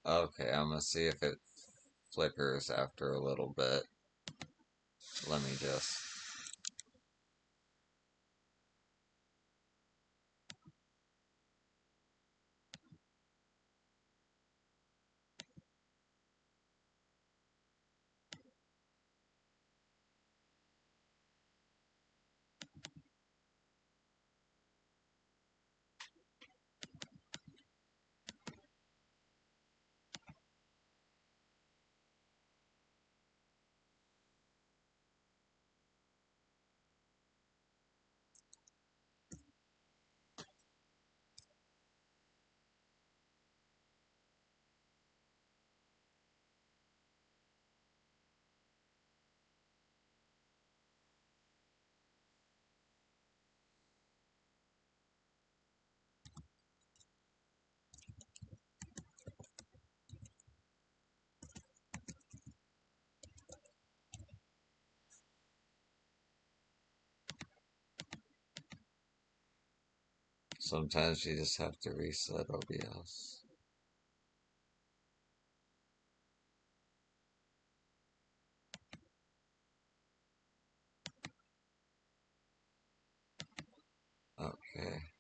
Okay, I'm gonna see if it flickers after a little bit. Let me just. Sometimes you just have to reset OBS. Okay.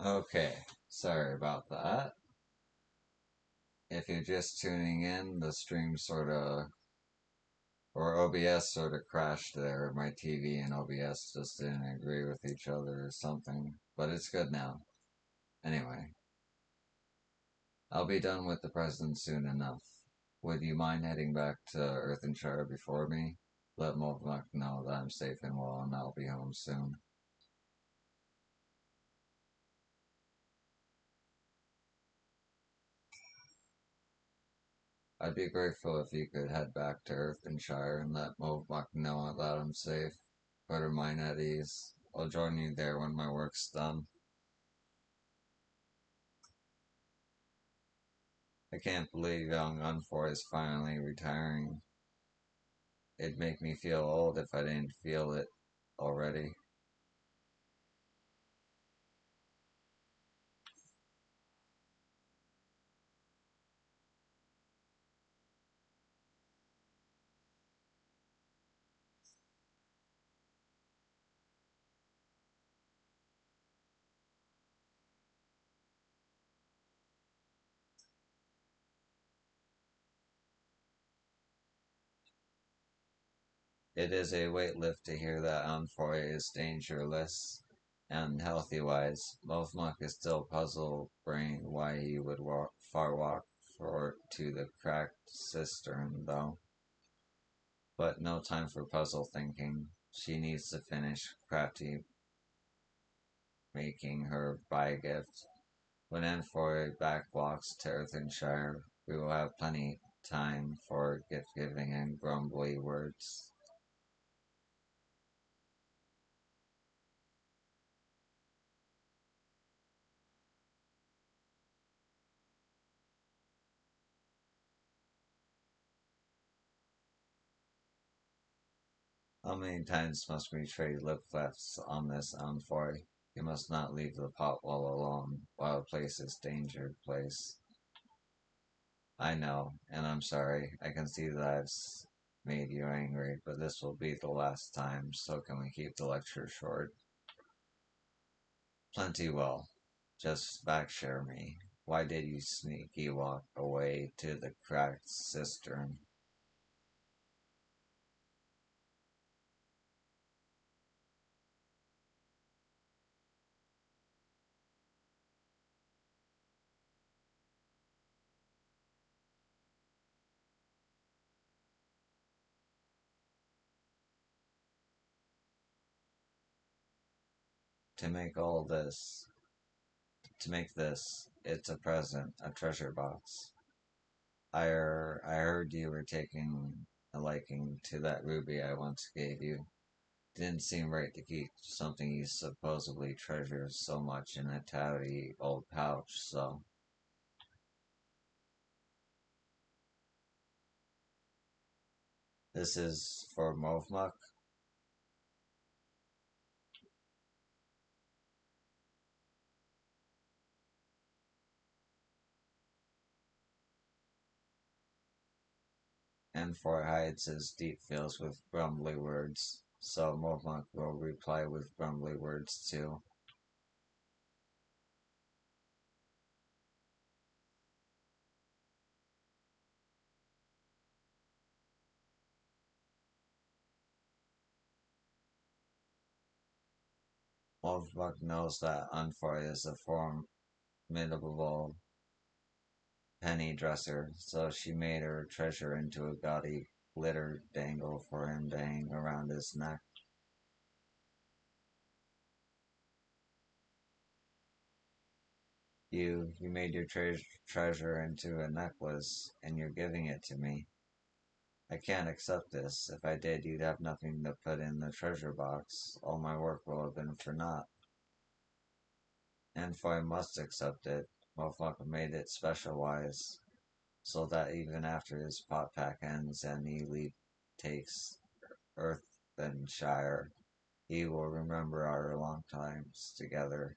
Okay. Sorry about that. If you're just tuning in, the stream sort of, or OBS sort of crashed there. My TV and OBS just didn't agree with each other or something. But it's good now. Anyway, I'll be done with the president soon enough. Would you mind heading back to Earthenshire before me? Let Movnak know that I'm safe and well and I'll be home soon. I'd be grateful if you could head back to Earthenshire and let Movmak know that I'm safe. Put her mind at ease. I'll join you there when my work's done. I can't believe young Unfor is finally retiring. It'd make me feel old if I didn't feel it already. It is a weight lift to hear that Amphoy is dangerless and healthy-wise. Mofmuk is still puzzle-brained why he would walk for to the cracked cistern, though. But no time for puzzle thinking. She needs to finish crafty making her buy gift. When Amphoy backwalks to Earthenshire, we will have plenty time for gift giving and grumbly words. How many times must we trade lip flaps on this Amphoy? You must not leave the pot wall alone while a place is danger place. I know, and I'm sorry. I can see that I've made you angry, but this will be the last time, so can we keep the lecture short? Plenty well. Just backshare me. Why did you sneaky walk away to the cracked cistern? To make all this, to make this, it's a present, a treasure box. I heard you were taking a liking to that ruby I once gave you. Didn't seem right to keep something you supposedly treasure so much in a tatty old pouch, so this is for Movmuck, and for hides his deep feels with grumbly words, so Movmuck will reply with grumbly words too. Movmuck knows that Unfoy is a formidable penny dresser, so she made her treasure into a gaudy glitter dangle for him to hang around his neck. You made your treasure into a necklace, and you're giving it to me. I can't accept this. If I did, you'd have nothing to put in the treasure box. All my work will have been for naught. And for I must accept it. Motherfucker made it special wise, so that even after his pot pack ends and he takes Earthenshire, he will remember our long times together.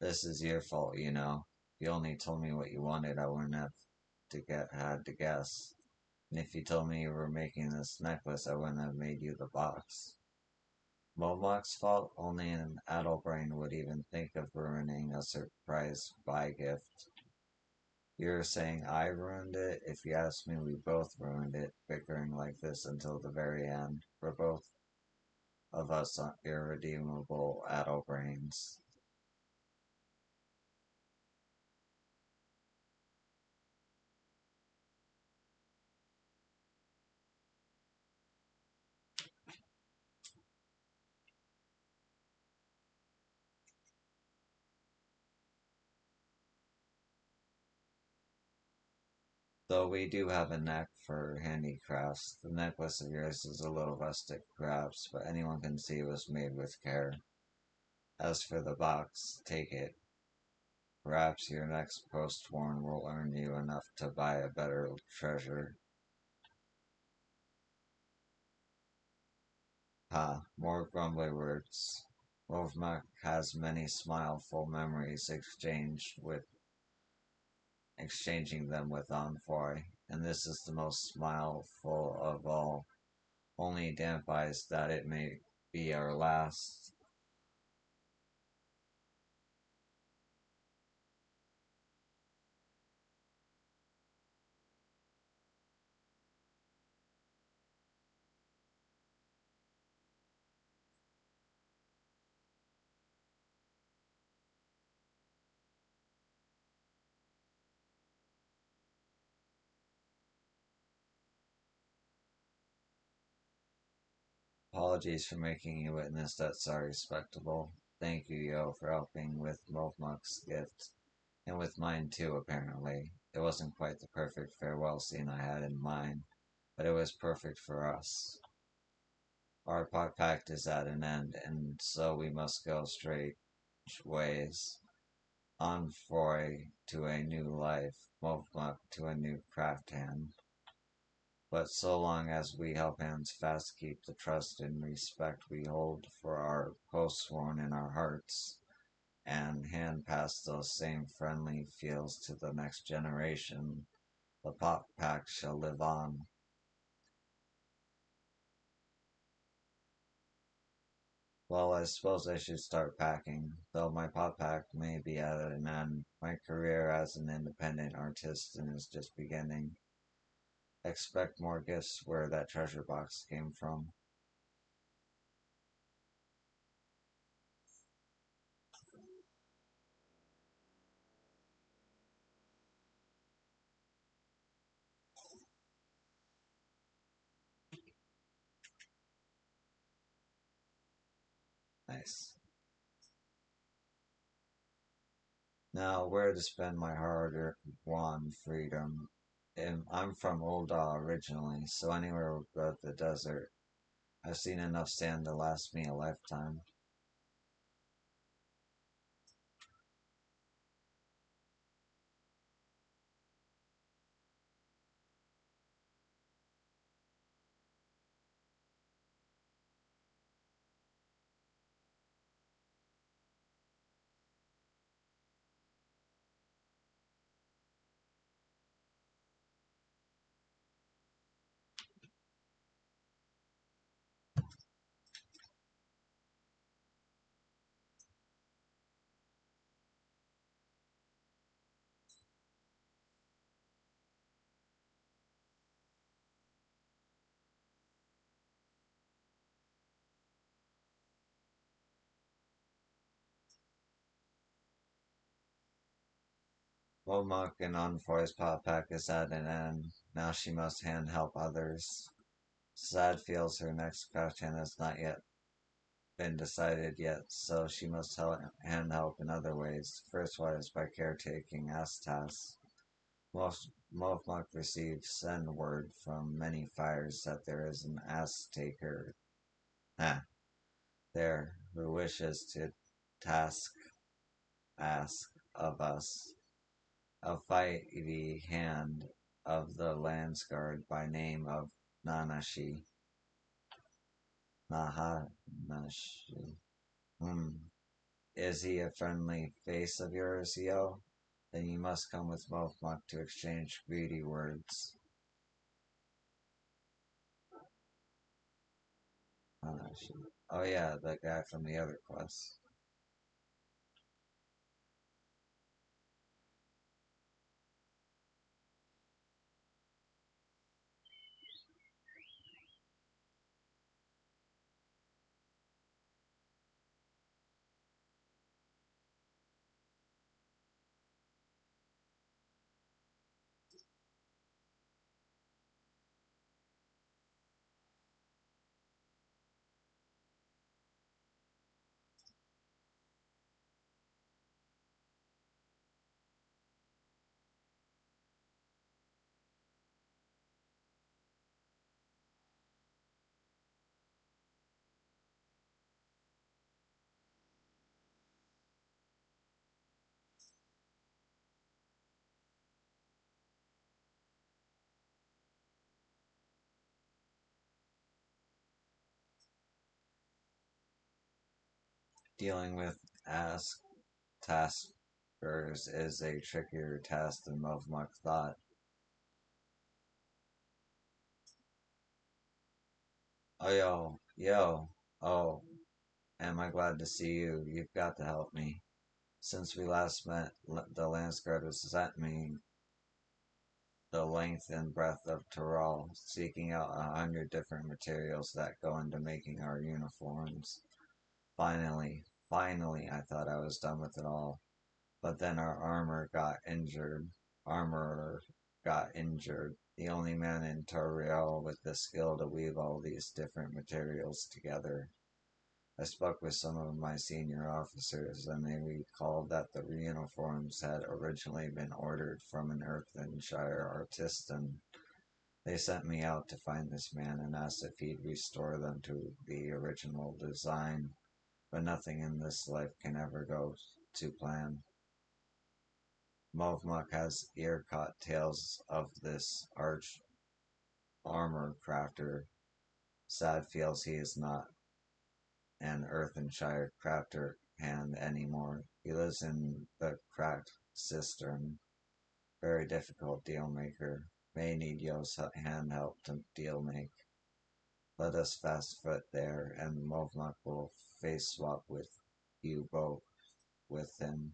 This is your fault, you know. If you only told me what you wanted, I wouldn't have had to guess. And if you told me you were making this necklace, I wouldn't have made you the box. Moblock's fault? Only an adult brain would even think of ruining a surprise buy gift. You're saying I ruined it? If you ask me, we both ruined it, bickering like this until the very end. We're both of us irredeemable adult brains. Though we do have a knack for handicrafts, the necklace of yours is a little rustic, perhaps, but anyone can see it was made with care. As for the box, take it. Perhaps your next post-warn will earn you enough to buy a better treasure. Ha, more grumbly words. Wolfmark has many smileful memories exchanging them with Envoy, and this is the most smileful of all. Only damp eyes that it may be our last. Apologies for making you witness that sorry spectacle. Thank you, Yo, for helping with Movmuk's gift. And with mine too, apparently. It wasn't quite the perfect farewell scene I had in mind, but it was perfect for us. Our pact is at an end, and so we must go straight ways. Envoy to a new life, Movmuk to a new craft hand. But so long as we help hands fast keep the trust and respect we hold for our post sworn in our hearts, and hand pass those same friendly feels to the next generation, the pop pack shall live on. Well, I suppose I should start packing, though my pop pack may be at an end. My career as an independent artist is just beginning. Expect more gifts where that treasure box came from. Nice. Now, where to spend my hard-won freedom? I'm from Ulda originally, so anywhere but the desert. I've seen enough sand to last me a lifetime. Womark and Envoy's pop pack is at an end. Now she must hand help others. Sad feels her next question has not yet been decided yet, so she must hand help in other ways. First one is by caretaking Astas. Most Mofmok receives send word from many fires that there is an ass taker there who wishes to task ask of us a fighty hand of the Landsguard by name of Nanashi. Nahanashi. Hmm. Is he a friendly face of yours, yo? Then you must come with Mofmok to exchange greedy words. Nanashi. Oh yeah, the guy from the other quest. Dealing with ask taskers is a trickier task than Mofmok thought. Oh yo, yo. Oh, am I glad to see you? You've got to help me. Since we last met, the Landsguard has sent me the length and breadth of Tyrol, seeking out 100 different materials that go into making our uniforms. Finally, I thought I was done with it all. But then our armorer got injured. The only man in Toriel with the skill to weave all these different materials together. I spoke with some of my senior officers, and they recalled that the uniforms had originally been ordered from an Earthenshire artisan. They sent me out to find this man and asked if he'd restore them to the original design, but nothing in this life can ever go to plan. Movmuk has ear-caught tales of this arch armor crafter. Sad feels he is not an Earthenshire crafter hand anymore. He lives in the cracked cistern. Very difficult deal maker. May need Yo's hand help to deal make. Let us fast foot there, and Movmuk will face swap with you both with him.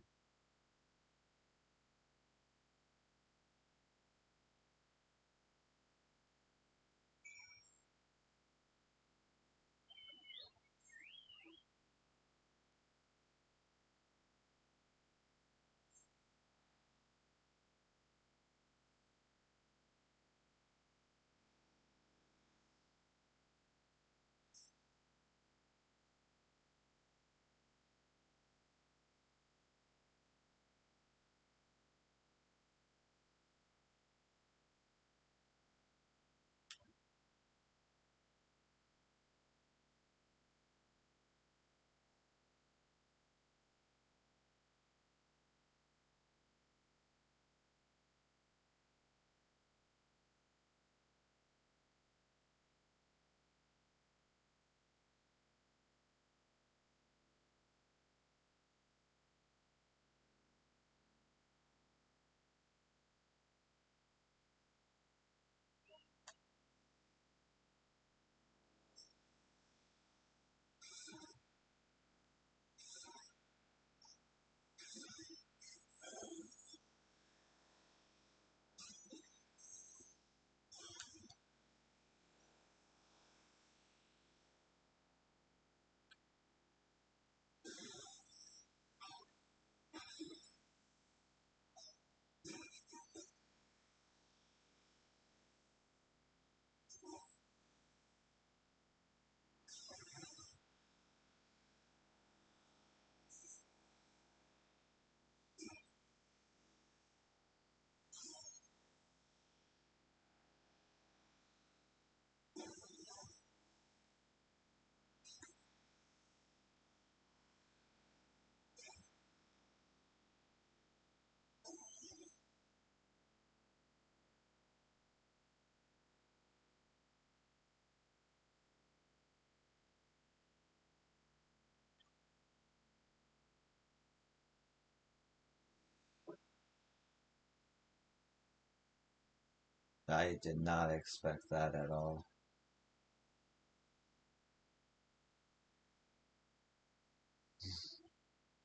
I did not expect that at all,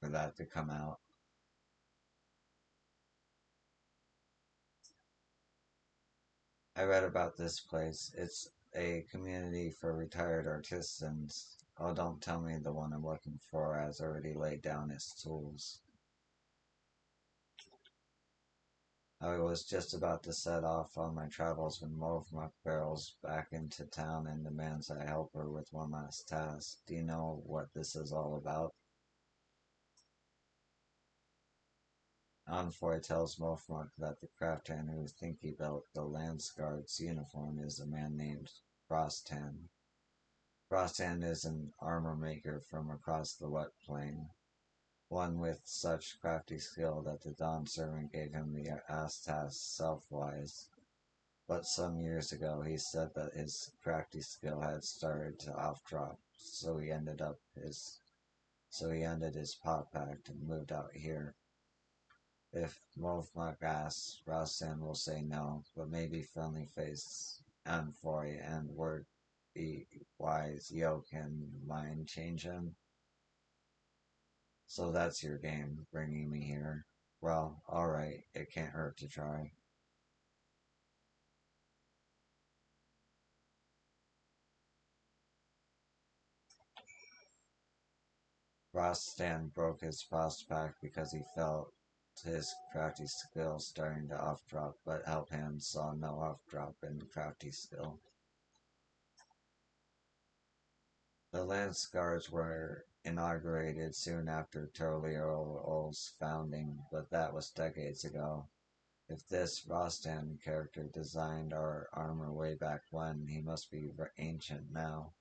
for that to come out. I read about this place. It's a community for retired artisans. Oh, don't tell me the one I'm looking for has already laid down its tools. I was just about to set off on my travels when Movmuk barrels back into town and demands I help her with one last task. Do you know what this is all about? Envoy tells Movmuk that the craftsman who think he built the Landsguard's uniform is a man named Frosthand. Frosthand is an armor maker from across the wet plain, one with such crafty skill that the Dawn servant gave him the task self-wise. But some years ago he said that his crafty skill had started to off-drop, so he ended his pot pact and moved out here. If Movmuk asks, Rossan will say no, but maybe friendly face Amphoy and word be wise, Yo can mind change him. So that's your game, bringing me here. Well, alright, it can't hurt to try. Rostan broke his frost pact because he felt his crafty skill starting to off drop, but Helphand saw no off drop in crafty skill. The Lance Guards were inaugurated soon after Turliol's founding, but that was decades ago. If this Rostan character designed our armor way back when, he must be ancient now.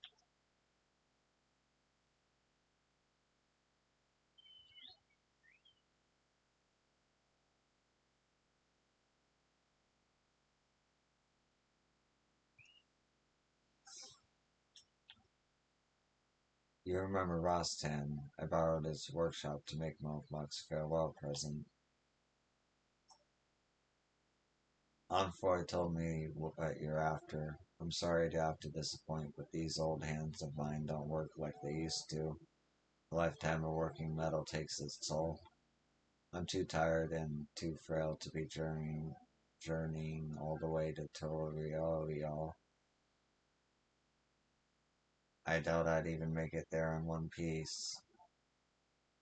You remember Rostan? I borrowed his workshop to make Mofmok's farewell present. Enfoy told me what you're after. I'm sorry to have to disappoint, but these old hands of mine don't work like they used to. A lifetime of working metal takes its toll. I'm too tired and too frail to be journeying all the way to Toriel. I doubt I'd even make it there in one piece.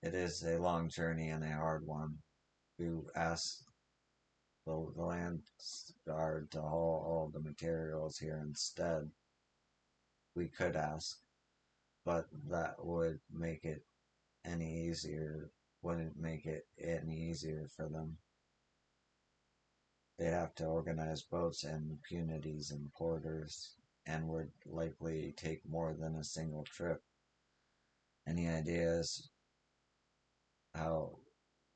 It is a long journey and a hard one. You ask the land guard to haul all the materials here instead. We could ask, but that would make it any easier. Wouldn't make it any easier for them. They'd have to organize boats and punities and porters, and would likely take more than a single trip. Any ideas how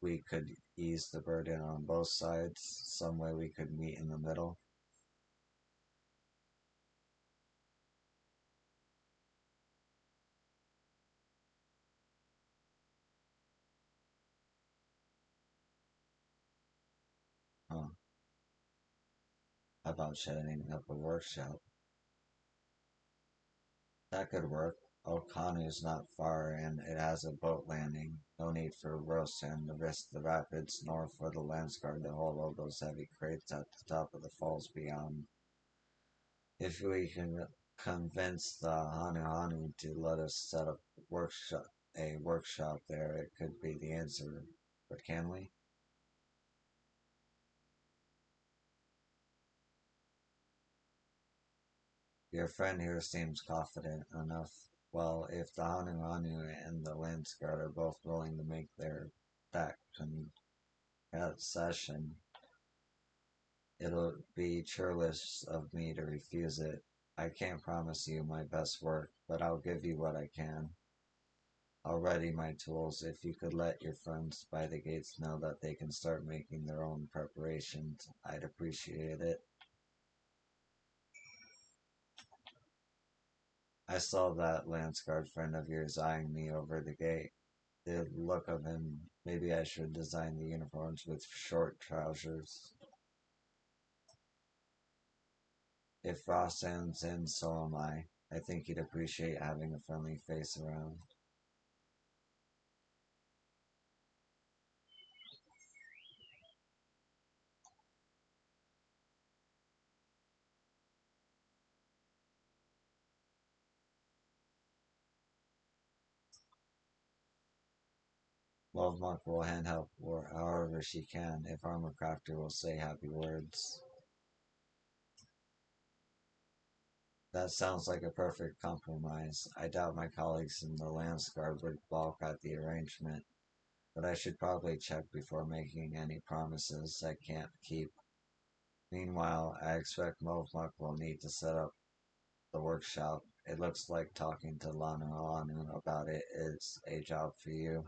we could ease the burden on both sides? Some way we could meet in the middle? Huh. How about setting up a workshop? That could work. Okanu's not far and it has a boat landing. No need for Rosen to risk the rapids, nor for the Landsguard to hold all those heavy crates at the top of the falls beyond. If we can convince the Hanu to let us set up a workshop there, it could be the answer. But can we? Your friend here seems confident enough. Well, if the Hanu and the Landsguard are both willing to make that concession, it'll be churlish of me to refuse it. I can't promise you my best work, but I'll give you what I can. I'll ready my tools. If you could let your friends by the gates know that they can start making their own preparations, I'd appreciate it. I saw that Lance Guard friend of yours eyeing me over the gate. The look of him, maybe I should design the uniforms with short trousers. If Rossand's in, so am I. I think he'd appreciate having a friendly face around. Lovemark will hand help however she can, if Armorcrafter will say happy words. That sounds like a perfect compromise. I doubt my colleagues in the Landsguard would balk at the arrangement, but I should probably check before making any promises I can't keep. Meanwhile, I expect Movemuk will need to set up the workshop. It looks like talking to Lanu about it is a job for you.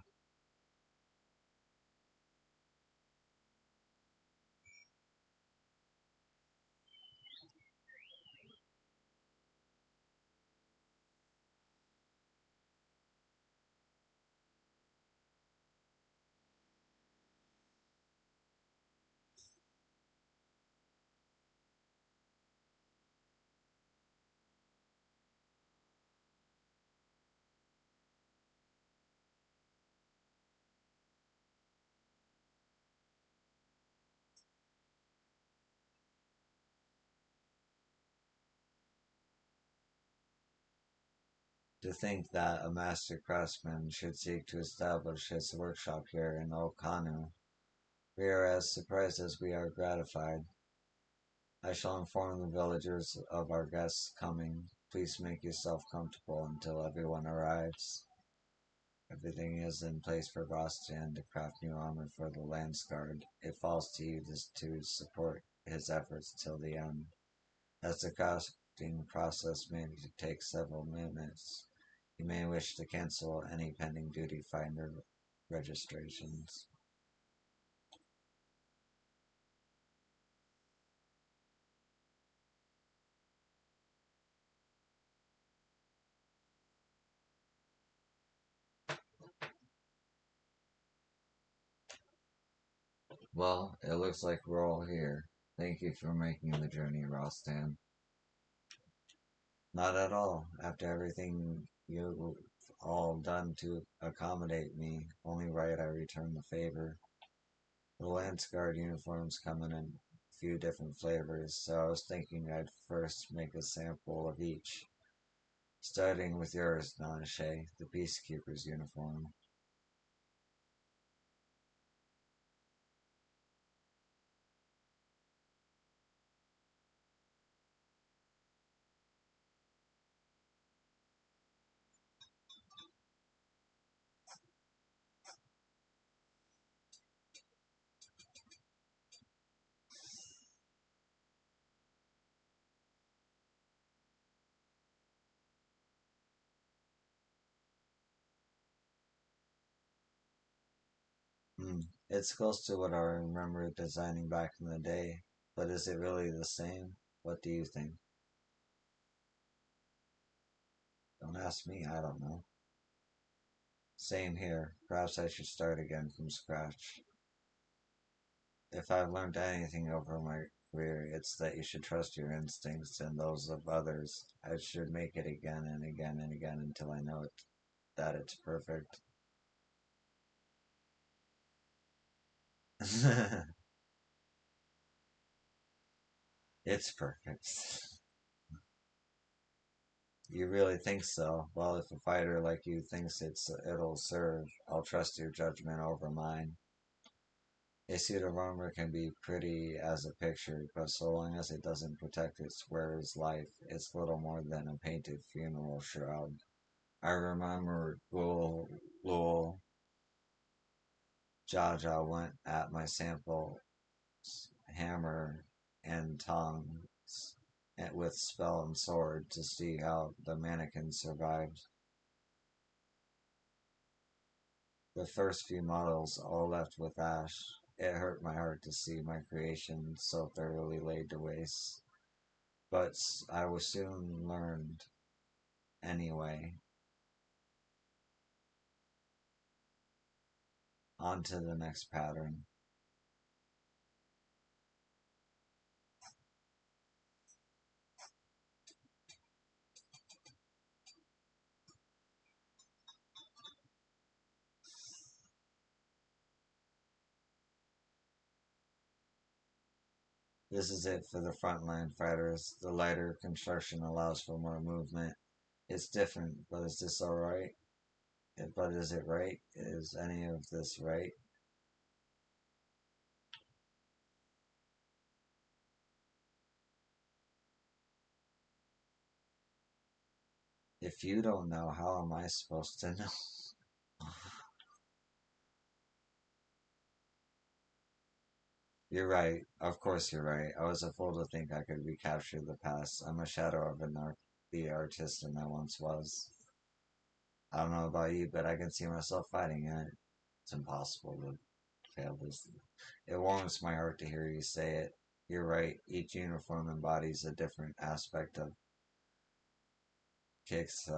To think that a master craftsman should seek to establish his workshop here in Okanu. We are as surprised as we are gratified. I shall inform the villagers of our guests coming. Please make yourself comfortable until everyone arrives. Everything is in place for Rostand to craft new armor for the Lance Guard. It falls to you to support his efforts till the end. As the crafting process may take several minutes, you may wish to cancel any pending duty finder registrations. Well, it looks like we're all here. Thank you for making the journey, Rostan. Not at all. After everything you've all done to accommodate me, only right I return the favor. The Lance Guard uniforms come in a few different flavors, so I was thinking I'd first make a sample of each. Starting with yours, Nanache, the Peacekeeper's uniform. Hmm. It's close to what I remember designing back in the day, but is it really the same? What do you think? Don't ask me, I don't know. Same here. Perhaps I should start again from scratch. If I've learned anything over my career, it's that you should trust your instincts and those of others. I should make it again and again and again until I know that it's perfect. It's perfect. You really think so? Well, if a fighter like you thinks it'll serve, I'll trust your judgment over mine. A suit of armor can be pretty as a picture, but so long as it doesn't protect its wearer's life, it's little more than a painted funeral shroud. I remember Lul Jaja went at my sample hammer and tongs with spell and sword to see how the mannequin survived. The first few models all left with ash. It hurt my heart to see my creation so thoroughly laid to waste, but I was soon learned anyway. On to the next pattern. This is it for the frontline fighters. The lighter construction allows for more movement. It's different, but is this alright? But is it right? Is any of this right? If you don't know, how am I supposed to know? You're right. Of course you're right. I was a fool to think I could recapture the past. I'm a shadow of the artist I once was. I don't know about you, but I can see myself fighting it. It's impossible to fail this. It warms my heart to hear you say it. You're right. Each uniform embodies a different aspect of Kicks.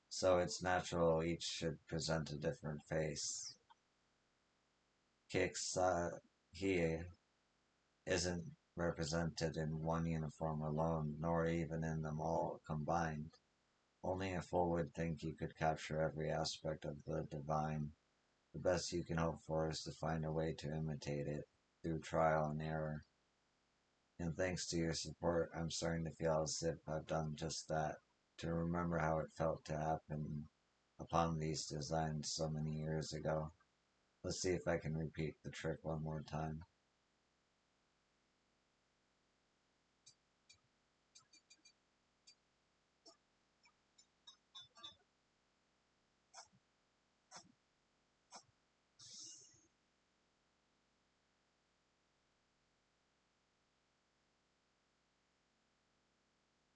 So it's natural each should present a different face. Kicks. He isn't represented in one uniform alone, nor even in them all combined. Only a fool would think you could capture every aspect of the divine. The best you can hope for is to find a way to imitate it through trial and error. And thanks to your support, I'm starting to feel as if I've done just that. to remember how it felt to happen upon these designs so many years ago. Let's see if I can repeat the trick one more time.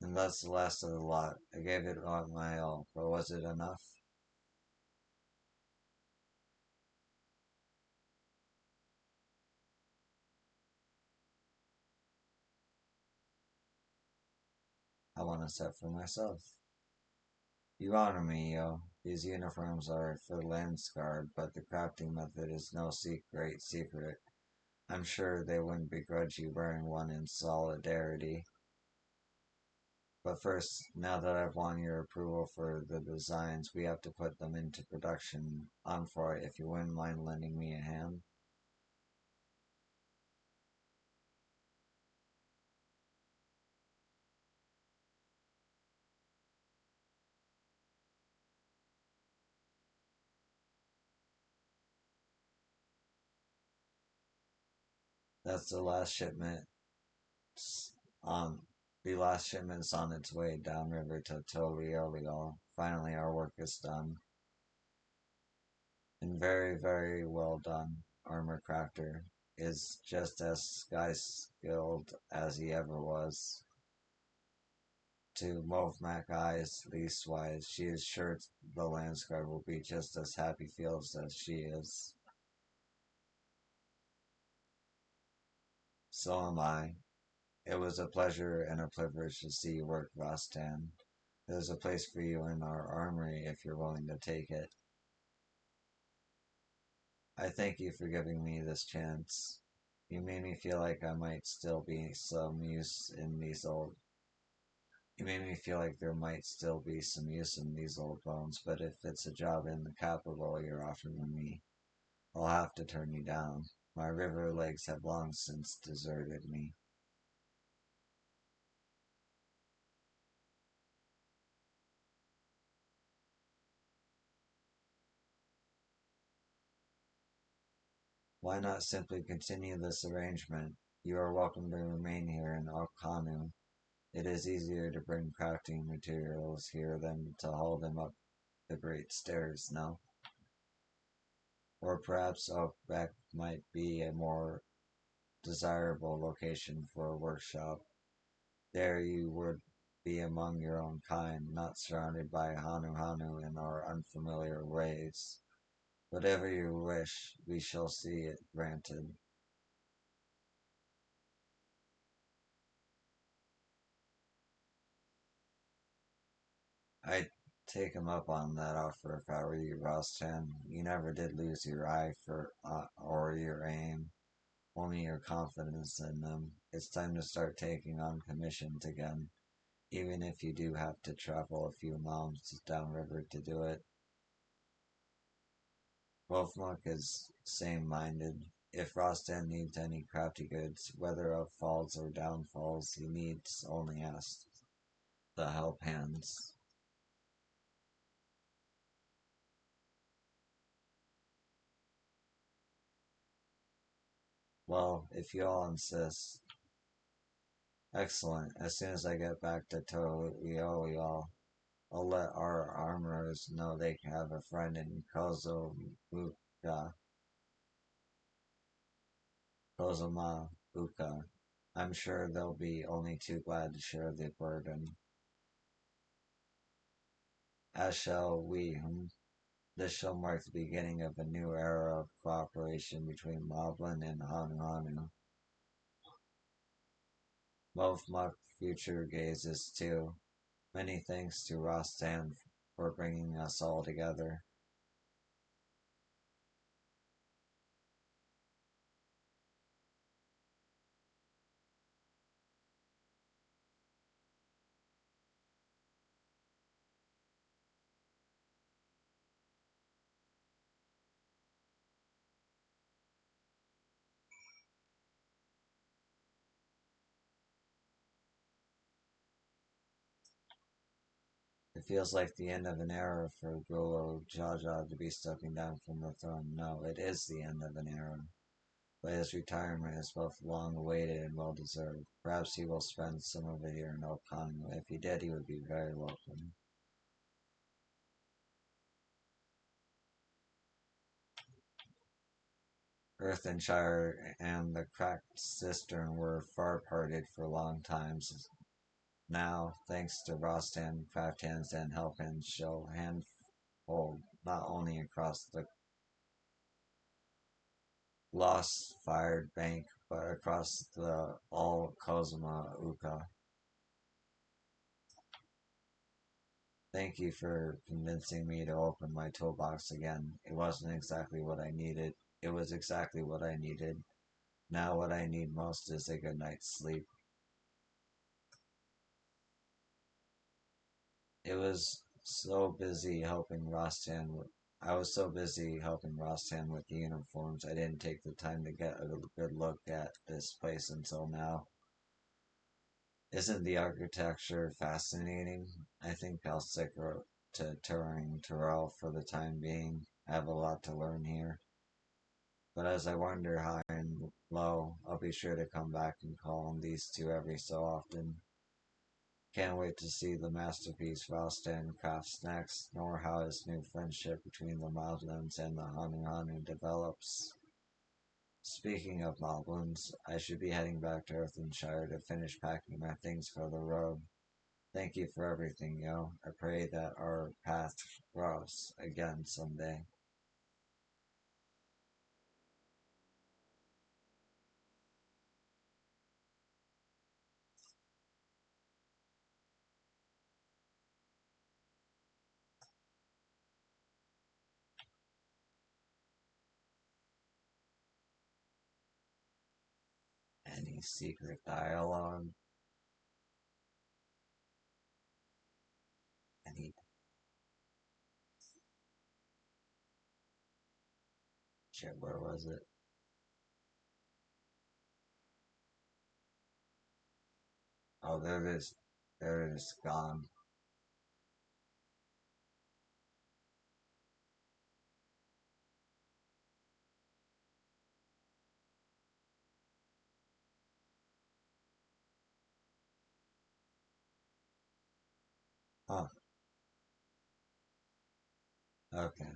And that's the last of the lot. I gave it all my all, but was it enough? I want to set for myself. You honor me, yo. These uniforms are for Landsguard, but the crafting method is no great secret. I'm sure they wouldn't begrudge you wearing one in solidarity. But first, now that I've won your approval for the designs, we have to put them into production. On for it, if you wouldn't mind lending me a hand. That's the last shipment. On the last shipment's on its way downriver to Toliolio. Finally, our work is done. And very, very well done. Armor crafter is just as sky skilled as he ever was. To Movmac eyes, leastwise, she is sure the Landsguard will be just as happy feels as she is. So am I. It was a pleasure and a privilege to see you work, Rostan. There's a place for you in our armory if you're willing to take it. I thank you for giving me this chance. You made me feel like I might still be some use in these old. You made me feel like there might still be some use in these old bones, but if it's a job in the capital you're offering me, I'll have to turn you down. My river legs have long since deserted me. Why not simply continue this arrangement? You are welcome to remain here in Okanu. It is easier to bring crafting materials here than to haul them up the great stairs, no? Or perhaps Oakbeck might be a more desirable location for a workshop. There you would be among your own kind, not surrounded by Hanu Hanu in our unfamiliar ways. Whatever you wish, we shall see it granted. I'd take him up on that offer if I were you, Rostan. You never did lose your eye for or your aim, only your confidence in them. It's time to start taking on commissions again, even if you do have to travel a few miles downriver to do it. Wolfmuck is same-minded. If Rostan needs any crafty goods, whether of falls or downfalls, he needs only ask the help hands. Well, if you all insist. Excellent. As soon as I get back to Tolioliol, I'll let our armorers know they have a friend in Kozomabuka. I'm sure they'll be only too glad to share the burden. As shall we. This shall mark the beginning of a new era of cooperation between Moblin and Hanu Hanu. Movmuk future gazes too. Many thanks to Rostan for bringing us all together. It feels like the end of an era for Golo Jaja to be stepping down from the throne. No, it is the end of an era. But his retirement is both long awaited and well deserved. Perhaps he will spend some of it here in Okano. If he did, he would be very welcome. Earthenshire and the cracked cistern were far parted for long times. Now, thanks to Rostan, craft hands and help hands show handhold not only across the lost fired bank, but across the all Kozuma Uka. Thank you for convincing me to open my toolbox again. It wasn't exactly what I needed. It was exactly what I needed. Now what I need most is a good night's sleep. It was so busy helping Rostan with I was so busy helping Rostan with the uniforms, I didn't take the time to get a good look at this place until now. Isn't the architecture fascinating? I think I'll stick to touring Terrell for the time being. I have a lot to learn here. But as I wander high and low, I'll be sure to come back and call on these two every so often. Can't wait to see the masterpiece Ralston crafts next, nor how his new friendship between the Moblins and the Hanu Hanu develops. Speaking of Moblins, I should be heading back to Earthenshire to finish packing my things for the road. Thank you for everything, yo. I pray that our paths cross again someday. Any secret dialogue? Any shit, where was it? Oh, there it is. There it is, gone. Huh, okay.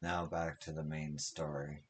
Now back to the main story.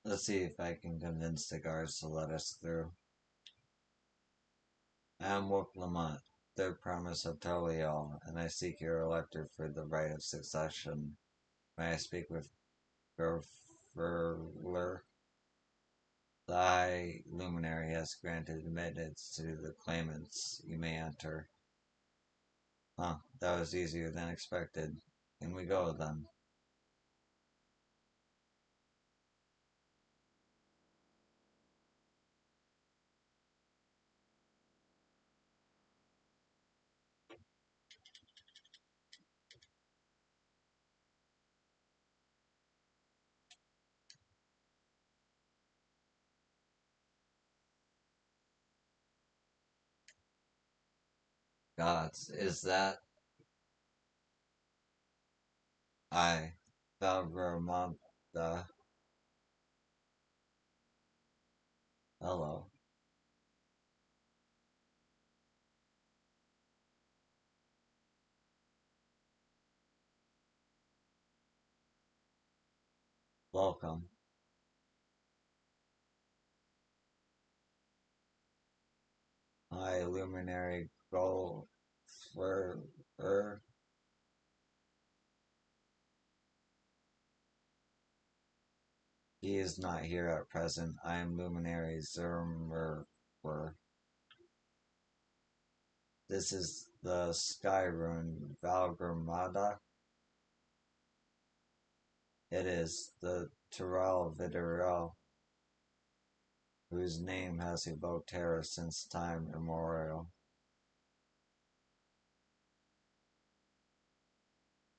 Let's see if I can convince the guards to let us through. I am Wook Lamont, third promise of Tolial, and I seek your elector for the right of succession. May I speak with Gerfurler? Thy luminary has granted admittance to the claimants. You may enter. Huh, that was easier than expected. In we go then. Gods, is that I, Valgramanta? Hello. Welcome. Hi, Luminary Gold for He is not here at present. I am Luminary Zermer. This is the Sky Rune Valgrimada. It is the Tyrell Vidarel, whose name has evoked terror since time immemorial.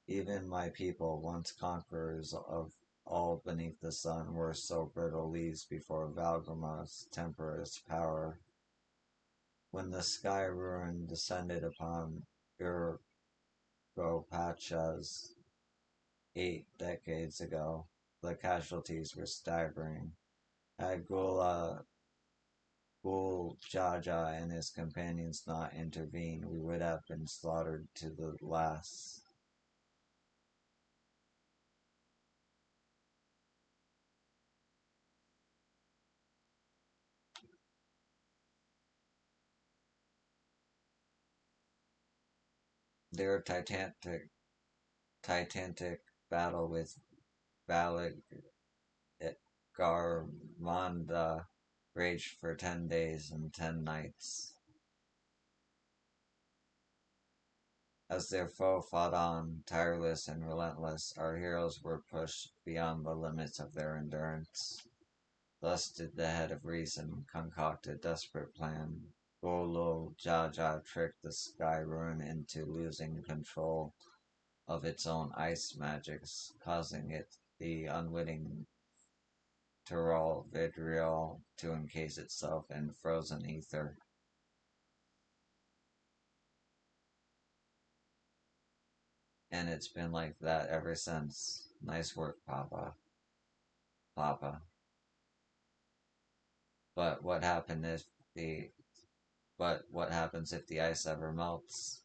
Even my people, once conquerors of all beneath the sun, were so brittle leaves before Valgrima's temperous power. When the sky ruin descended upon Urgopachas 8 decades ago, the casualties were staggering. Had Gul Jaja and his companions not intervened, we would have been slaughtered to the last. Their titanic battle with Valig Garmanda raged for 10 days and 10 nights. As their foe fought on, tireless and relentless, our heroes were pushed beyond the limits of their endurance. Thus did the head of reason concoct a desperate plan. Golo Jaja tricked the Sky Rune into losing control of its own ice magics, causing it, the unwitting Tyrol Vidriol, to encase itself in frozen ether. And it's been like that ever since. Nice work, Papa. Papa. But what happened if the but what happens if the ice ever melts?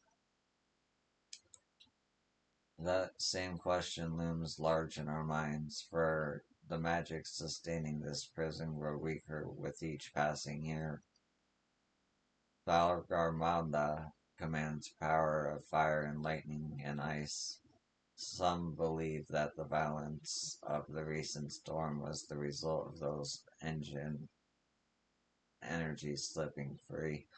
That same question looms large in our minds, for the magic sustaining this prison grow weaker with each passing year. Valgarmanda commands power of fire and lightning and ice. Some believe that the violence of the recent storm was the result of those engine energies slipping free.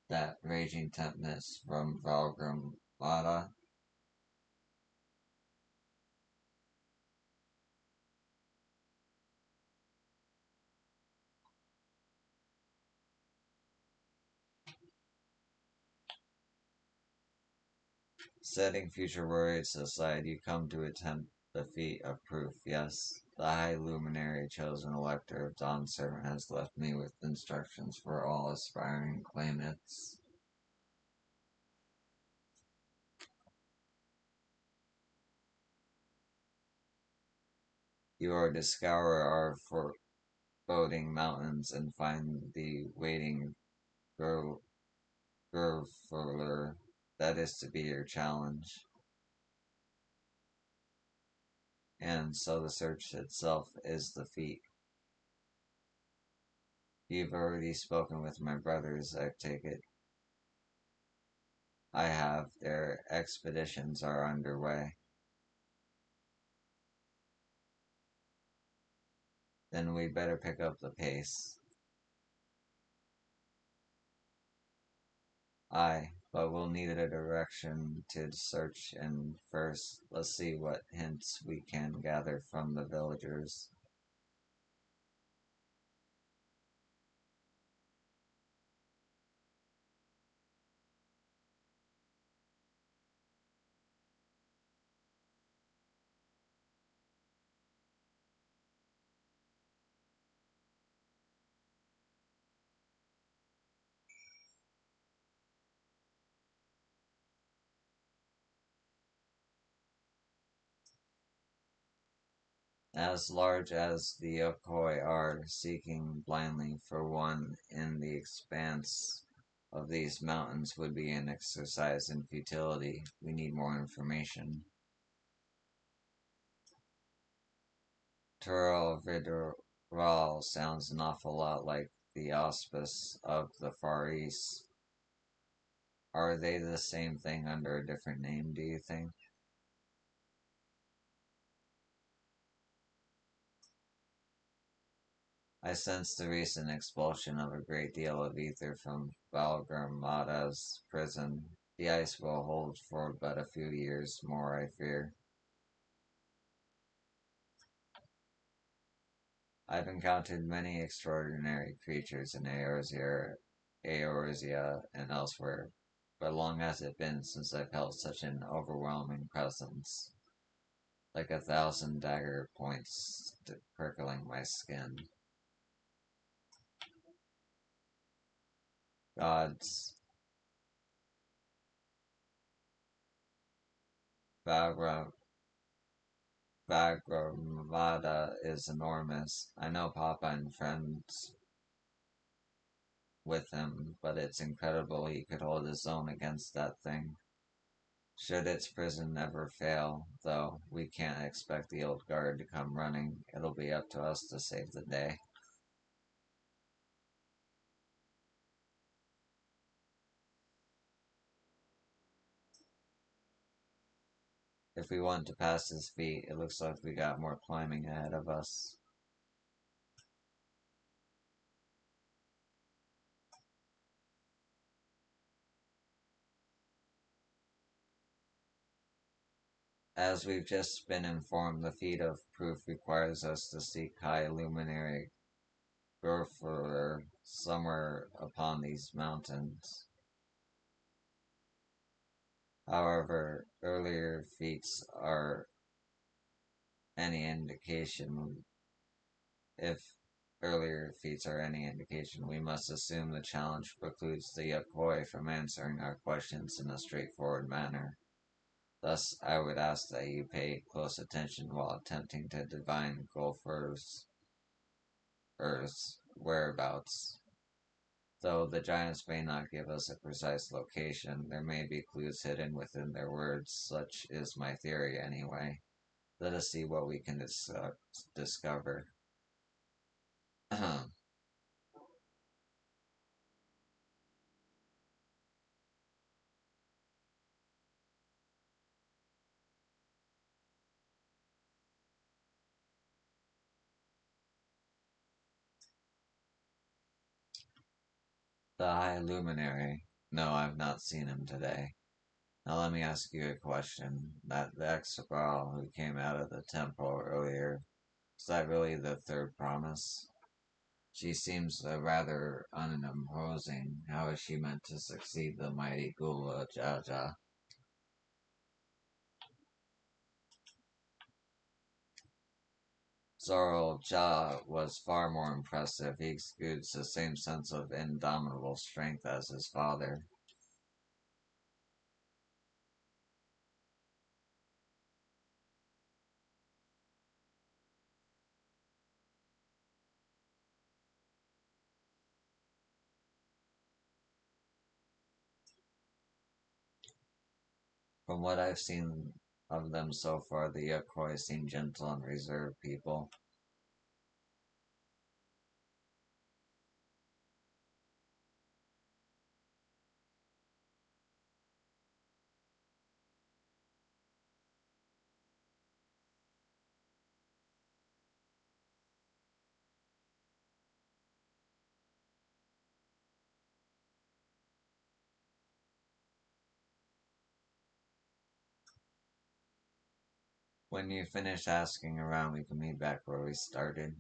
That raging tempest from Valgrimada. Setting future worries aside, you come to attempt the feat of proof, yes. The High Luminary chosen elector of Dawntrail has left me with instructions for all aspiring claimants. You are to scour our foreboding mountains and find the waiting Gurfuller. That is to be your challenge. And so the search itself is the feat. You've already spoken with my brothers, I take it. I have. Their expeditions are underway. Then we better pick up the pace. Aye, but we'll need a direction to search, and first, let's see what hints we can gather from the villagers. As large as the Yokoi are, seeking blindly for one in the expanse of these mountains would be an exercise in futility. We need more information. Tural Vidral sounds an awful lot like the auspice of the Far East. Are they the same thing under a different name, do you think? I sense the recent expulsion of a great deal of ether from Valgramada's prison. The ice will hold for but a few years more, I fear. I've encountered many extraordinary creatures in Eorzea and elsewhere, but long has it been since I felt such an overwhelming presence, like a thousand dagger points prickling my skin. Gods, Vagra, Vagramada is enormous. I know Papa and friends with him, but it's incredible he could hold his own against that thing. Should its prison ever fail, though, we can't expect the old guard to come running. It'll be up to us to save the day. If we want to pass his feet, it looks like we got more climbing ahead of us. As we've just been informed, the feat of proof requires us to seek high luminary Gorfer somewhere upon these mountains. However, any indication, if earlier feats are any indication, we must assume the challenge precludes the Yokoi from answering our questions in a straightforward manner. Thus, I would ask that you pay close attention while attempting to divine Golfer's Earth's whereabouts. Though the giants may not give us a precise location, there may be clues hidden within their words. Such is my theory, anyway. Let us see what we can discover. The High Luminary. No, I've not seen him today. Now let me ask you a question. That the Exegol who came out of the temple earlier, is that really the third promise? She seems rather unimposing. How is she meant to succeed the mighty Gula Jaja? Zorro Ja was far more impressive. He exudes the same sense of indomitable strength as his father. From what I've seen of them so far, the Yokoi seem gentle and reserved people. When you finish asking around, we can meet back where we started.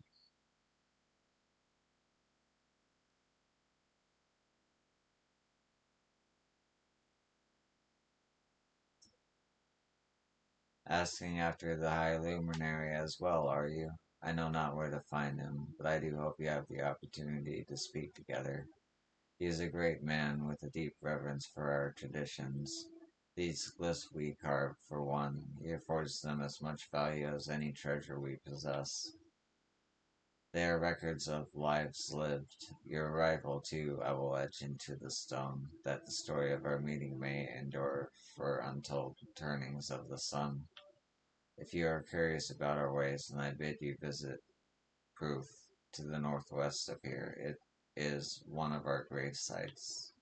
Asking after the High Luminary as well, are you? I know not where to find him, but I do hope you have the opportunity to speak together. He is a great man with a deep reverence for our traditions. These glyphs we carved, for one, he affords them as much value as any treasure we possess. They are records of lives lived. Your arrival, too, I will etch into the stone, that the story of our meeting may endure for untold turnings of the sun. If you are curious about our ways, then I bid you visit Proof to the northwest of here. It is one of our grave sites.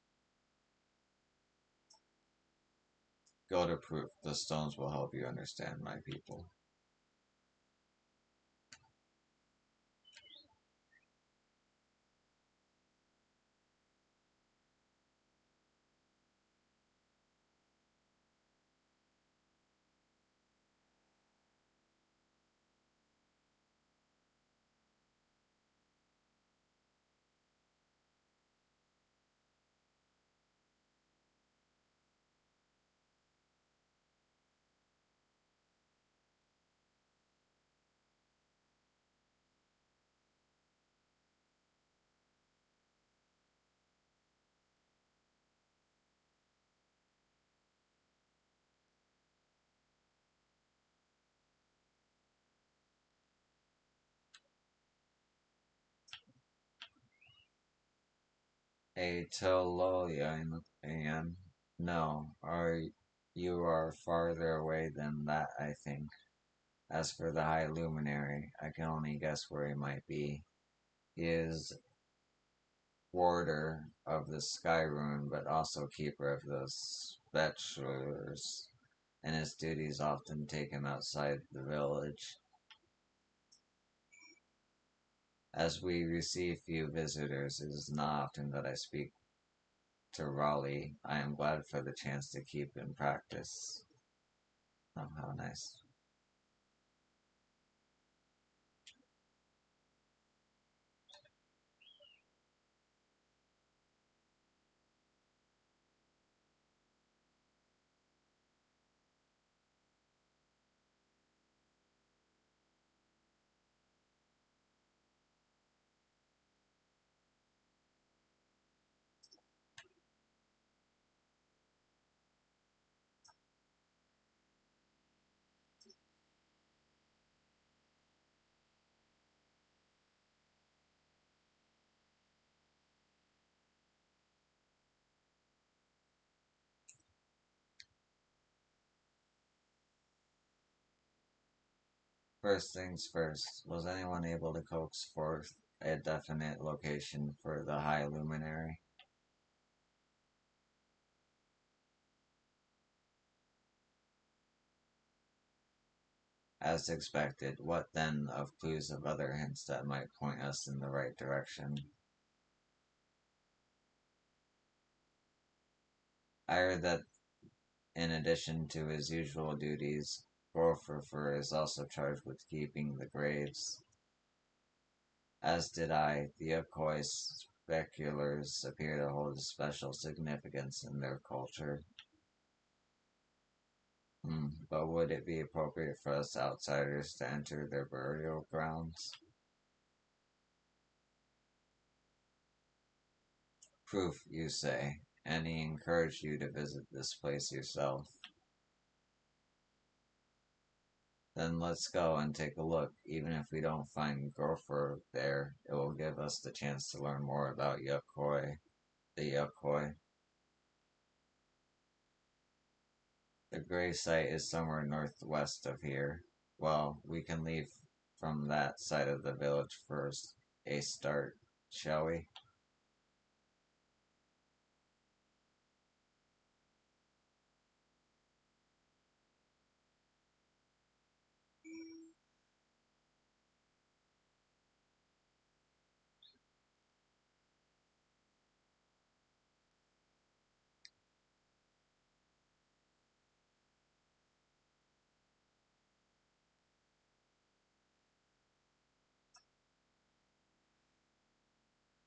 Go to Proof. The stones will help you understand my people. A Tololian, no, you are farther away than that, I think. As for the High Luminary, I can only guess where he might be. He is warder of the Sky Rune, but also keeper of the Spectres, and his duties often take him outside the village. As we receive few visitors, it is not often that I speak to Raleigh. I am glad for the chance to keep in practice. Oh, how nice. First things first, was anyone able to coax forth a definite location for the High Luminary? As expected, what then of clues of other hints that might point us in the right direction? I heard that in addition to his usual duties, Gorfurfer is also charged with keeping the graves. As did I, the Iroquois speculars appear to hold a special significance in their culture. But would it be appropriate for us outsiders to enter their burial grounds? Proof, you say, and he encouraged you to visit this place yourself. Then let's go and take a look. Even if we don't find Gopher there, it will give us the chance to learn more about Yukoi, the Yukoi. The grave site is somewhere northwest of here. Well, we can leave from that side of the village first. A start, shall we?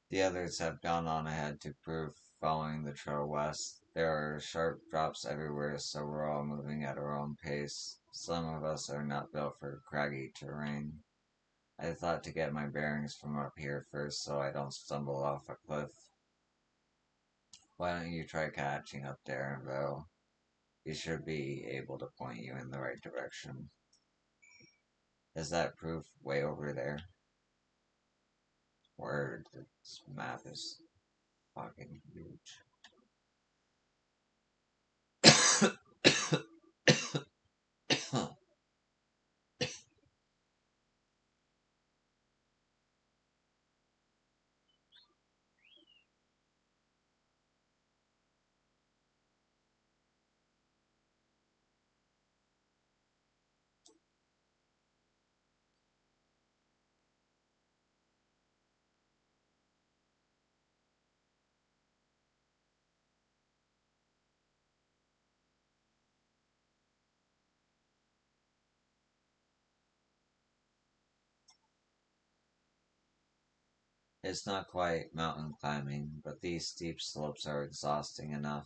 The others have gone on ahead to prove following the trail west. There are sharp drops everywhere, so we're all moving at our own pace. Some of us are not built for craggy terrain. I thought to get my bearings from up here first so I don't stumble off a cliff. Why don't you try catching up there, though? you should be able to point you in the right direction. Is that proof way over there? Where this map is fucking huge. It's not quite mountain climbing, but these steep slopes are exhausting enough.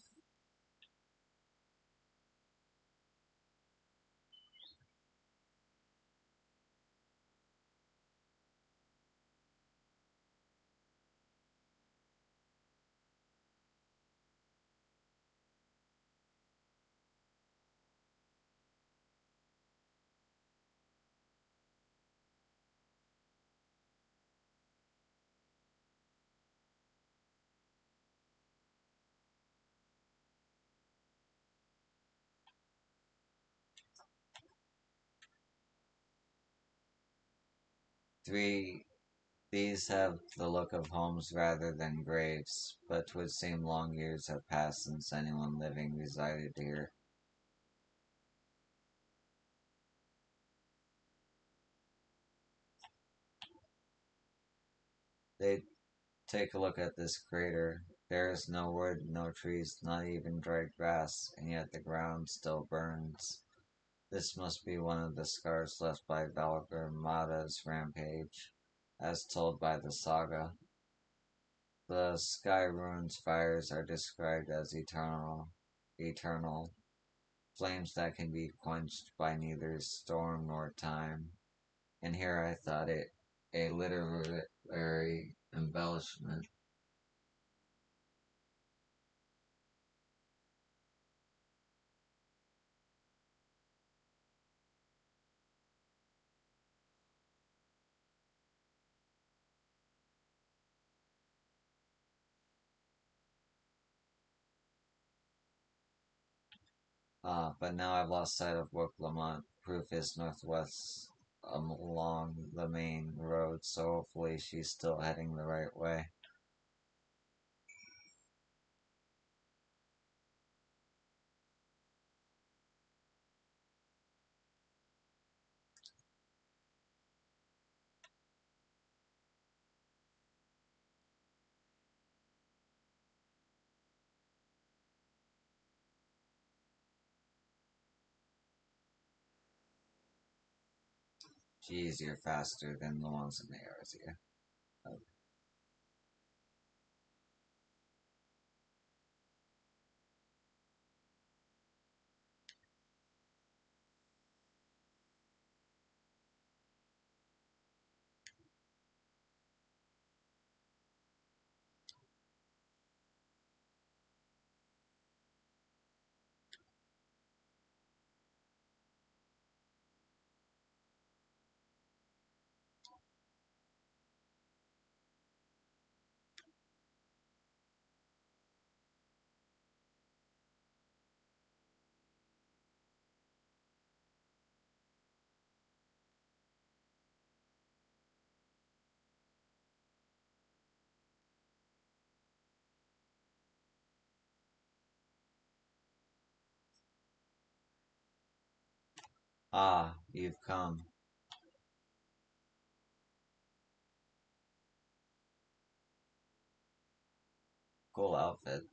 Three, these have the look of homes rather than graves, but 'twould seem long years have passed since anyone living resided here. They take a look at this crater. There is no wood, no trees, not even dried grass, and yet the ground still burns. This must be one of the scars left by Valgarmada's rampage, as told by the saga. The Sky Ruins fires are described as eternal, flames that can be quenched by neither storm nor time. And here I thought it a literary embellishment. But now I've lost sight of Wook Lamont. Proof is northwest along the main road, so hopefully she's still heading the right way. Geez, you're faster than the ones in the area. Ah, you've come. Cool outfit.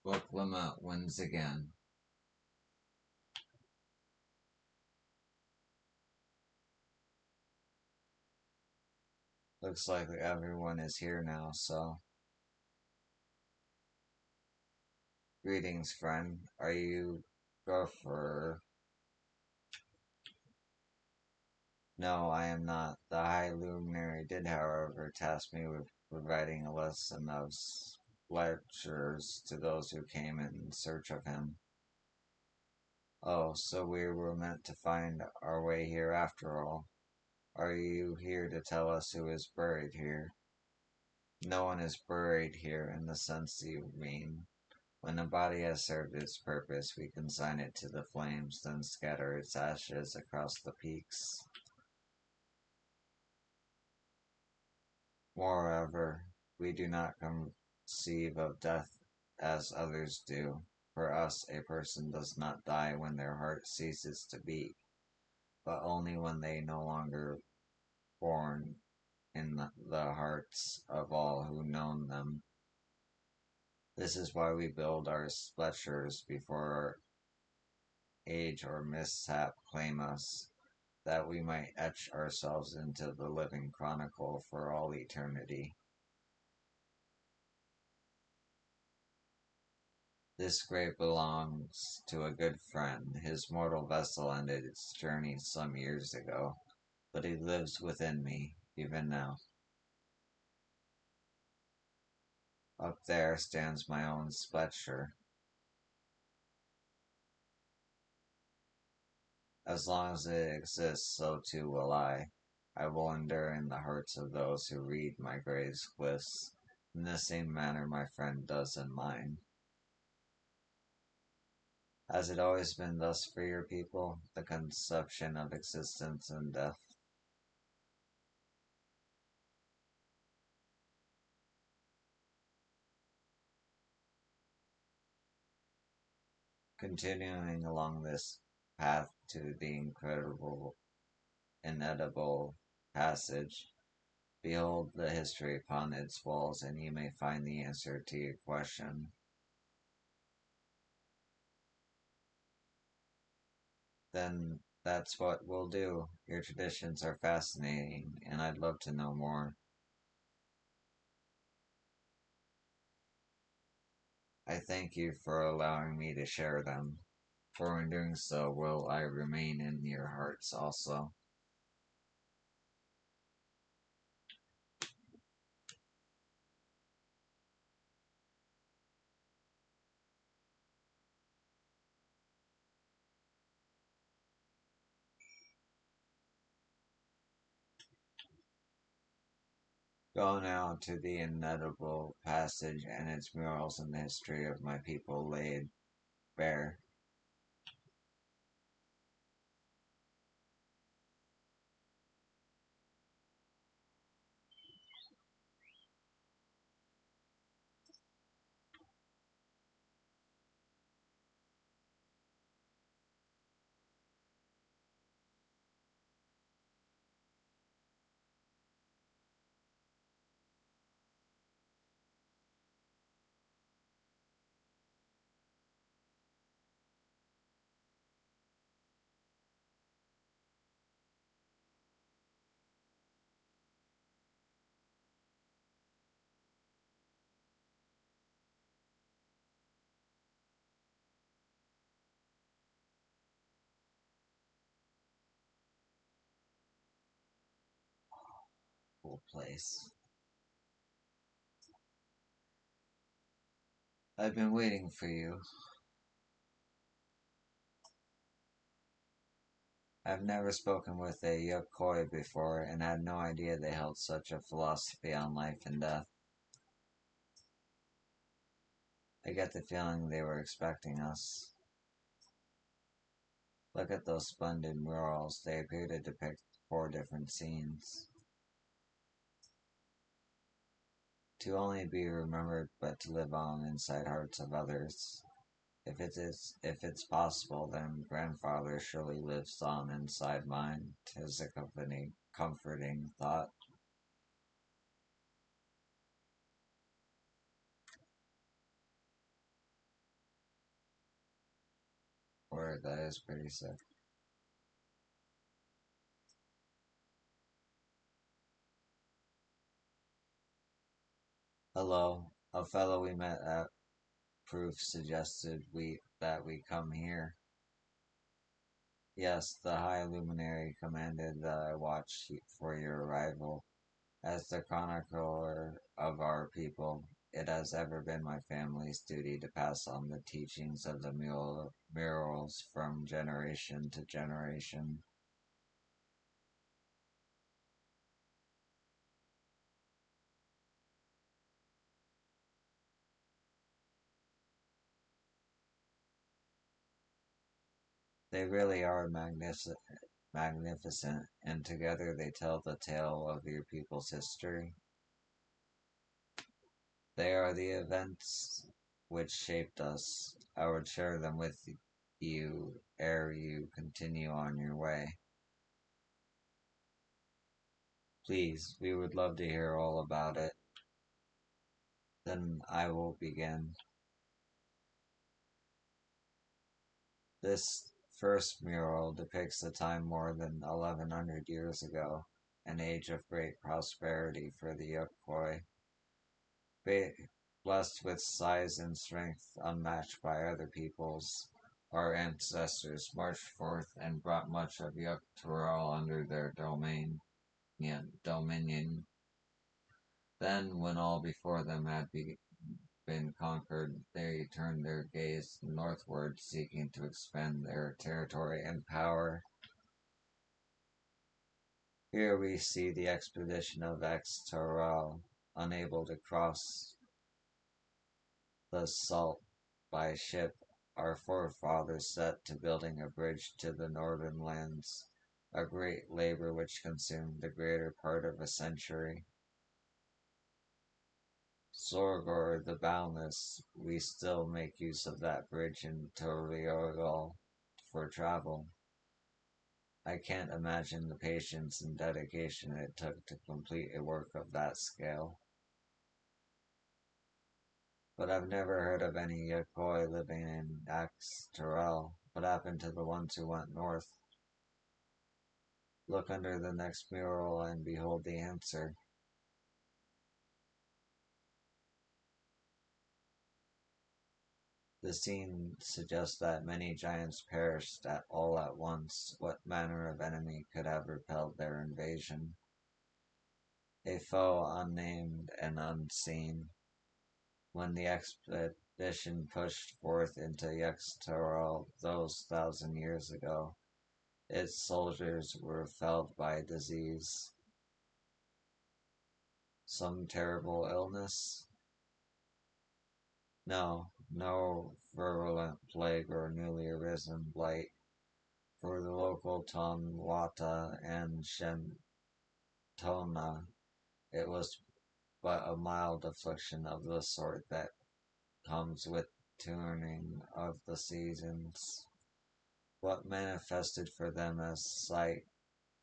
Book Lamont wins again. Looks like everyone is here now, so. Greetings, friend. Are you go for No, I am not. The High Luminary did, however, task me with providing a lesson of lectures to those who came in search of him. Oh, so we were meant to find our way here after all. Are you here to tell us who is buried here? No one is buried here in the sense you mean. When a body has served its purpose, we consign it to the flames, then scatter its ashes across the peaks. Moreover, we do not conceive of death as others do. For us, a person does not die when their heart ceases to beat, but only when they no longer born in the hearts of all who know them. This is why we build our sculptures before our age or mishap claim us, that we might etch ourselves into the living chronicle for all eternity. This grave belongs to a good friend. His mortal vessel ended its journey some years ago, but he lives within me, even now. Up there stands my own sculpture. As long as it exists, so too will I. I will endure in the hearts of those who read my grave's glyphs, in the same manner my friend does in mine. Has it always been thus for your people, the conception of existence and death? Continuing along this path to the incredible, inedible passage, behold the history upon its walls, and you may find the answer to your question. Then that's what we'll do. Your traditions are fascinating, and I'd love to know more. I thank you for allowing me to share them, for in doing so will I remain in your hearts also. Go now to the inedible passage and its murals and the history of my people laid bare. Cool place. I've been waiting for you. I've never spoken with a Yokoi before and had no idea they held such a philosophy on life and death. I get the feeling they were expecting us. Look at those splendid murals. They appear to depict 4 different scenes. To only be remembered but to live on inside hearts of others. If it's possible, then grandfather surely lives on inside mine. 'Tis a comforting thought. Word, that is pretty sick. Hello, a fellow we met at Proof suggested we come here. Yes, the High Luminary commanded that I watch for your arrival. As the chronicler of our people, it has ever been my family's duty to pass on the teachings of the murals from generation to generation. They really are magnificent, and together they tell the tale of your people's history. They are the events which shaped us. I would share them with you ere you continue on your way. Please, we would love to hear all about it. Then I will begin. This first mural depicts a time more than 1100 years ago, an age of great prosperity for the Iroquois. Blessed with size and strength unmatched by other peoples, our ancestors marched forth and brought much of Yuktarol under their dominion. Then, when all before them had been conquered, they turned their gaze northward, seeking to expand their territory and power. Here we see the expedition of Xtoral, unable to cross the Salt by ship. Our forefathers set to building a bridge to the northern lands, a great labor which consumed the greater part of a century. Sorgor the Boundless, we still make use of that bridge in Toriorgal for travel. I can't imagine the patience and dedication it took to complete a work of that scale. But I've never heard of any Yokoi living in Axterel. What happened to the ones who went north? Look under the next mural and behold the answer. The scene suggests that many giants perished all at once. What manner of enemy could have repelled their invasion? A foe unnamed and unseen. When the expedition pushed forth into Yextoril those 1,000 years ago, its soldiers were felled by disease. Some terrible illness? No, no virulent plague or newly arisen blight. For the local Tonwata and Shentona, it was but a mild affliction of the sort that comes with turning of the seasons. What manifested for them as slight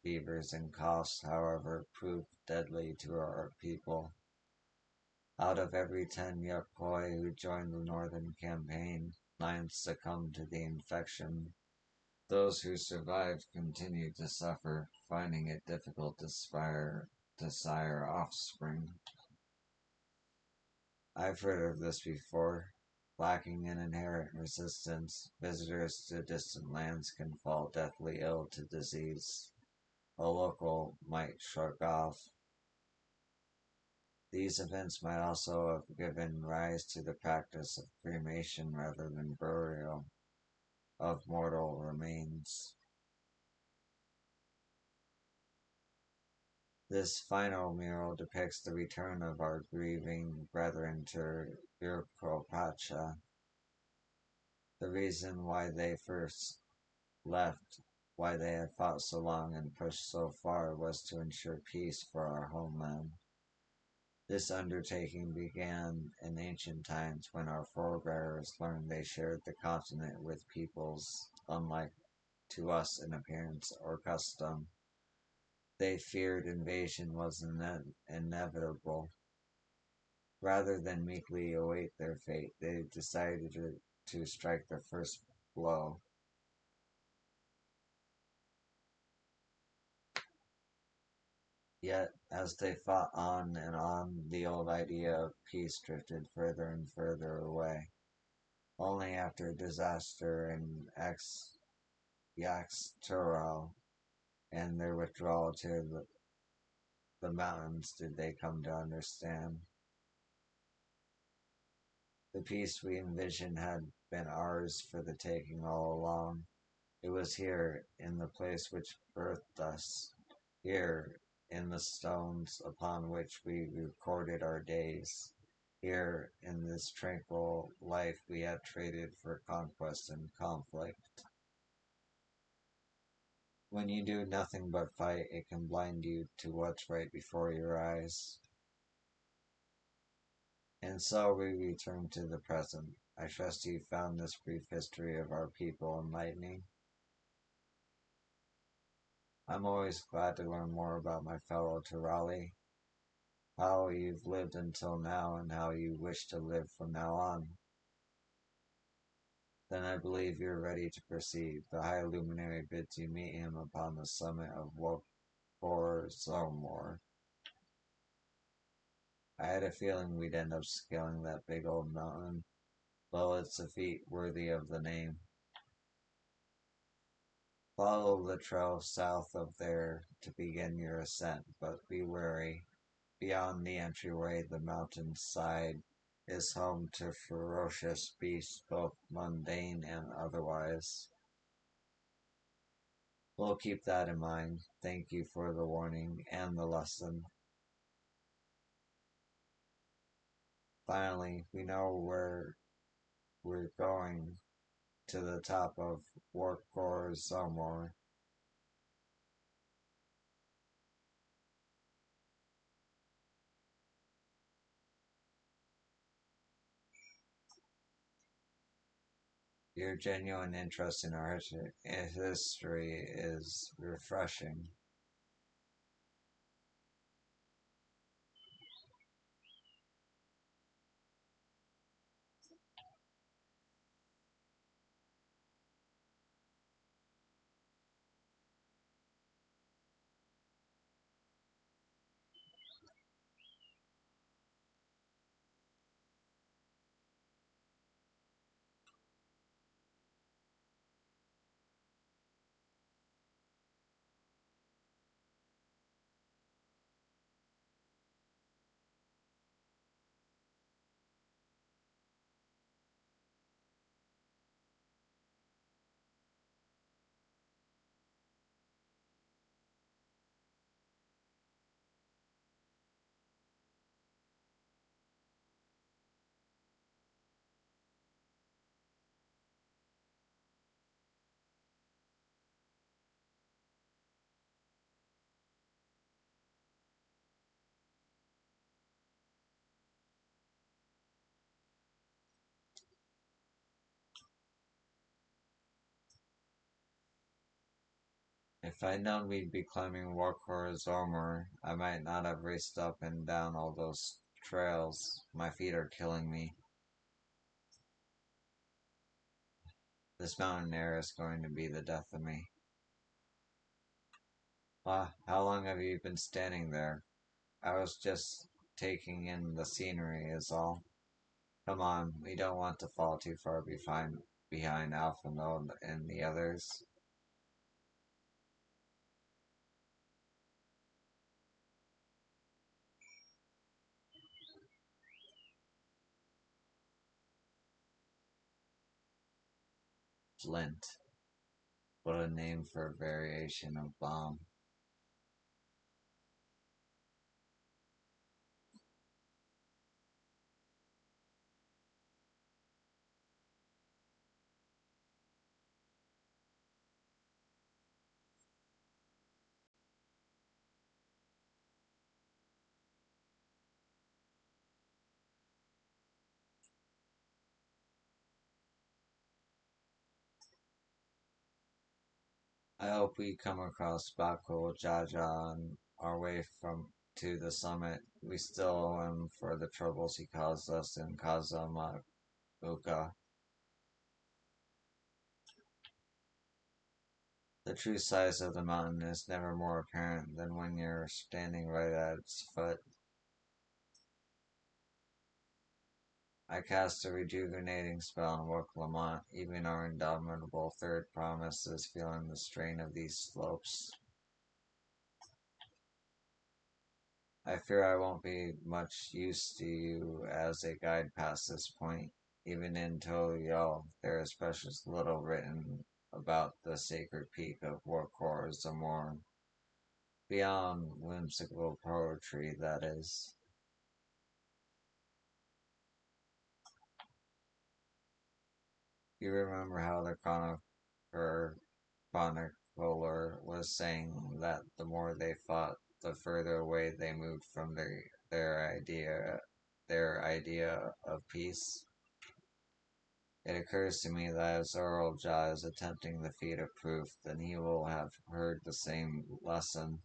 fevers and coughs, however, proved deadly to our people. Out of every 10 Yokoi who joined the northern campaign, 9 succumbed to the infection. Those who survived continued to suffer, finding it difficult to sire offspring. I've heard of this before. Lacking in inherent resistance, visitors to distant lands can fall deathly ill to disease. A local might shrug off. These events might also have given rise to the practice of cremation rather than burial of mortal remains. This final mural depicts the return of our grieving brethren to Yurkopacha. The reason why they first left, why they had fought so long and pushed so far, was to ensure peace for our homeland. This undertaking began in ancient times when our forebears learned they shared the continent with peoples unlike to us in appearance or custom. They feared invasion was inevitable. Rather than meekly await their fate, they decided to strike the first blow. Yet, as they fought on and on, the old idea of peace drifted further and further away. Only after disaster and Yaxtural and their withdrawal to the mountains did they come to understand. The peace we envisioned had been ours for the taking all along. It was here, in the place which birthed us, here, in the stones upon which we recorded our days, here, in this tranquil life we had traded for conquest and conflict. When you do nothing but fight, it can blind you to what's right before your eyes. And so we return to the present. I trust you found this brief history of our people enlightening. I'm always glad to learn more about my fellow Tirali, how you've lived until now and how you wish to live from now on. Then I believe you're ready to proceed. The High Luminary bids you meet him upon the summit of Wokor Zomor. I had a feeling we'd end up scaling that big old mountain. Well, it's a feat worthy of the name. Follow the trail south of there to begin your ascent, but be wary. Beyond the entryway, the mountainside is home to ferocious beasts, both mundane and otherwise. We'll keep that in mind. Thank you for the warning and the lesson. Finally, we know where we're going, to the top of Warkor Zomor. Your genuine interest in our history is refreshing. If I'd known we'd be climbing Warkor Zomor, I might not have raced up and down all those trails. My feet are killing me. This mountain air is going to be the death of me. How long have you been standing there? I was just taking in the scenery is all. Come on, we don't want to fall too far behind Alphino and the others. Flint. What a name for a variation of bomb. I hope we come across Bako Jaja on our way from to the summit. We still owe him for the troubles he caused us in Kazamabuka. The true size of the mountain is never more apparent than when you're standing right at its foot. I cast a rejuvenating spell and woke Lamont. Even our indomitable third promise is feeling the strain of these slopes. I fear I won't be much use to you as a guide past this point. Even in Toliel, there is precious little written about the sacred peak of Warkor Zamorn. Beyond whimsical poetry, that is. You remember how the chronicler was saying that the more they fought, the further away they moved from their idea of peace? It occurs to me that if Zorljah is attempting the feat of proof, then he will have heard the same lesson.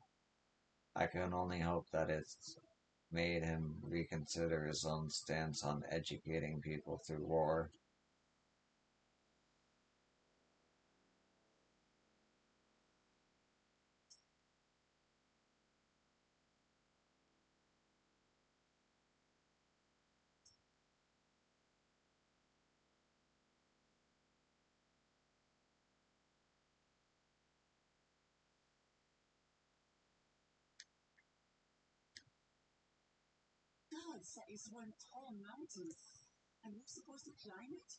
I can only hope that it's made him reconsider his own stance on educating people through war. God, that is one tall mountain. And we're supposed to climb it?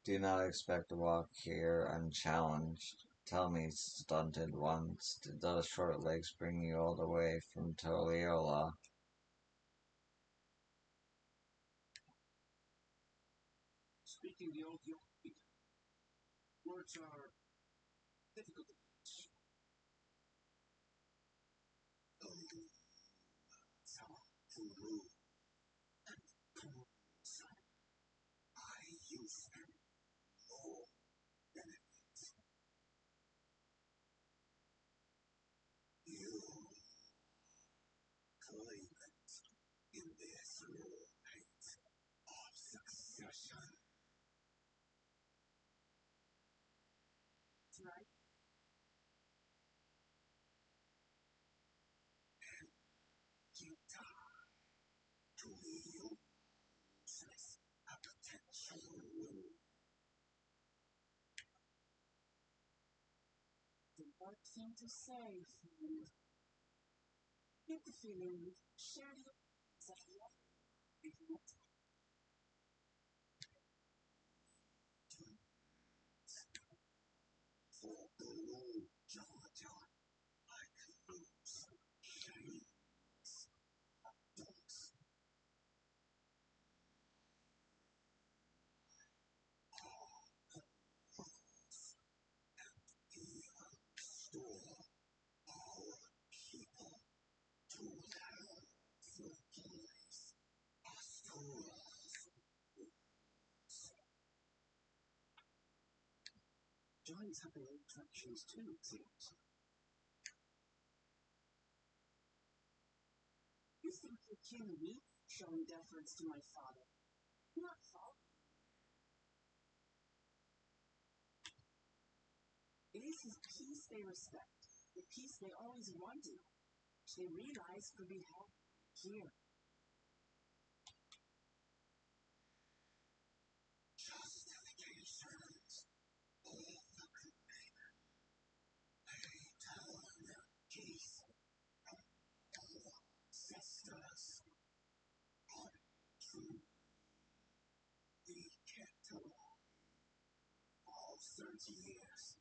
Do not expect to walk here unchallenged. Tell me, stunted ones, did those short legs bring you all the way from Toliola? Speaking the old York, words are difficult to teach. I use them more benefits. You claim it in this right of succession. That's right. You die to use a potential wound. The right thing to say, friend. Get the feeling share the that love, isn't it? For the Lord Georgia, I can lose shame. Dogs even store our people to hell for place. Asturas. Giants have their own attractions too, it seems. You think you're kidding me, showing deference to my father? Not father. It is his peace they respect, the peace they always wanted, which they realize could be had here. Justifications. All the commander. They tell their peace from all ancestors. Untrue. We kept along all 30 years.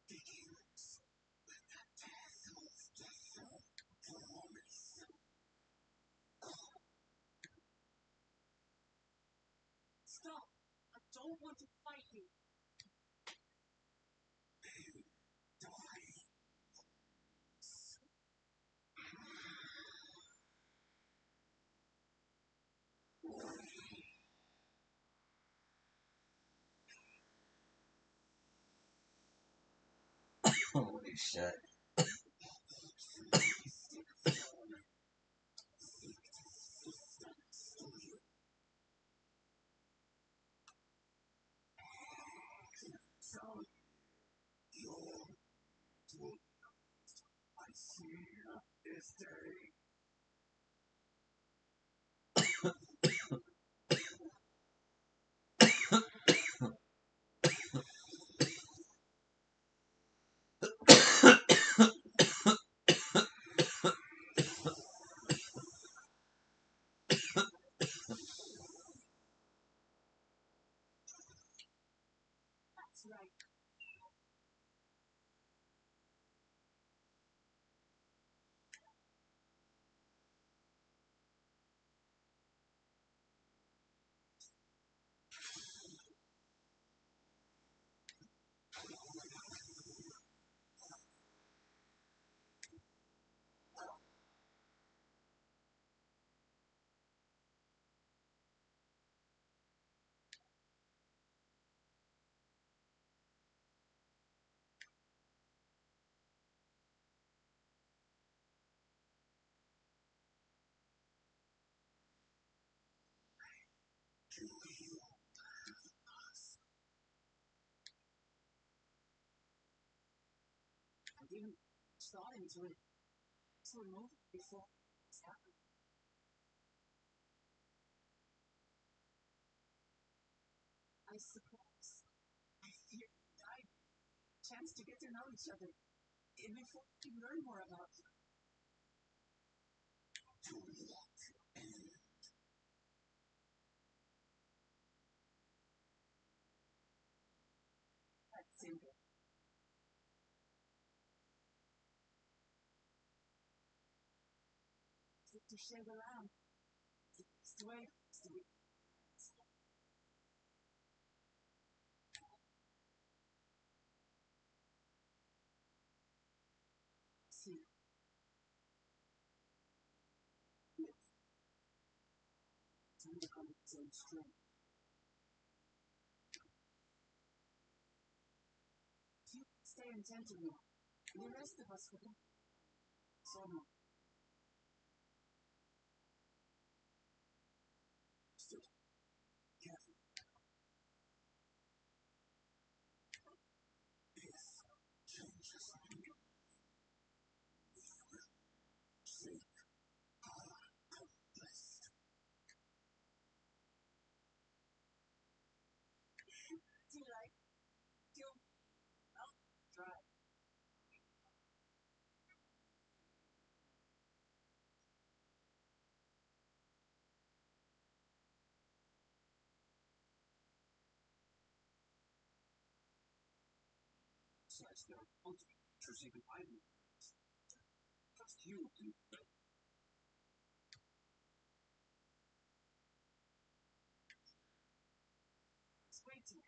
Begins with the death of the soul. Stop! I don't want to fight you. Die. Holy shit. So, I see this day. That's right. I didn't start into it. So removed before it's happened. I suppose. I fear I chance to get to know each other before we learn more about you. That's simple. To share around. It's the way it's to be. See, it's undergone its own strength. If you stay intent to me, the rest of us will. So no. Still, careful. This changes me. See, blessed. Do you like? Do you? I'll try. Besides, there are cultures even I know. Just you can. It's waiting.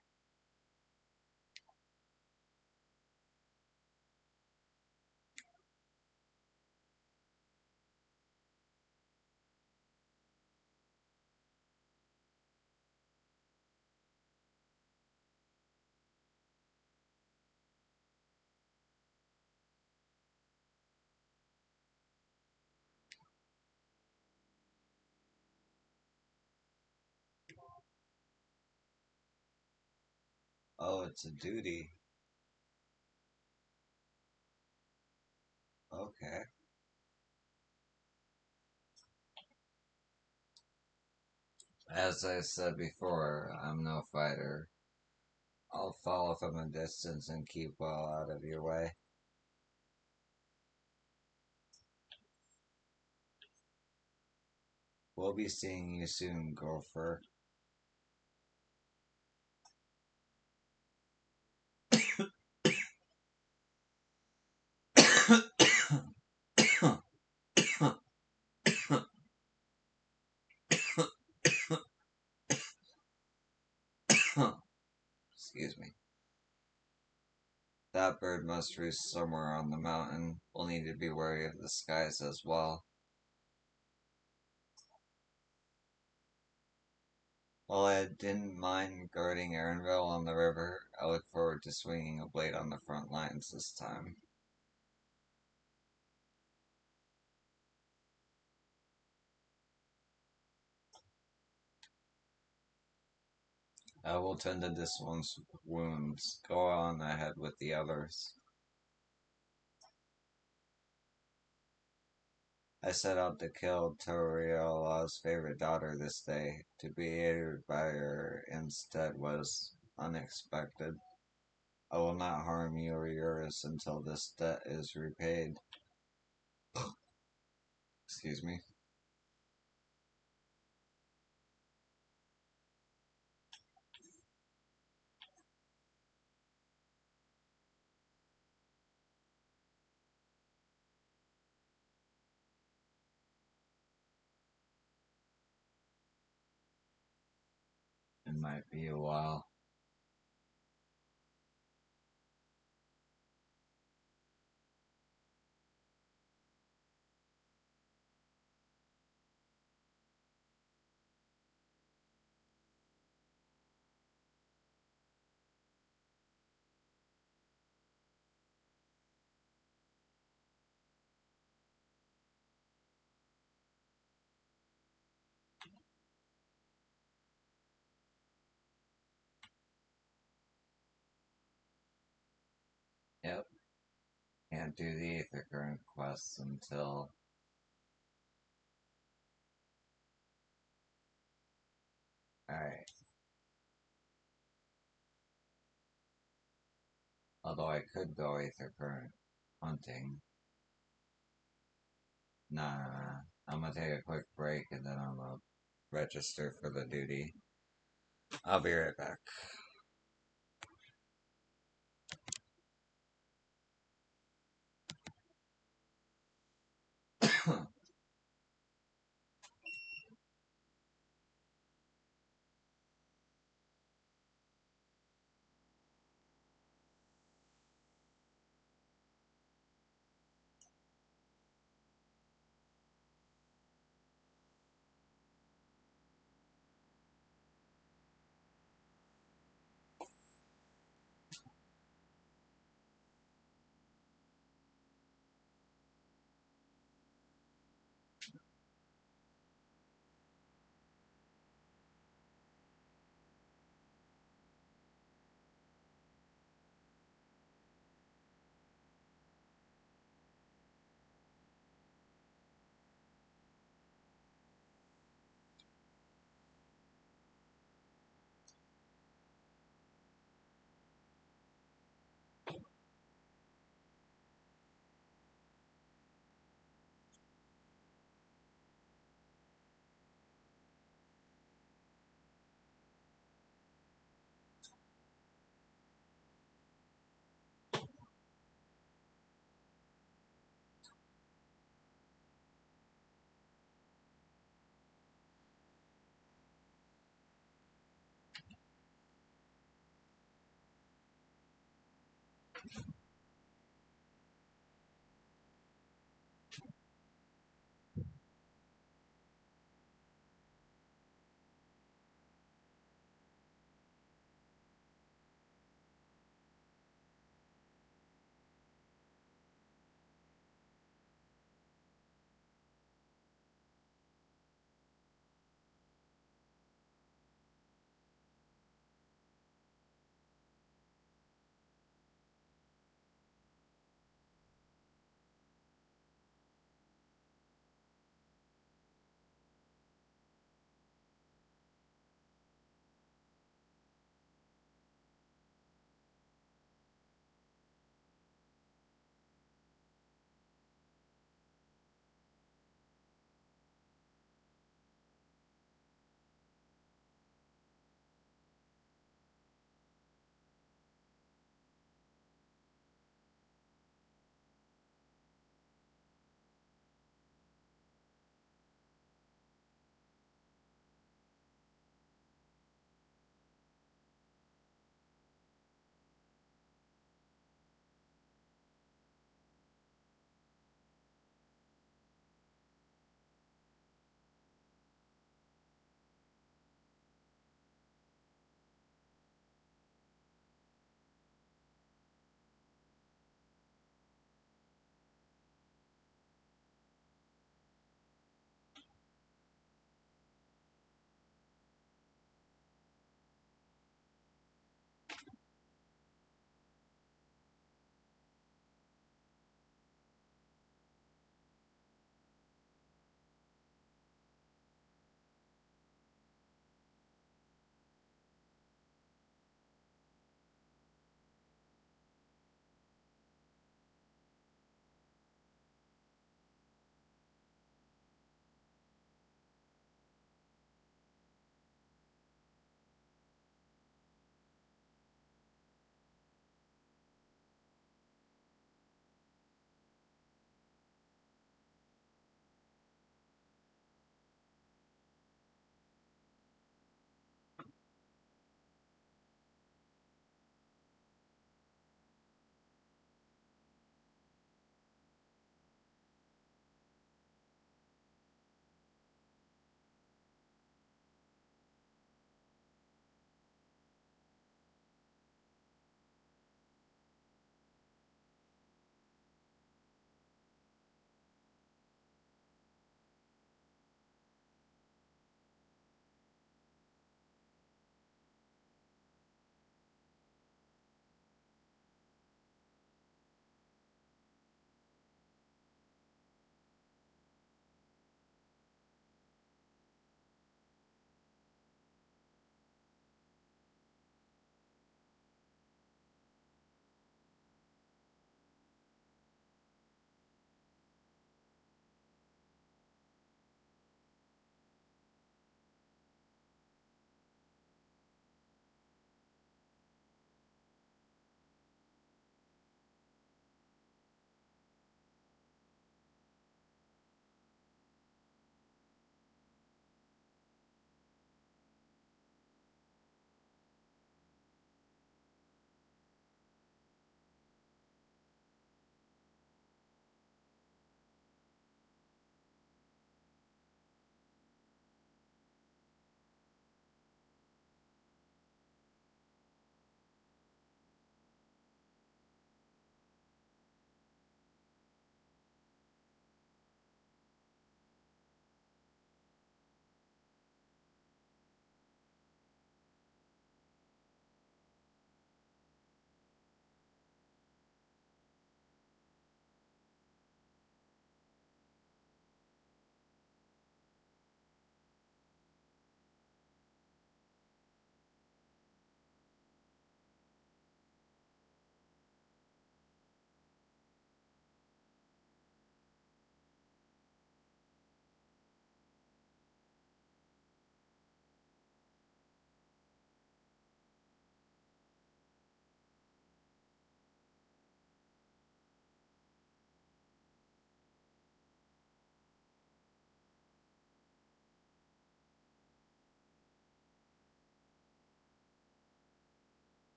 Oh, it's a duty. Okay. As I said before, I'm no fighter. I'll follow from a distance and keep well out of your way. We'll be seeing you soon, Gopher. Excuse me. That bird must roost somewhere on the mountain. We'll need to be wary of the skies as well. While I didn't mind guarding Aaronville on the river, I look forward to swinging a blade on the front lines this time. I will tend to this one's wounds. Go on ahead with the others. I set out to kill Toriela's favorite daughter this day. To be aided by her instead was unexpected. I will not harm you or yours until this debt is repaid. Excuse me. It might be a while. Yep. Can't do the Aether Current quests until. Alright. Although I could go Aether Current hunting. Nah. I'm gonna take a quick break and then I'm gonna register for the duty. I'll be right back.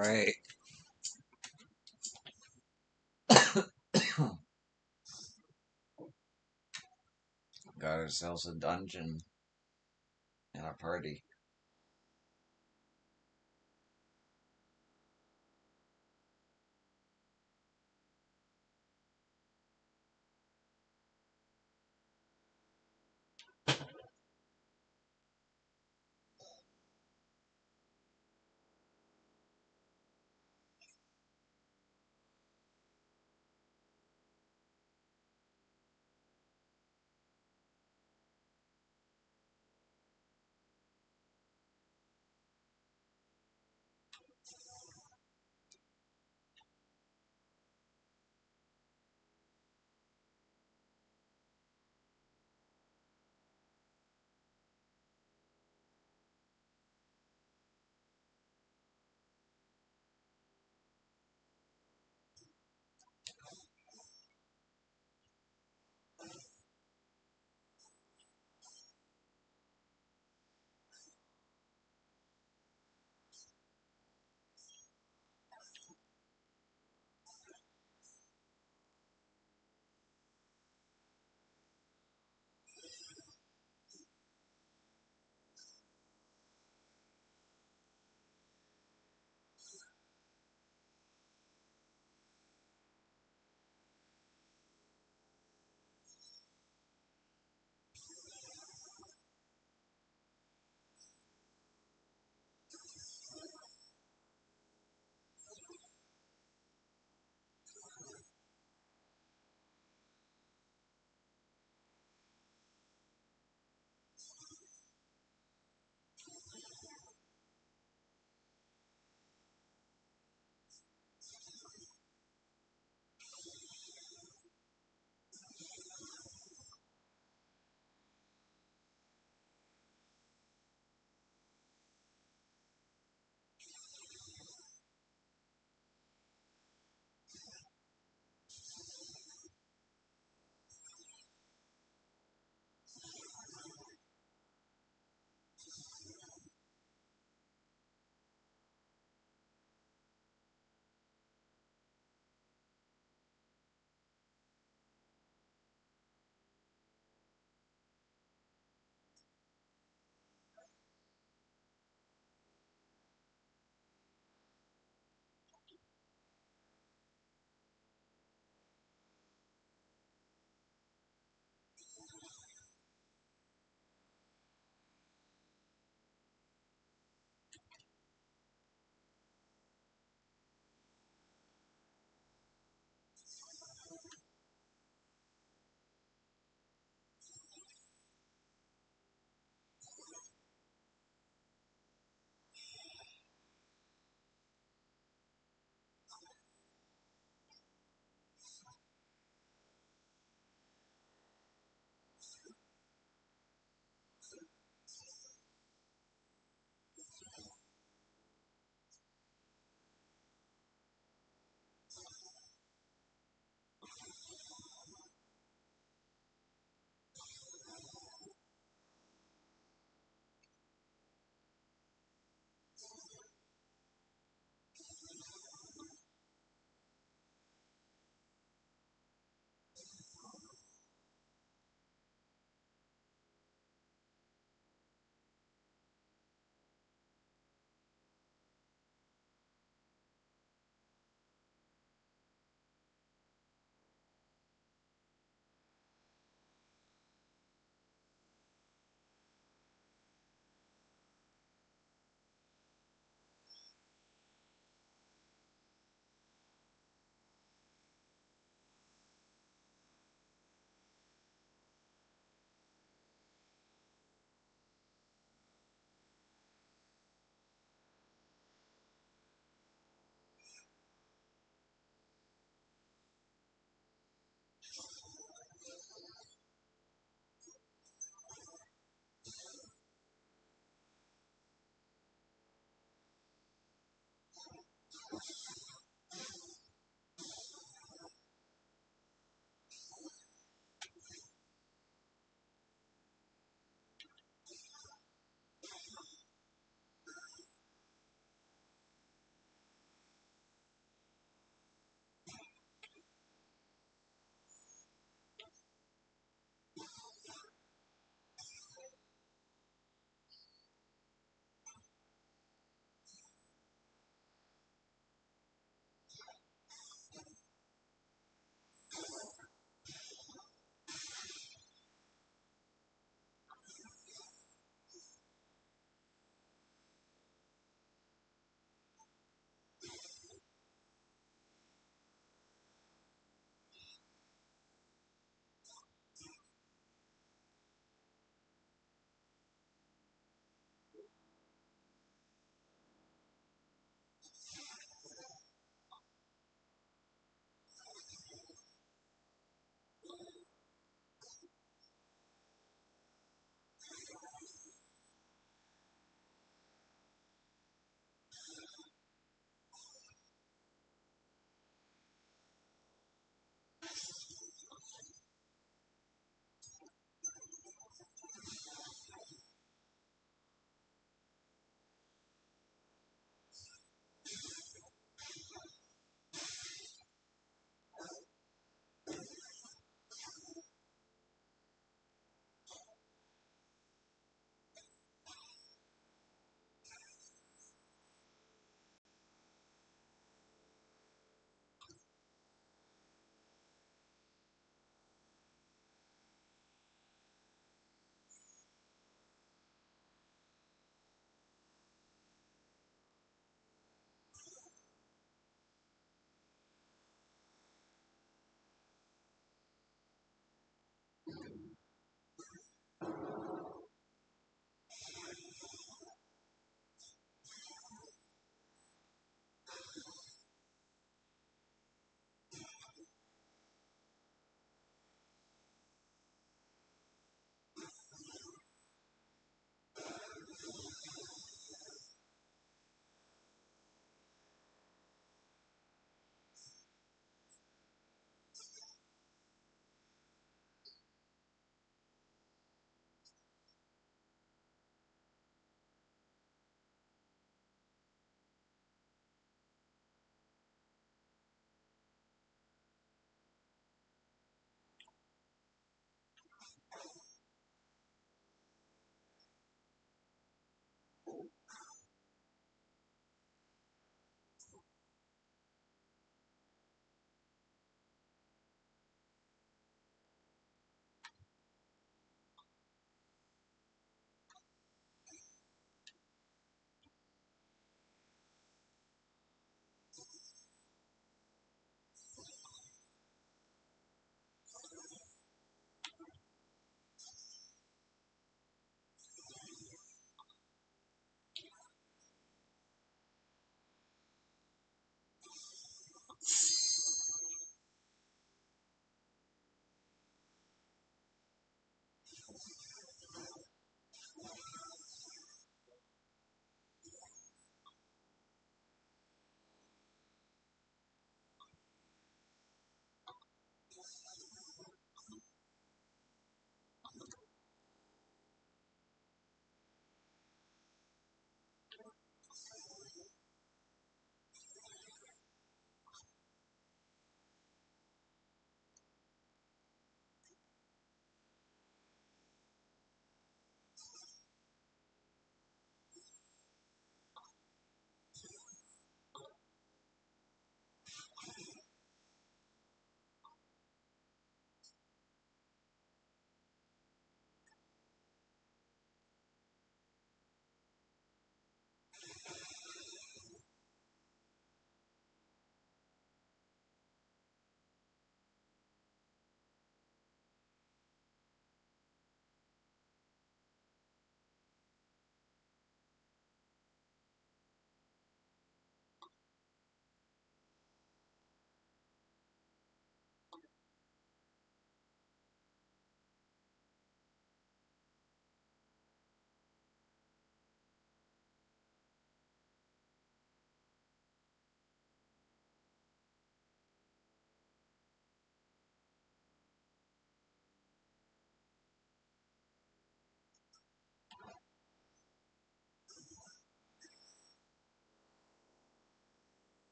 Alright. Got ourselves a dungeon and a party.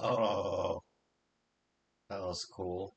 Oh, that was cool.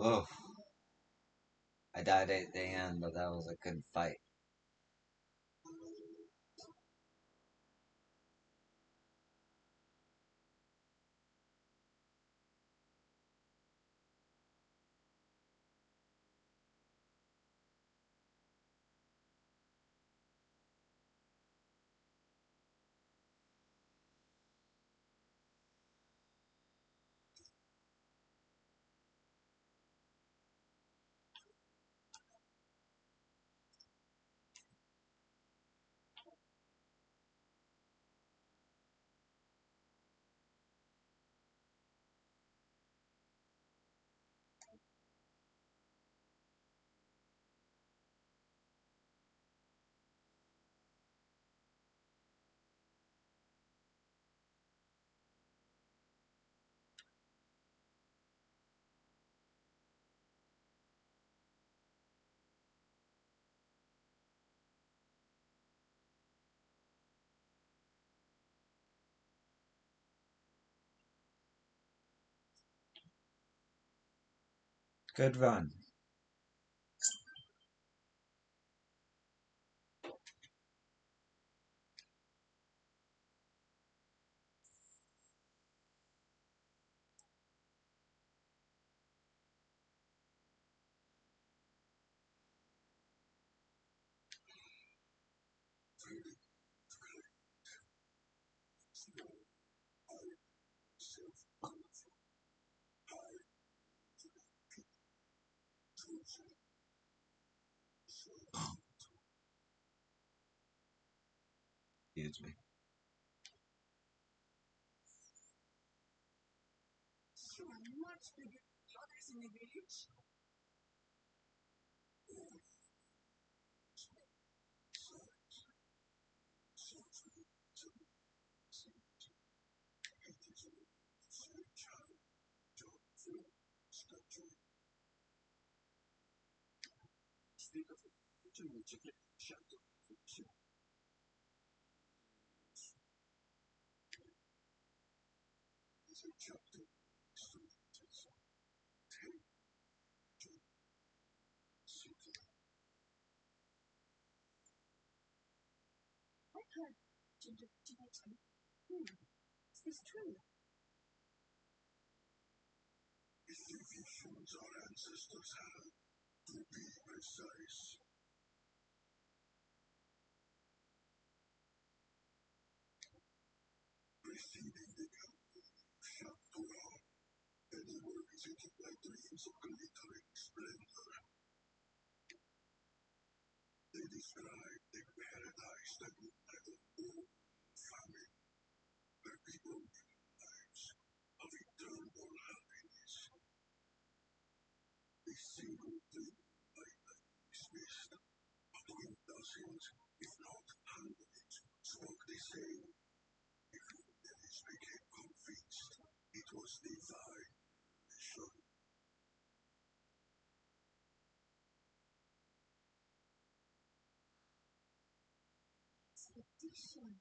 Oh, I died at the end, but that was a good fight. Good run. Excuse me. You are much bigger than the others in the village. Speak of it. You need to get shadow. I heard is this true? Expedition.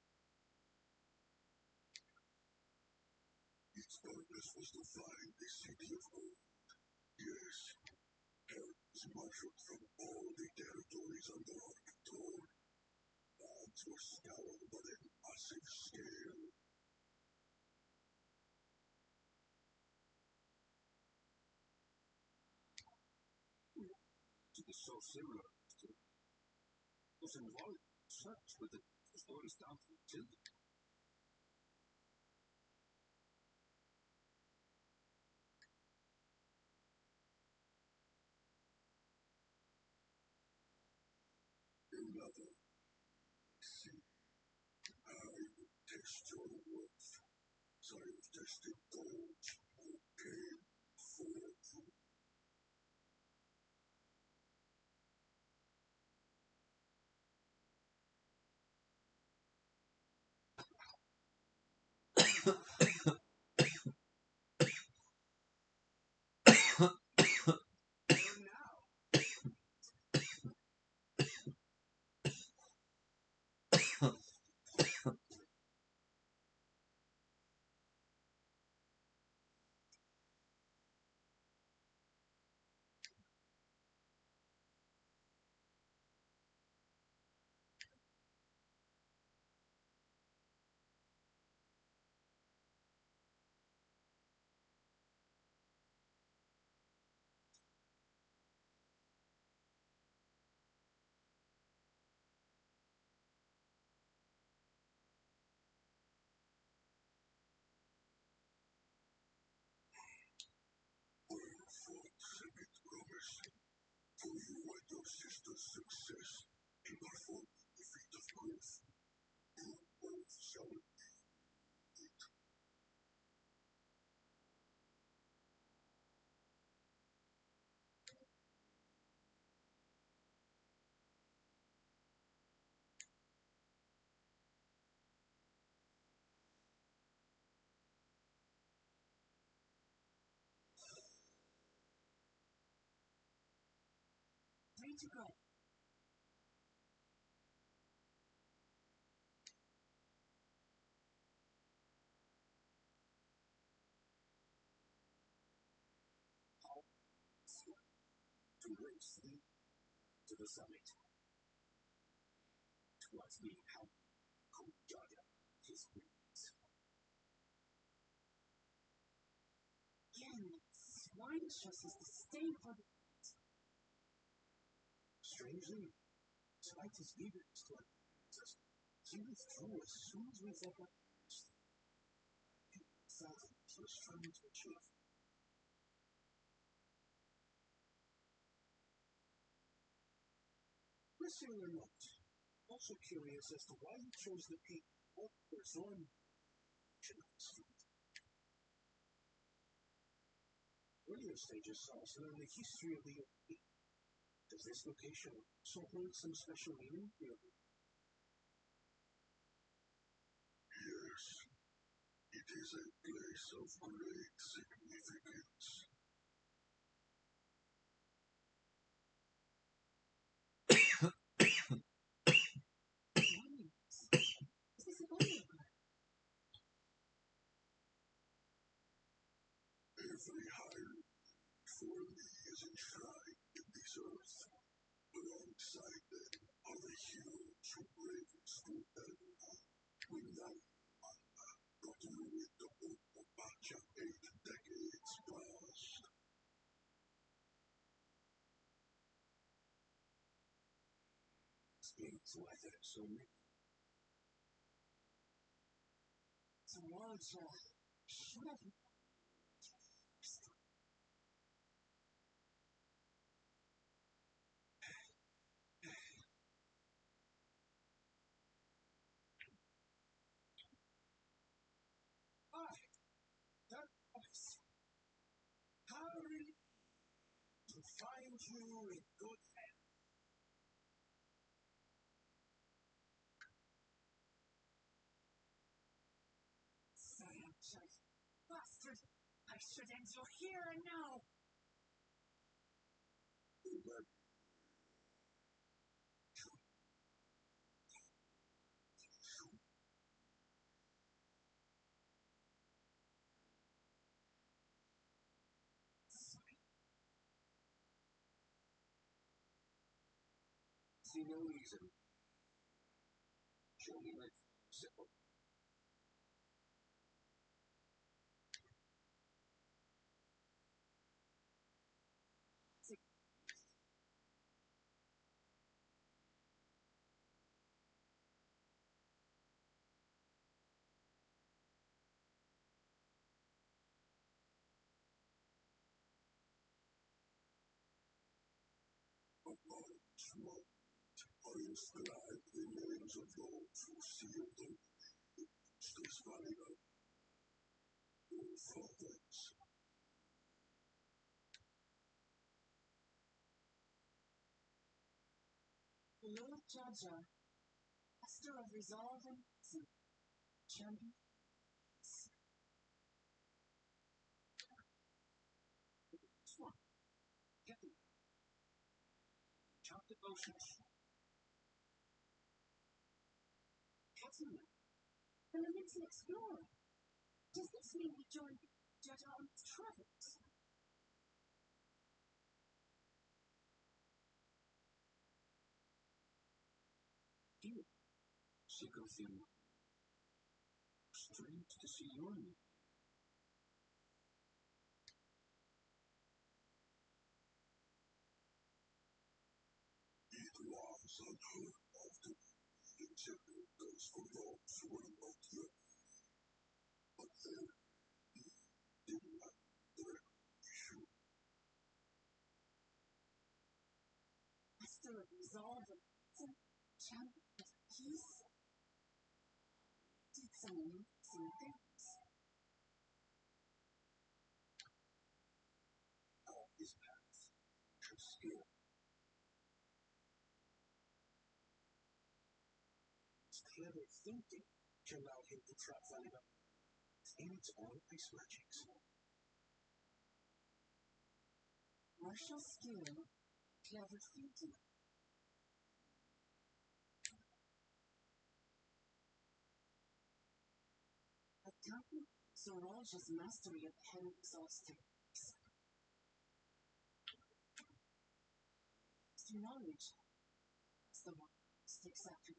It is so similar to was involved such with the stories down to children. For you and your sister's success in performing the feat of growth, you both shall. Three to go. To race to the summit. Towards the help Jaja, his wings. Again, swine stresses the stay for the. Strangely, despite his eagerness to us, he withdrew as soon as we said that. Something he was trying to achieve. Listening or not, also curious as to why he chose the peak over Zorn. Earlier stages saw us learn the history of the peak. Does this location also hold some special meaning here? Yes, it is a place of great significance. Is this a body? Every higher for me is enshrined in this earth. Alongside them are the heroes who braved through Elna, without got ruined the Bacha 8 decades past. Explains why there are so many. Dawntrail should have. That voice. Hurry to find you in good health. Sam, bastard! I should end you here and now! See no reason. Show me my simple. I inscribe the names of those who sealed them. This valley of your fathers. Lord Jaja, master of resolve and champion. Captain. Chop devotions. Captain. Elemental explorer. Does this mean we join Jaja on his travels? Here, Shikothim. Strange to see you on me. It was unheard of to intimidate those for those who were not yet. But then, he did not their issue. His path to skill. His clever thinking allowed him to trap Valiant in its own ice magics. Martial skill, clever thinking. Attacking Sorange's mastery of hand-exhaust techniques. Through knowledge, it's the one who sticks after.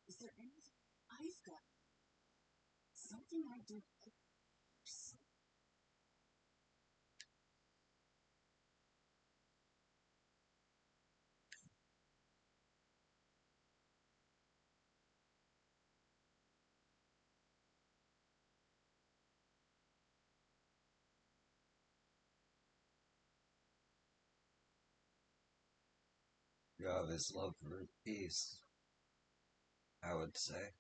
Is there anything I've got? Something I do worse. You have his love for peace, I would say.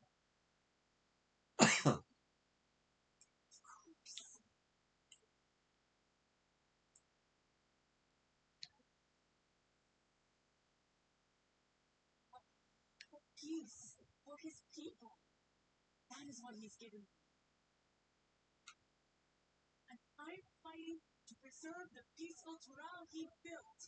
Peace for his people. That is what he's given me. And I'm fighting to preserve the peaceful Toral he built.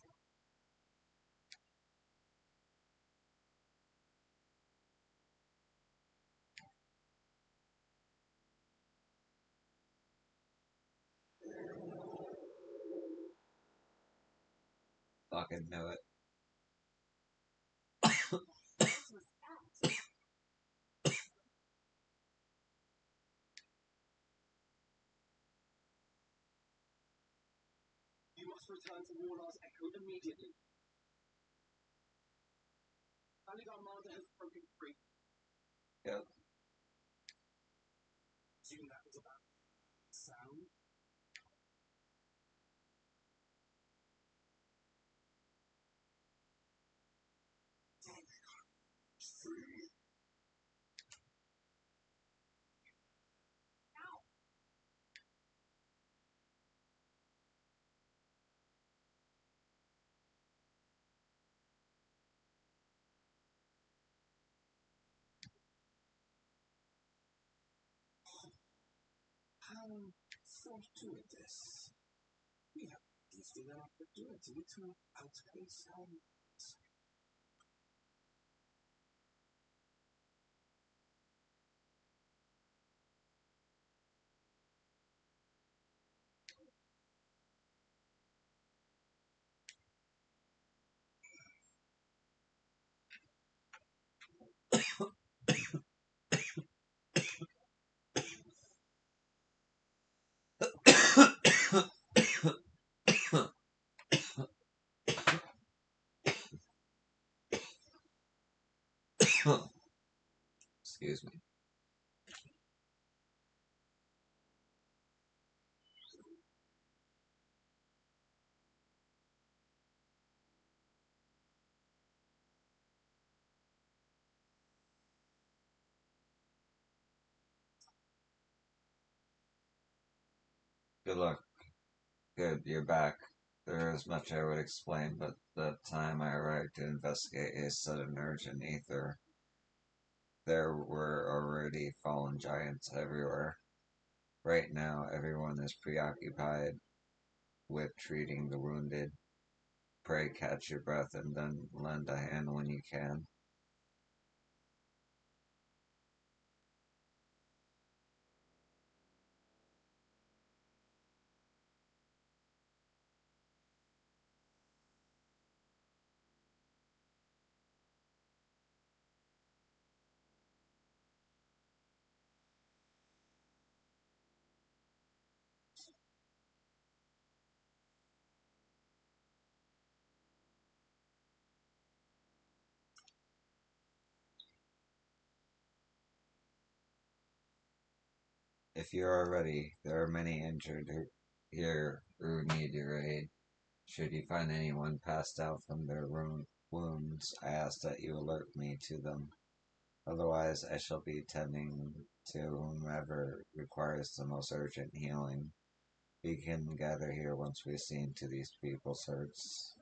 Fucking knew it. This was that. You must return to Warlord's Echo immediately. Aligarmanda has broken free. Yep. Assume that was about sound. Free. How fortuitous. We have tasted an opportunity to outpace our needs. Excuse me. Good luck. Good, you're back. There is much I would explain, but the time I arrived to investigate a sudden urge in ether, there were already fallen giants everywhere. Right now, everyone is preoccupied with treating the wounded. Pray catch your breath and then lend a hand when you can. If you are ready, there are many injured here who need your aid. Should you find anyone passed out from their wounds, I ask that you alert me to them. Otherwise, I shall be tending to whomever requires the most urgent healing. We can gather here once we've seen to these people's hurts.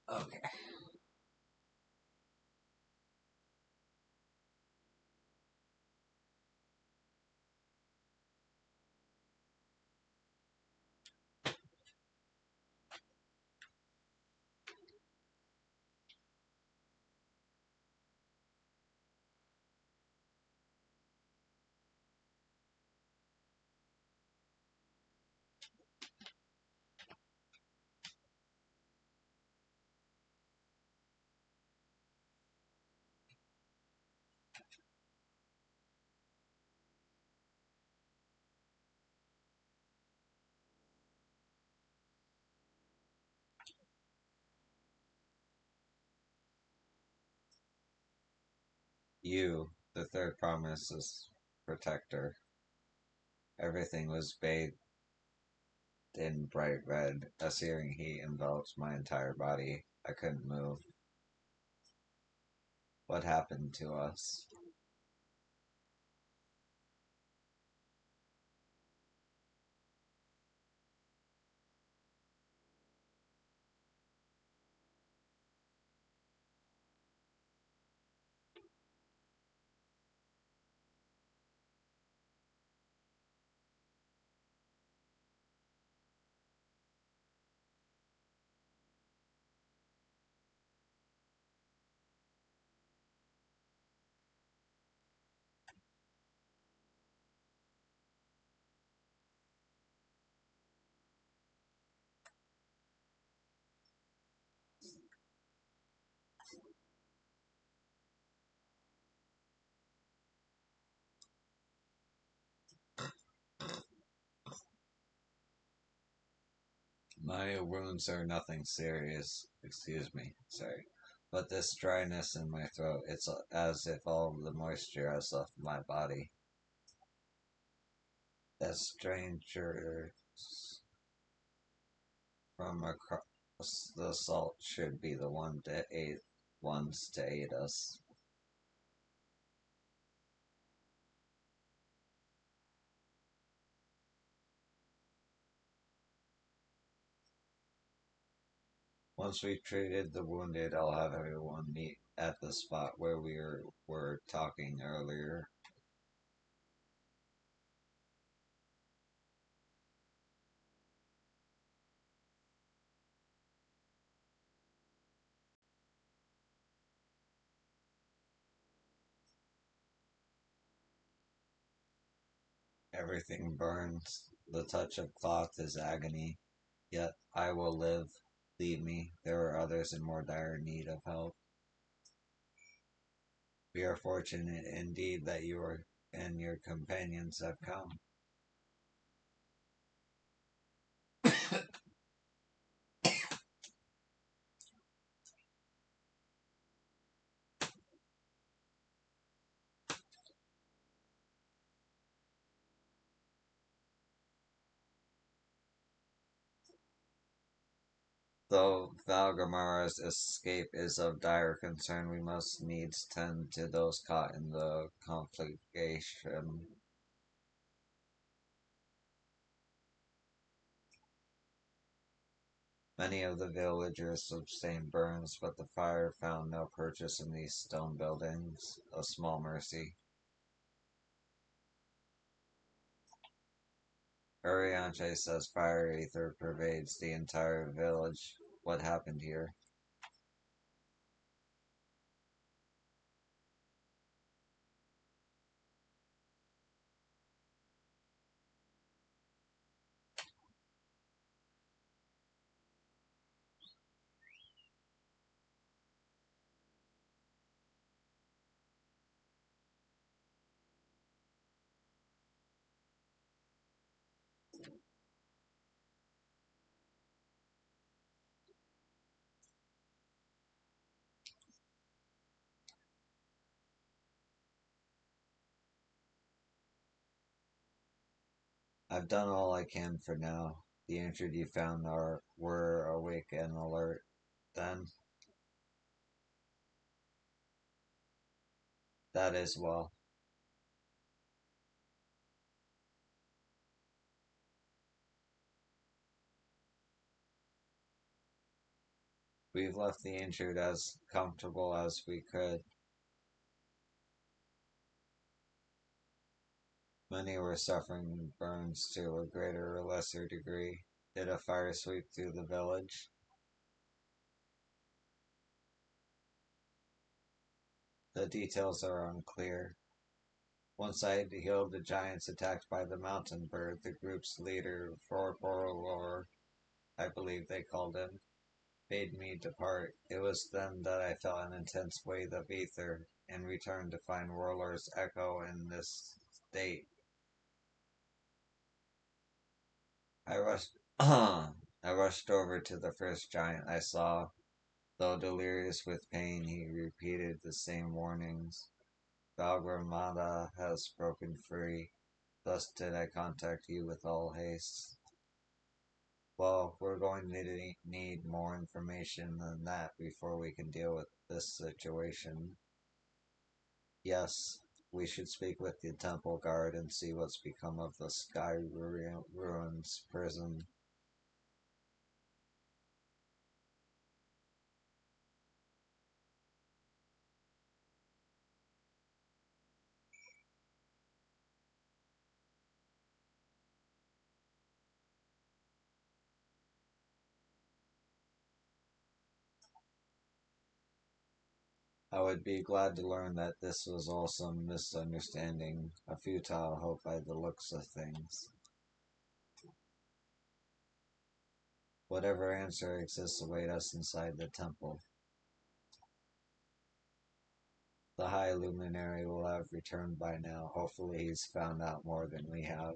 Okay. You, the third promise's protector. Everything was bathed in bright red. A searing heat enveloped my entire body. I couldn't move. What happened to us? My wounds are nothing serious. Excuse me. Sorry. But this dryness in my throat, it's as if all the moisture has left my body. That stranger from across the salt should be the ones to aid us. Once we've treated the wounded, I'll have everyone meet at the spot where were talking earlier. Everything burns. The touch of cloth is agony. Yet I will live. Leave me. There are others in more dire need of help. We are fortunate indeed that and your companions have come. Though Valgamara's escape is of dire concern, we must needs tend to those caught in the conflagration. Many of the villagers sustained burns, but the fire found no purchase in these stone buildings. A small mercy. Urianche says fire ether pervades the entire village. What happened here? I've done all I can for now. The injured you found were awake and alert. Then, that is well. We've left the injured as comfortable as we could. Many were suffering burns to a greater or lesser degree. Did a fire sweep through the village? The details are unclear. One side healed the giants attacked by the mountain bird. The group's leader, Forborlor, I believe they called him, bade me depart. It was then that I felt an intense wave of ether and returned to find Warlord's echo in this state. I rushed I rushed over to the first giant I saw. Though delirious with pain, he repeated the same warnings. Valgramata has broken free. Thus did I contact you with all haste. Well, we're going to need more information than that before we can deal with this situation. Yes, we should speak with the temple guard and see what's become of the Sky Ruins prison. I would be glad to learn that this was all some misunderstanding, a futile hope by the looks of things. Whatever answer exists await us inside the temple. The High Luminary will have returned by now. Hopefully he's found out more than we have.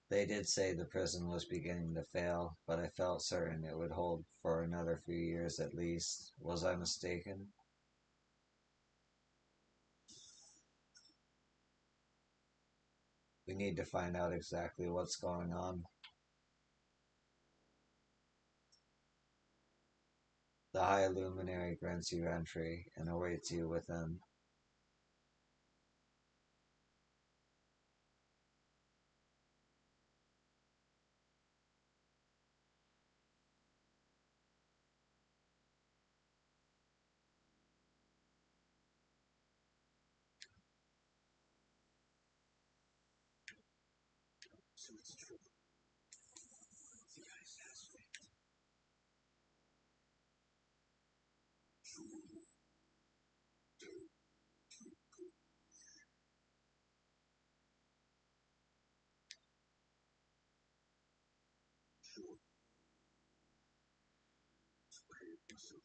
They did say the prison was beginning to fail, but I felt certain it would hold for another few years at least. Was I mistaken? We need to find out exactly what's going on. The High Luminary grants you entry and awaits you within. So it's true. The ice has failed. True. Don't keep going. Sure. Prepare yourself.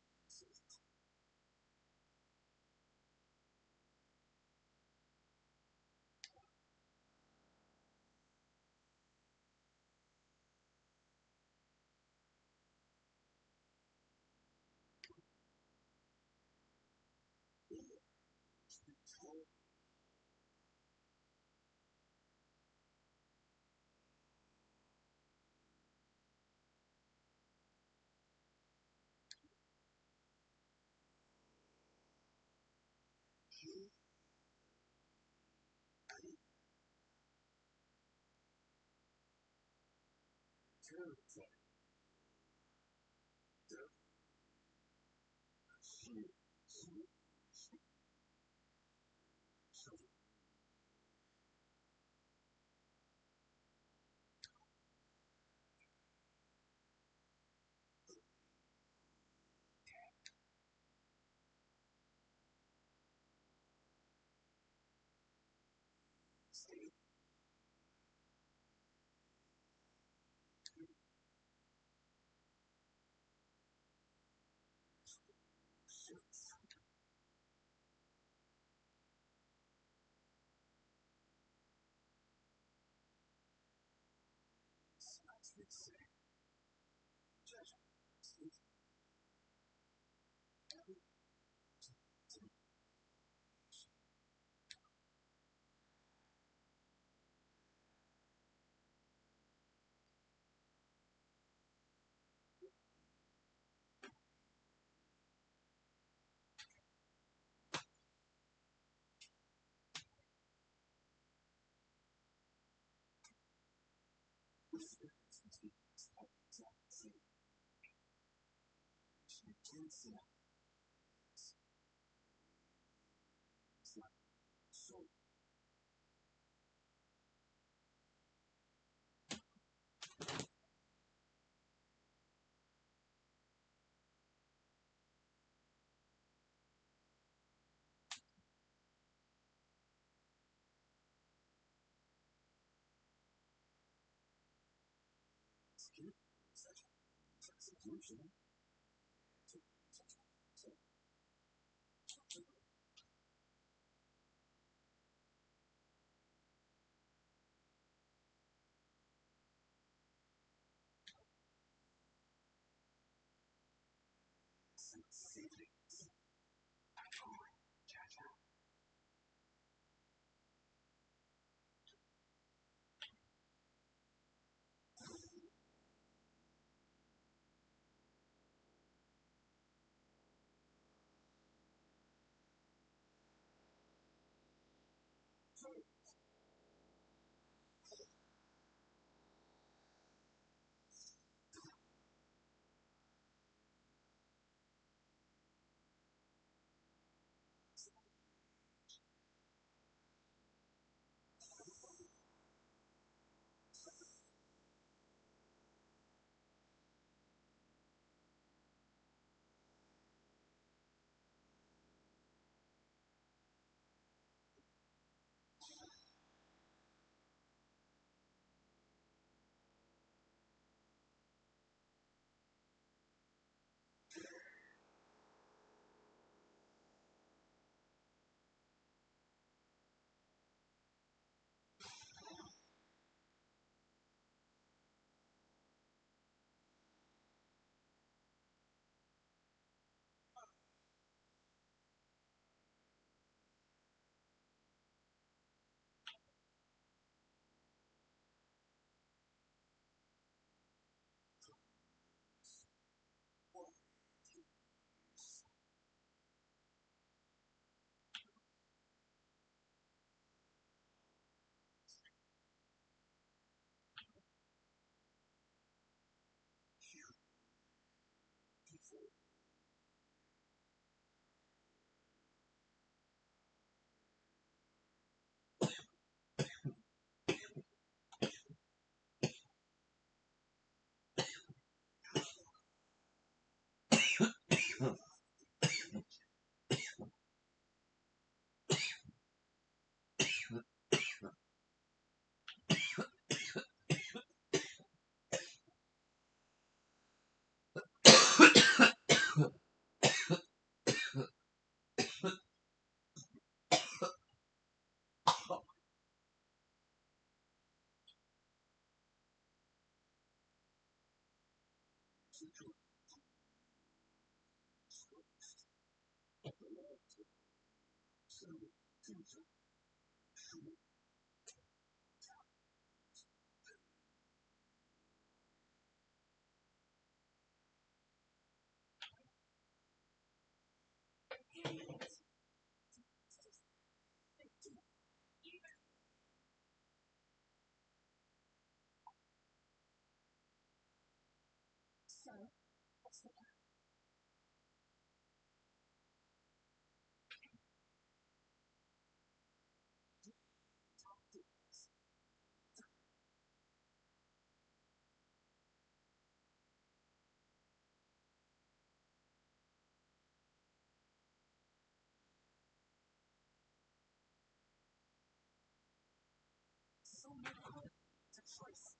choice.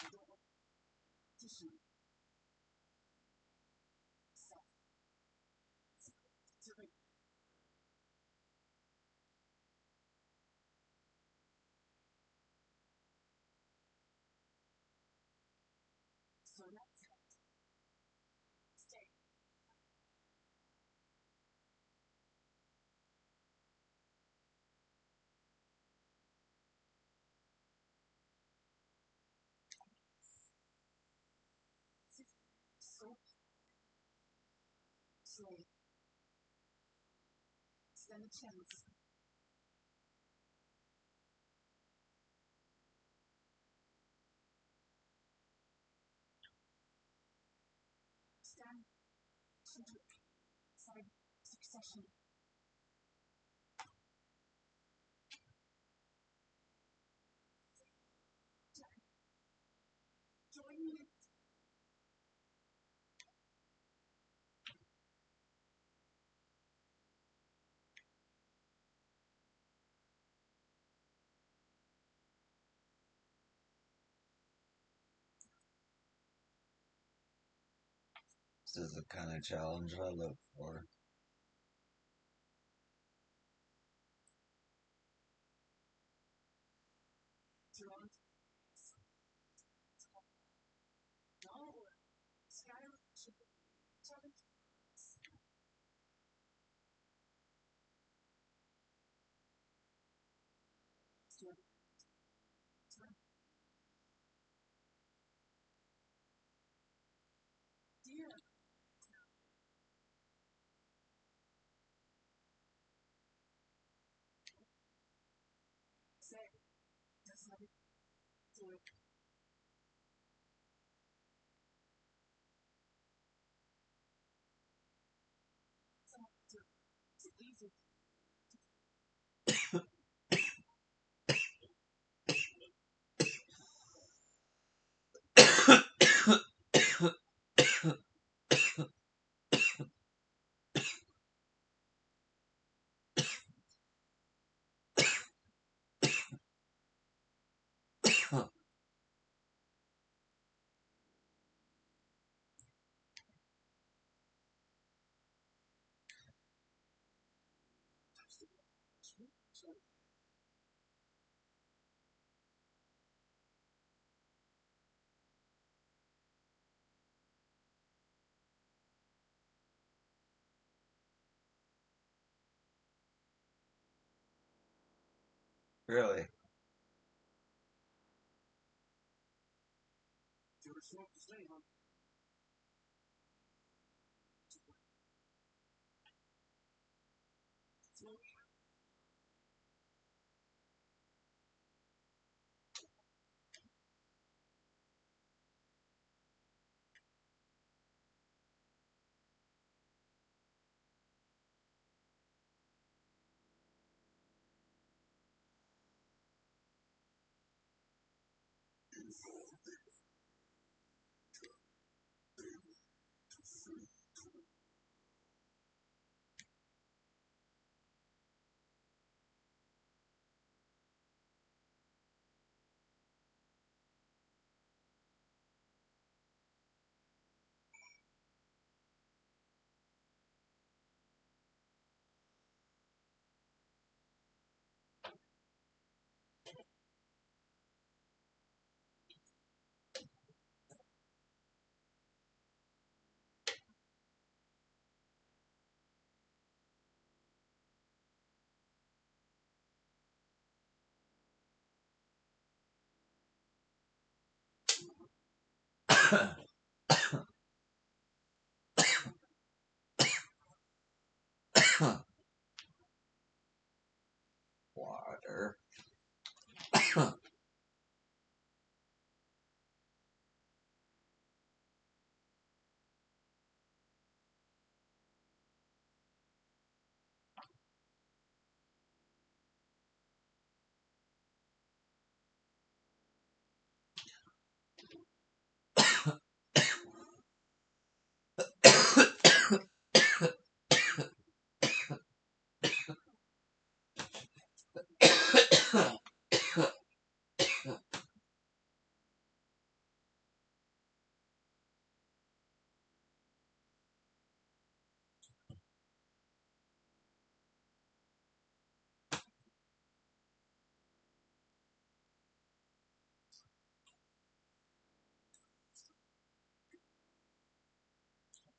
I don't want tissue. Self. To the so that's it. Stay. So slay. Stand a chance. Stand side succession. Join me. This is the kind of challenge I look for. Toronto. No. Skyrim should be challenge. Dear. Say. Does not do it. Someone do it. It's easy. Really? You're short to stay, huh? Slowly. Water.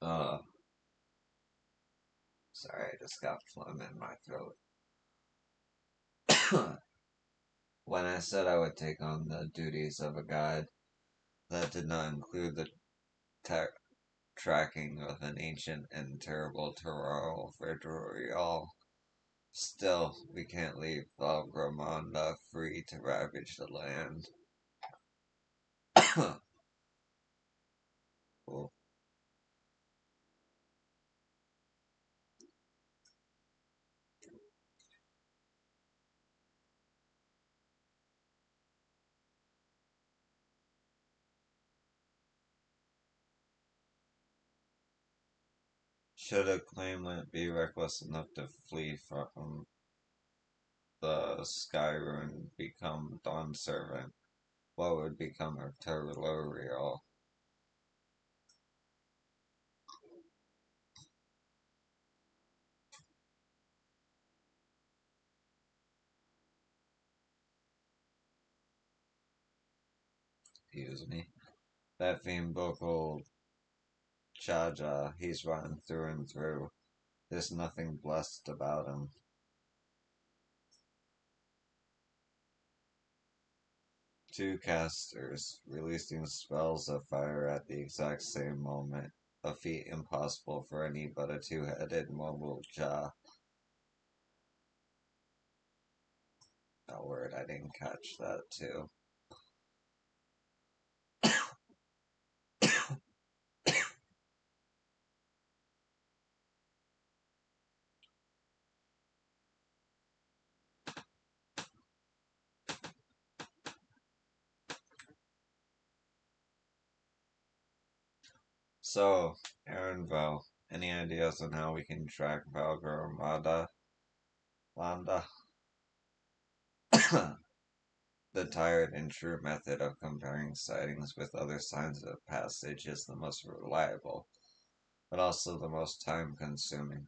Uh, sorry, I just got phlegm in my throat. When I said I would take on the duties of a guide, that did not include the ta- tracking of an ancient and terrible terroir Vidrial. Still, we can't leave Valgramanda free to ravage the land. Cool. Should a claimant be reckless enough to flee from the Skyrim and become Dawn Servant, what would become of Terrorial? Excuse me. That fiend Bokul Chaja, he's rotten through and through. There's nothing blessed about him. Two casters, releasing spells of fire at the exact same moment. A feat impossible for any but a two-headed mobile jaw. Oh, word, I didn't catch that too. So, Aaronville, any ideas on how we can track Valgramada? Landa? The tired and true method of comparing sightings with other signs of passage is the most reliable, but also the most time consuming.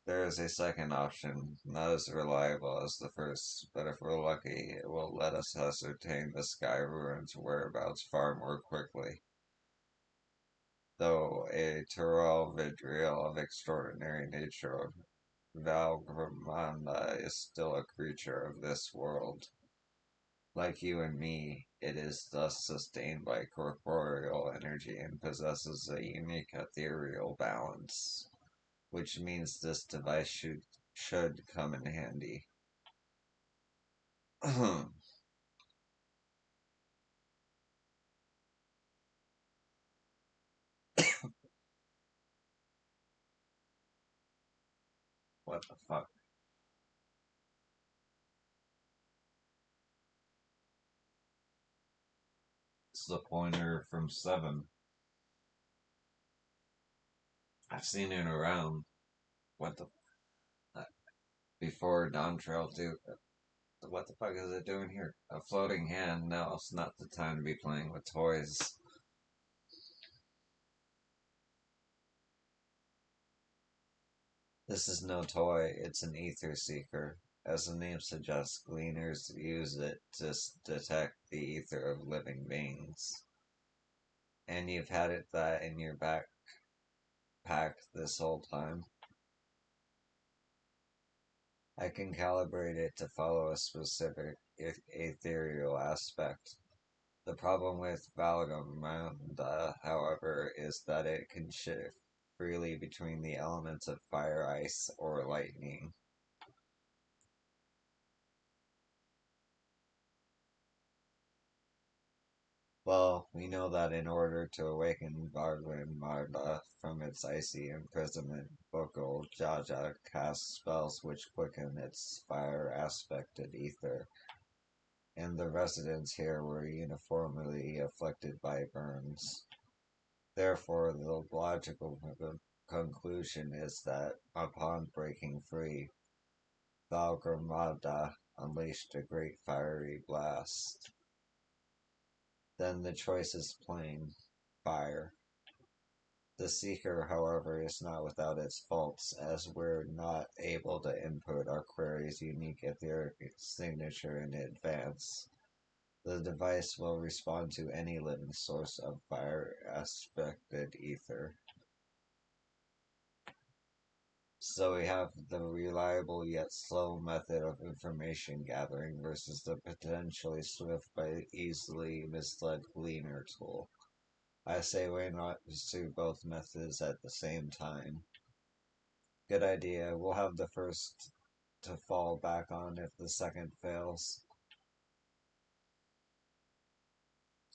There is a second option, not as reliable as the first, but if we're lucky, it will let us ascertain the sky ruins' whereabouts far more quickly. Though a Tyrrell Vidriel of extraordinary nature, Valgramanda is still a creature of this world. Like you and me, it is thus sustained by corporeal energy and possesses a unique ethereal balance, which means this device should come in handy. What the fuck? It's the pointer from 7. I've seen it around. What the? Uh, before Dawntrail 2. What the fuck is it doing here? A floating hand? No, it's not the time to be playing with toys. This is no toy, it's an ether seeker. As the name suggests, gleaners use it to detect the ether of living beings. And you've had that in your backpack this whole time. I can calibrate it to follow a specific ethereal aspect. The problem with Valgamanda, however, is that it can shift freely between the elements of fire, ice, or lightning. Well, we know that in order to awaken Valgamanda from its icy imprisonment, Bokul Jaja casts spells which quicken its fire-aspected ether, and the residents here were uniformly afflicted by burns. Therefore, the logical conclusion is that upon breaking free, Valgramada unleashed a great fiery blast. Then the choice is plain: fire. The Seeker, however, is not without its faults, as we're not able to input our query's unique etheric signature in advance. The device will respond to any living source of fire-aspected ether. So we have the reliable yet slow method of information gathering versus the potentially swift but easily misled gleaner tool. I say why not pursue both methods at the same time. Good idea. We'll have the first to fall back on if the second fails.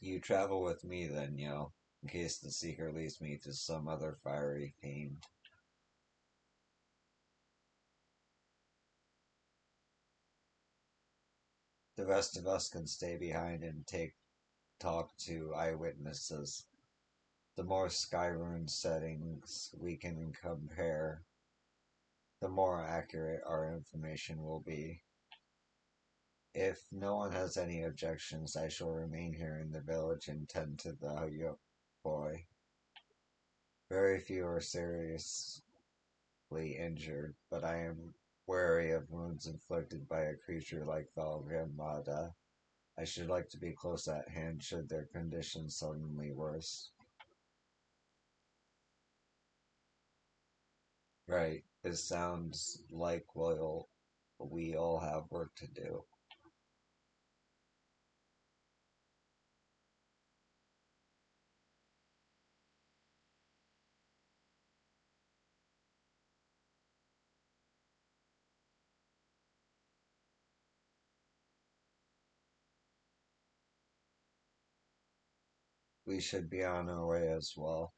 You travel with me then, Yo, in case the seeker leads me to some other fiery fiend. The rest of us can stay behind and talk to eyewitnesses. The more Skyrune settings we can compare, the more accurate our information will be. If no one has any objections, I shall remain here in the village and tend to the boy. Very few are seriously injured, but I am wary of wounds inflicted by a creature like Valgamada. I should like to be close at hand should their condition suddenly worse. Right, it sounds like we all have work to do. We should be on our way as well.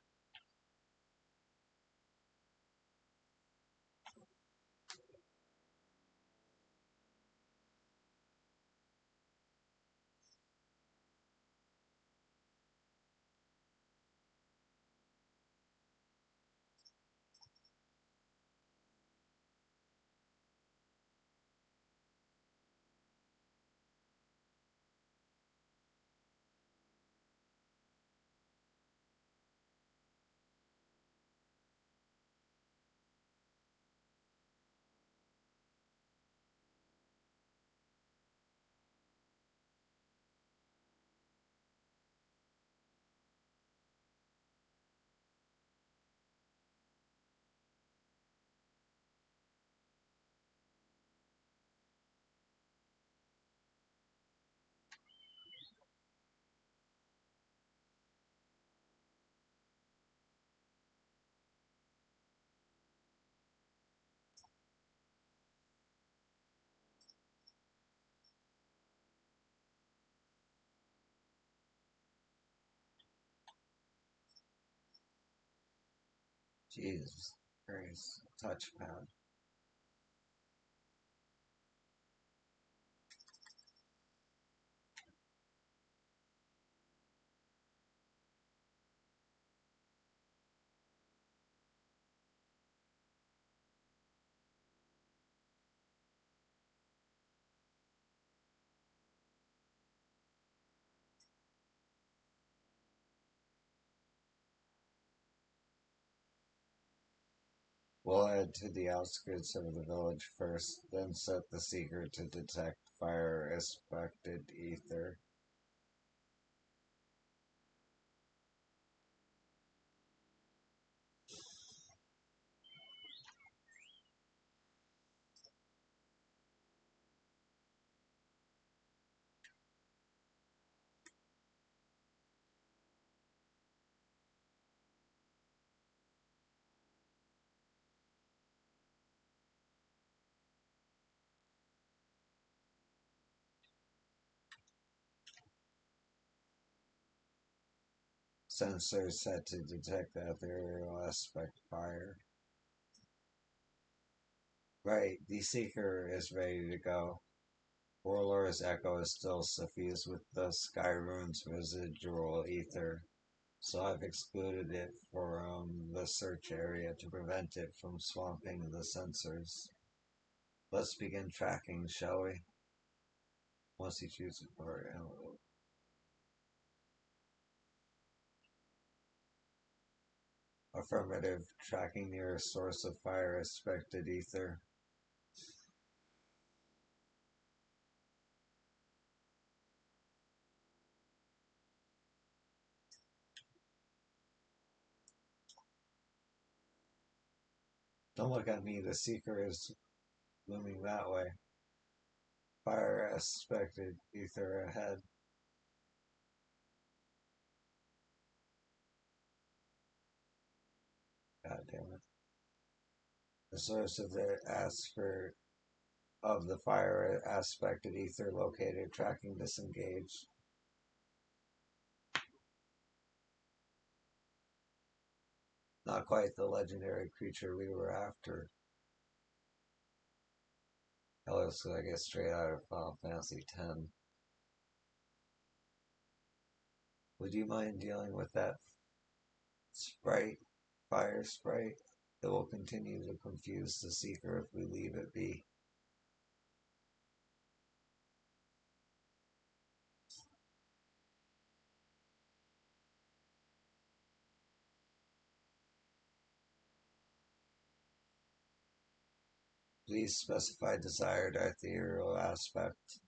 Jesus Christ, touchpad. We'll head to the outskirts of the village first, then set the seeker to detect fire-aspected ether. Sensors set to detect the ethereal aspect fire. Right, the seeker is ready to go. Warlord's echo is still suffused with the Skyrune's residual ether, so I've excluded it from the search area to prevent it from swamping the sensors. Let's begin tracking, shall we? Once you choose a part, affirmative, tracking near a source of fire aspected ether. Don't look at me, the seeker is looming that way. Fire aspected ether ahead. God damn it. The source of the fire aspected ether located, tracking disengaged. Not quite the legendary creature we were after. That looks like it's straight out of Final Fantasy X. Would you mind dealing with that sprite, fire sprite? It will continue to confuse the seeker if we leave it be. Please specify desired ethereal aspect.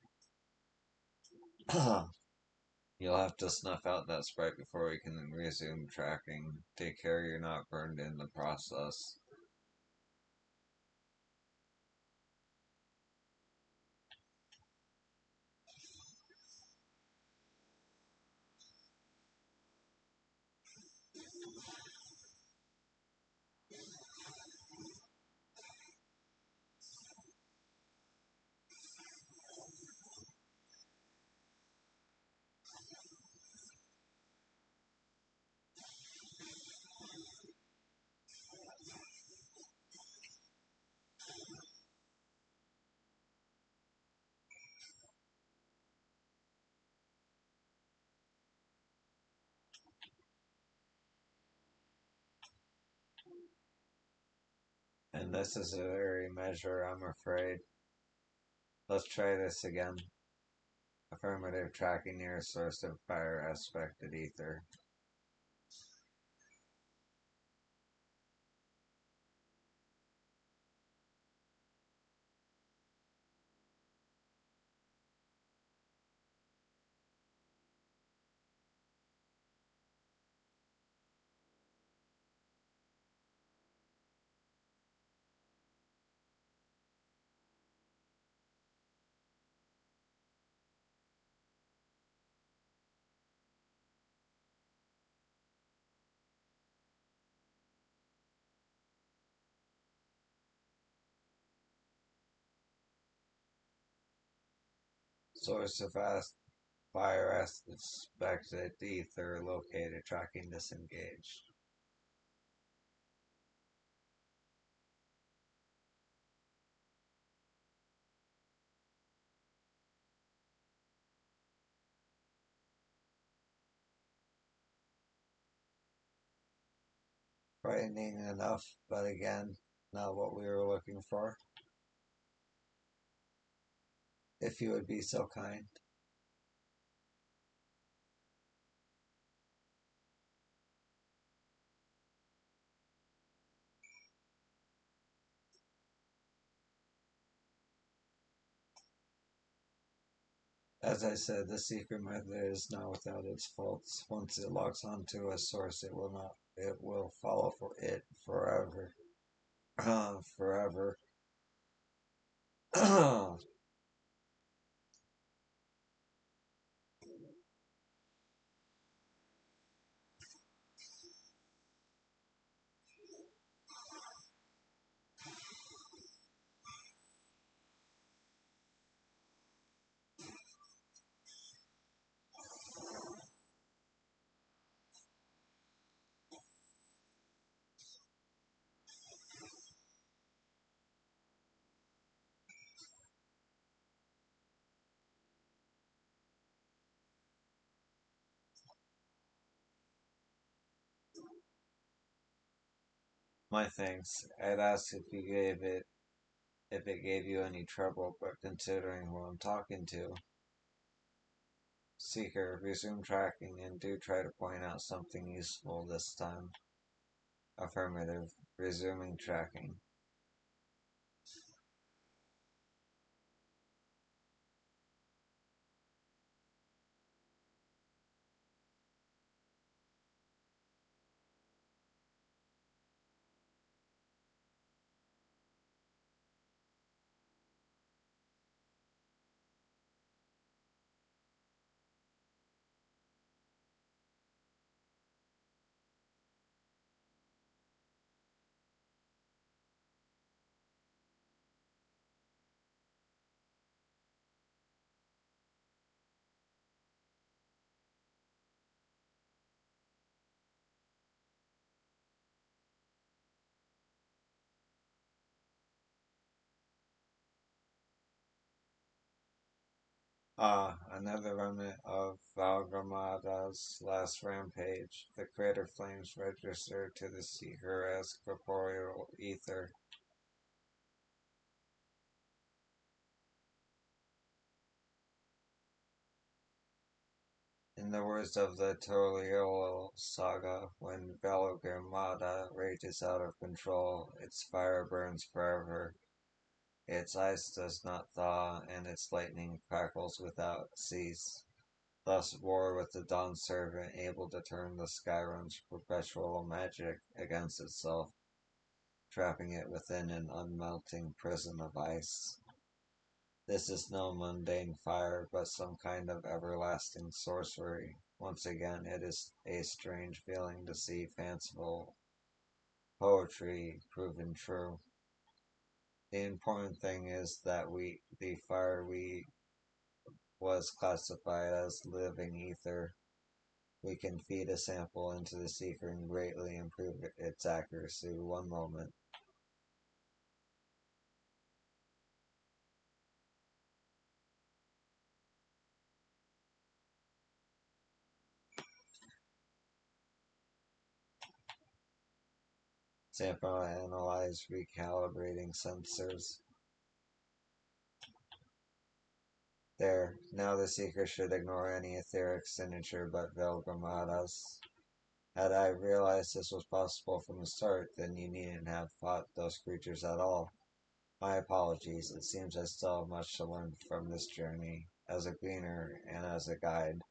You'll have to snuff out that sprite before we can resume tracking. Take care you're not burned in the process. And this is a very measure, I'm afraid. Let's try this again. Affirmative, tracking near source of fire aspected ether. Source of fire aspected ether located, tracking disengaged. Frightening enough, but again, not what we were looking for. If you would be so kind. As I said, the secret method is not without its faults. Once it locks onto a source, it will follow for it forever. Forever. My thanks. I'd ask if it gave you any trouble, but considering who I'm talking to. Seeker, resume tracking and do try to point out something useful this time. Affirmative, resuming tracking. Another remnant of Valgamada's last rampage. The crater flames register to the seeker as corporeal ether. In the words of the Toriel saga, when Valgamada rages out of control, its fire burns forever. Its ice does not thaw, and its lightning crackles without cease. Thus war with the Dawn Servant, able to turn the Skyrim's perpetual magic against itself, trapping it within an unmelting prison of ice. This is no mundane fire, but some kind of everlasting sorcery. Once again, it is a strange feeling to see fanciful poetry proven true. The important thing is that the fire we was classified as living ether. We can feed a sample into the seeker and greatly improve its accuracy. One moment. Sample analyze recalibrating sensors. There. Now the seeker should ignore any etheric signature but Velgamada's. Had I realized this was possible from the start, then you needn't have fought those creatures at all. My apologies. It seems I still have much to learn from this journey, as a gleaner and as a guide.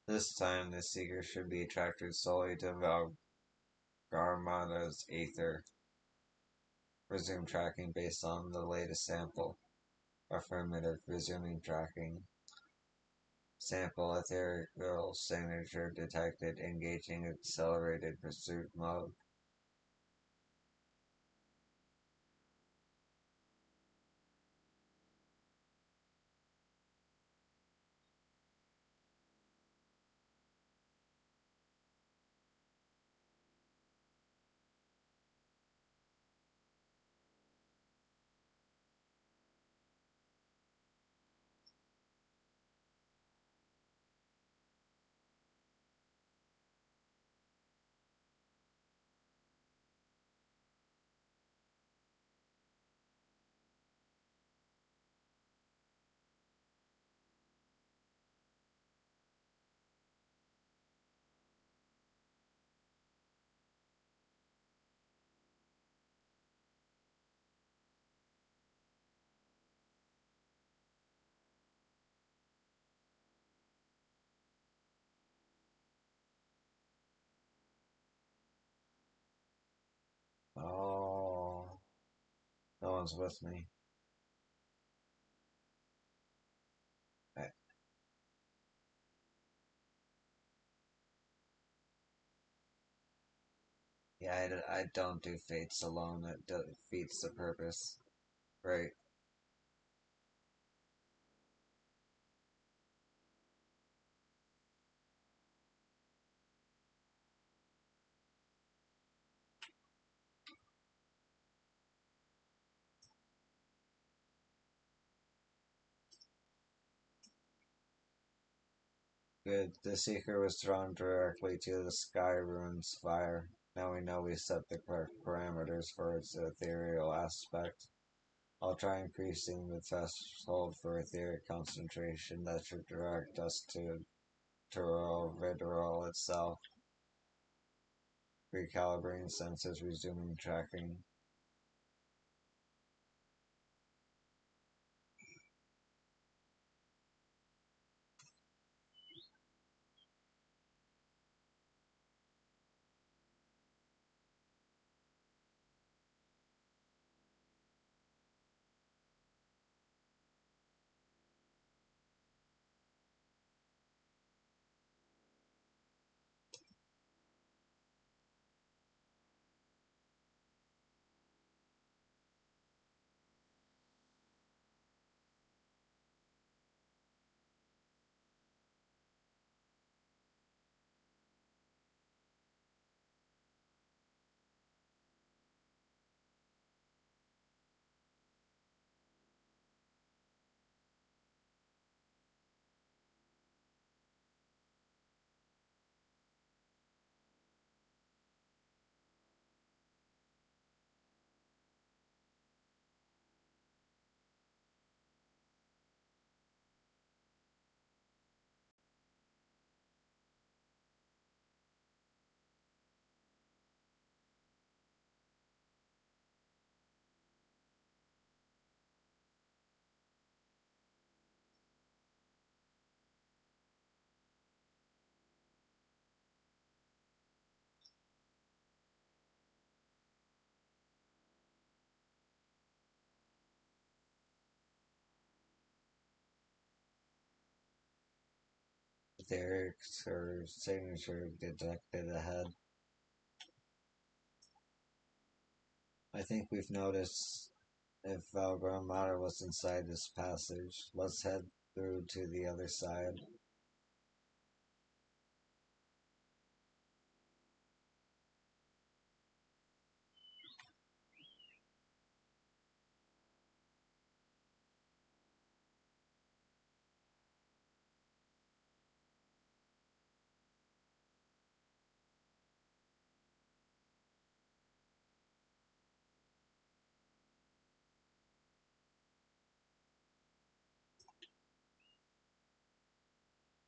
This time, the seeker should be attracted solely to Valgarmada's aether. Resume tracking based on the latest sample. Affirmative, resuming tracking. Sample ethereal signature detected, engaging accelerated pursuit mode. Oh, no one's with me. I, yeah, I don't do fates alone. It defeats the purpose. Right. Good. The seeker was drawn directly to the Sky Rune's fire. Now we know we set the correct parameters for its ethereal aspect. I'll try increasing the threshold for etheric concentration that should direct us to Vidrol itself. Recalibrating sensors, resuming tracking. Etherics or signature detected ahead. I think we've noticed if Valgramata was inside this passage. Let's head through to the other side.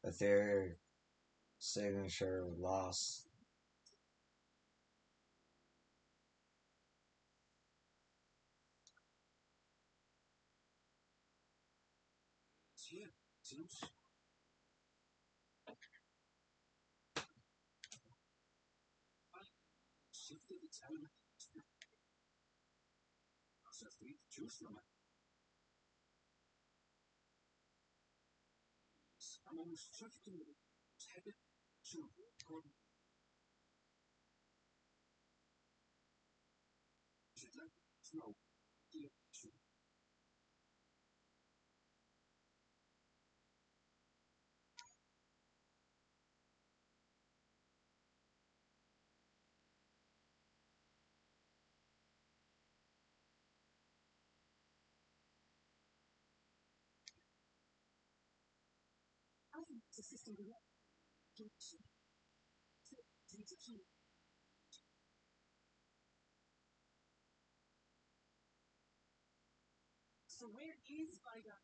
Etheric signature lost. It's here, seems. I shifted its element. So free to choose from it. I'm almost certain that it's headed to Gordon. You'd like to know the option. I think it's a system we want. Direction. Needs a key. So where is Vida?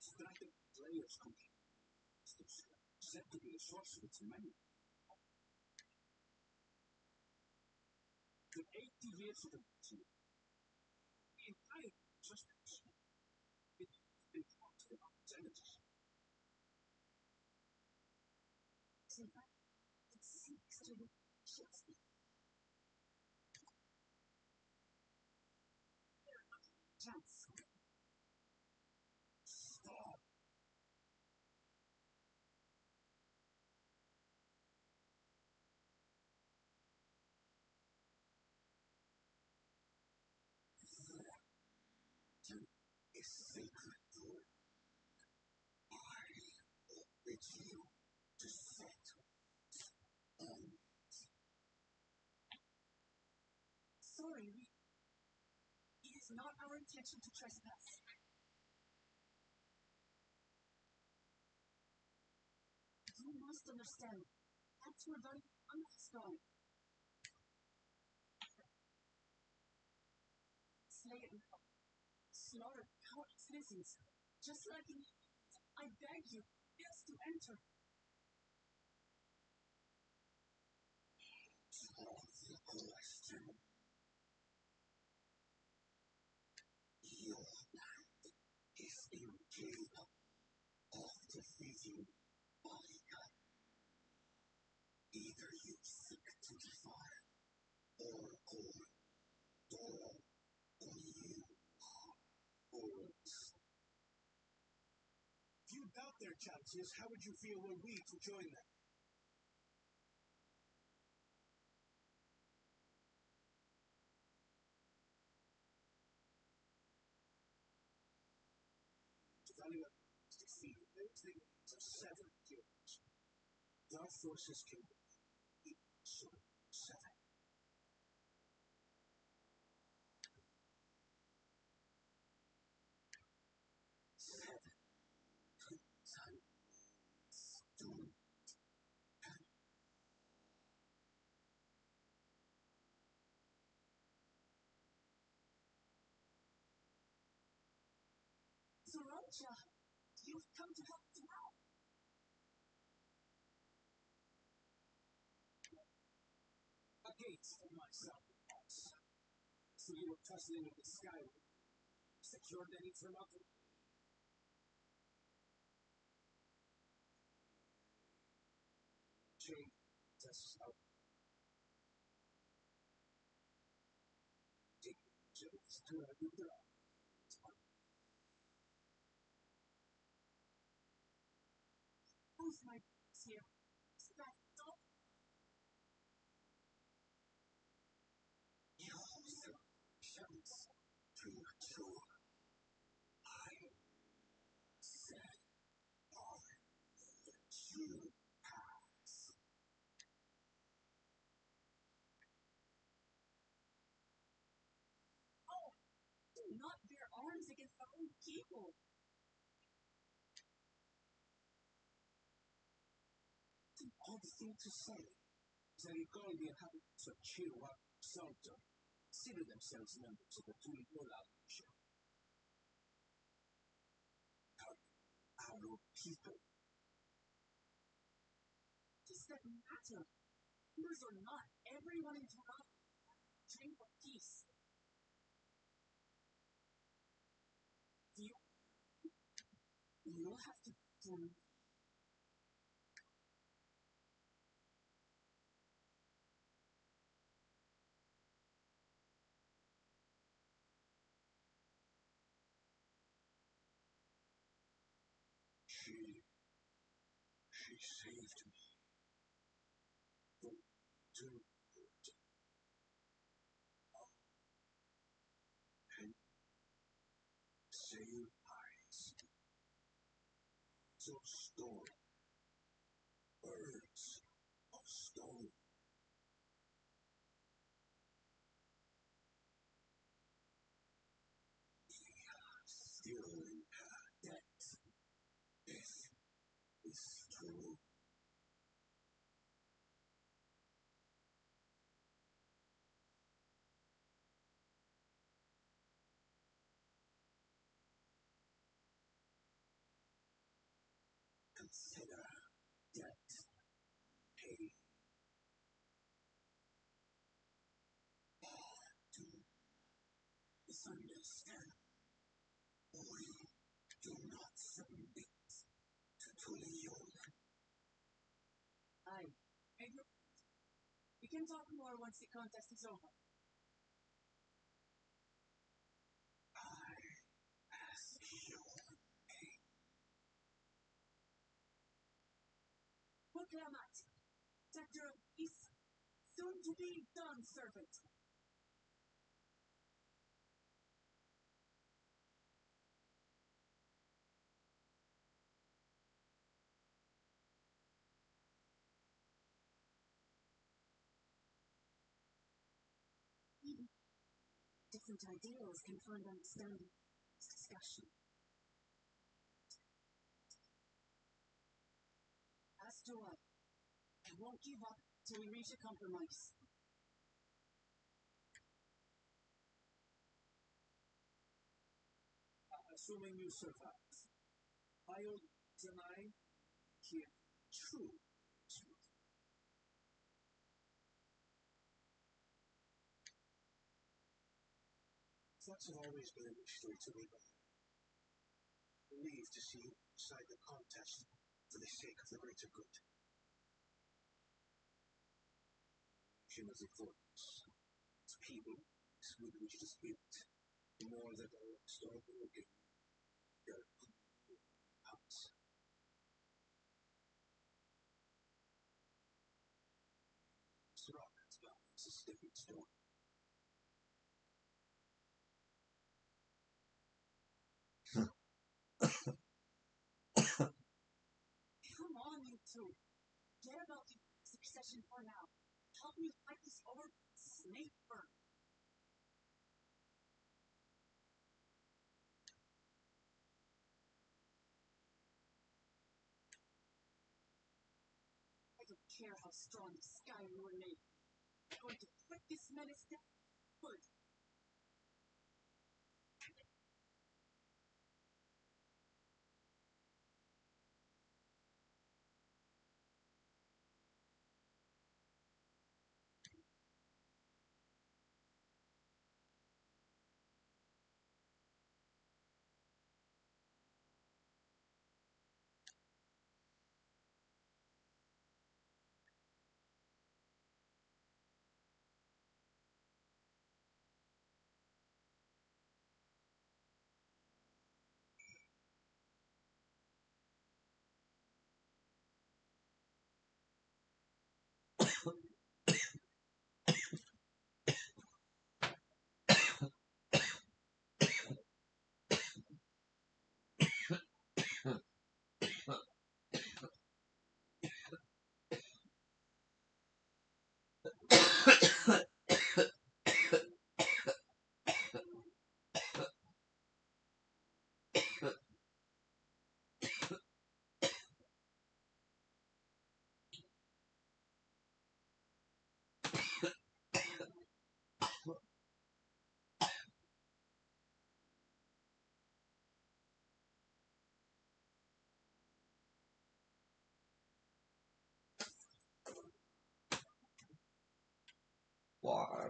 Striking players complete. Said to be a source of its memory. The 80 years of the entire suspects. It's been taught about its energies. In fact, it seeks to the Shakespeare. Chance. Stop. A sacred door. I orbit you to set on. Sorry, it is not our intention to trespass. You must understand. That's where Vida is going. Slay it now. Slaughter countless citizens. Just like in I beg you, yes to enter. The question. Your mind is incapable of defeating Vida. Either you seek to defy or you are fools. If you doubt their chances, how would you feel were we to join them? To value a defeat, those things of 7 years. Our forces can be so 7. Sriracha, you've come to help us out. Against myself, so you were tussling with the sky. Secured any for nothing? Change us out. Take jokes to a new lose my here. That's all. You sufficient to mature. I said I let you pass. Oh, do not bear arms against our own people. It's an odd thing to say. The Rigoldi inhabitants of Chirwa Salto consider themselves members of the Tulipola nation. Our people. Does that matter? Members or not, everyone in Toronto dream for peace. You'll have to prove. She saved me from doom and saved eyes. So storm, birds of stone. Still in her debt. This is true. Consider debt paid. Do misunderstand. We do not submit to Tuliyola. We can talk more once the contest is over. I ask your Proclamat, Sector of Peace, soon to be done, servant. Different ideals can find understanding in this discussion. As do I. I won't give up till we reach a compromise. Assuming you survive, I'll deny here true truth. That's always been a mystery to me, but I believe to see you decide the contest for the sake of the greater good. She was importance. It's people with which to speak. The more that I start working, the house. Surrounded by a stepping stone. Come on, you two. Get about the succession for now. Help me fight this over snake burn. I don't care how strong the sky you were made. I'm going to put this menace down. Good.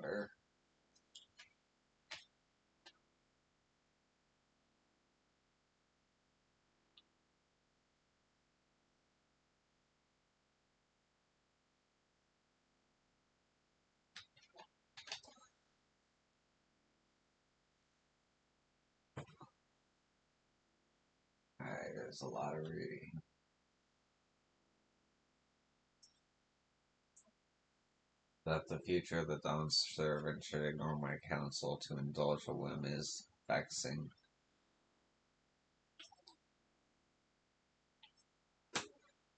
better. Alright, there's a lot of reading. That the future of the Dawn servant should ignore my counsel to indulge a whim is vexing.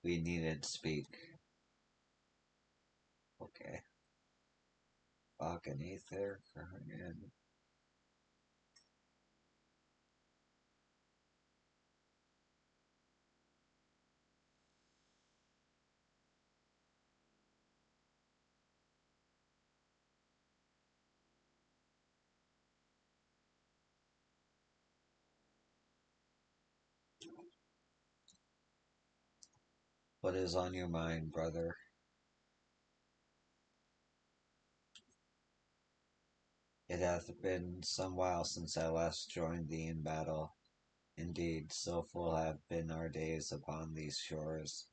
We needn't speak. Okay. Fucking ether. Again. What is on your mind, brother? It hath been some while since I last joined thee in battle. Indeed, so full have been our days upon these shores,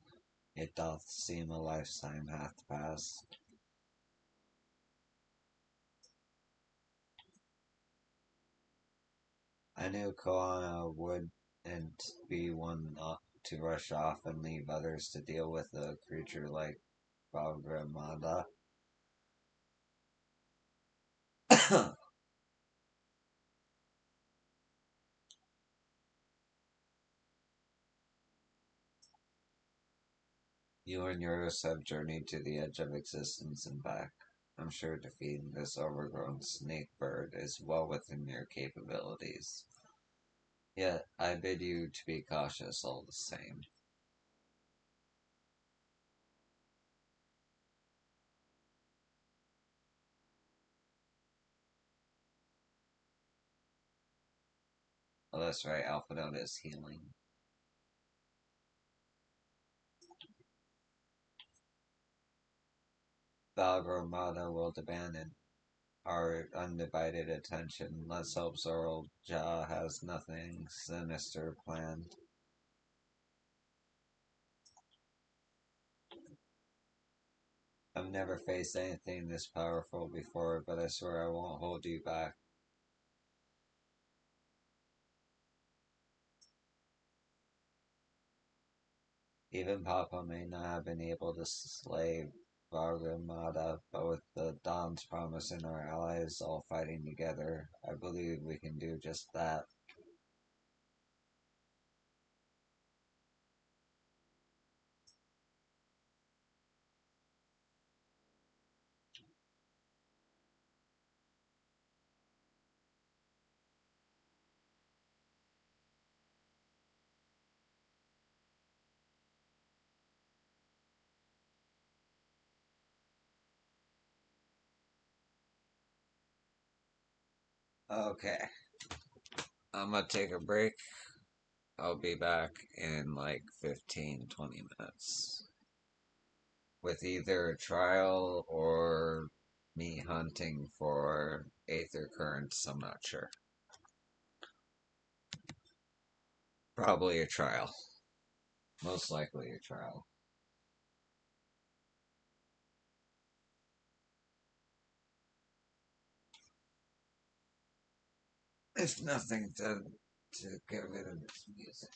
it doth seem a lifetime hath passed. I knew Koana wouldn't be one not to rush off and leave others to deal with a creature like Bagramada. You and yours have journeyed to the edge of existence and back. I'm sure defeating this overgrown snake bird is well within your capabilities. Yet I bid you to be cautious all the same. Oh, that's right, Alpha Note is healing. Valgramata will demand our undivided attention. Let's hope Zoral Ja has nothing sinister planned. I've never faced anything this powerful before, but I swear I won't hold you back. Even Papa may not have been able to slay Vargamada, but with the Dawn's promise and our allies all fighting together, I believe we can do just that. Okay, I'm gonna take a break. I'll be back in like 15-20 minutes with either a trial or me hunting for Aether Currents. I'm not sure. Probably a trial. Most likely a trial. If nothing to get rid of this music.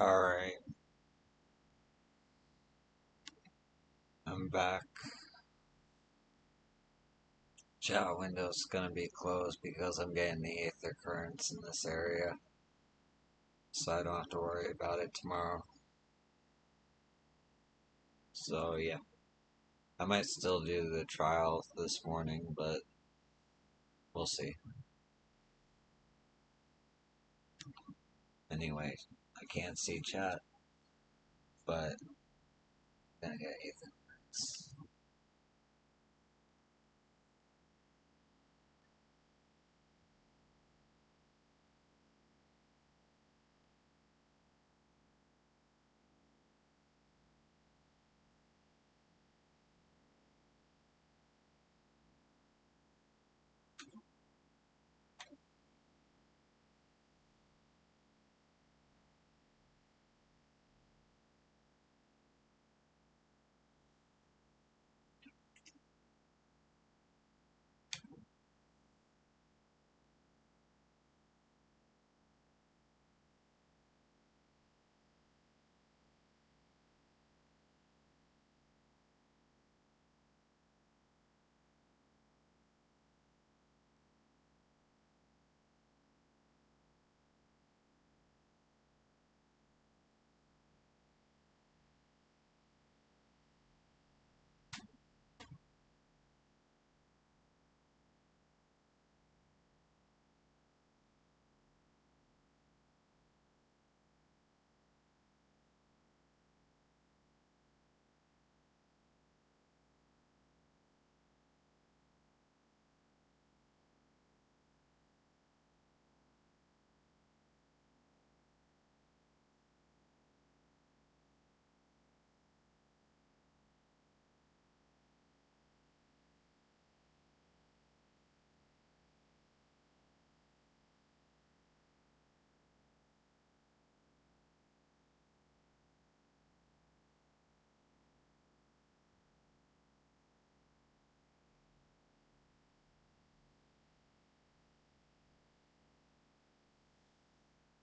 Alright, I'm back. Chat window's gonna be closed because I'm getting the aether currents in this area. So I don't have to worry about it tomorrow. So yeah. I might still do the trial this morning, but we'll see. Anyway, I can't see chat, but I'm gonna get aether currents.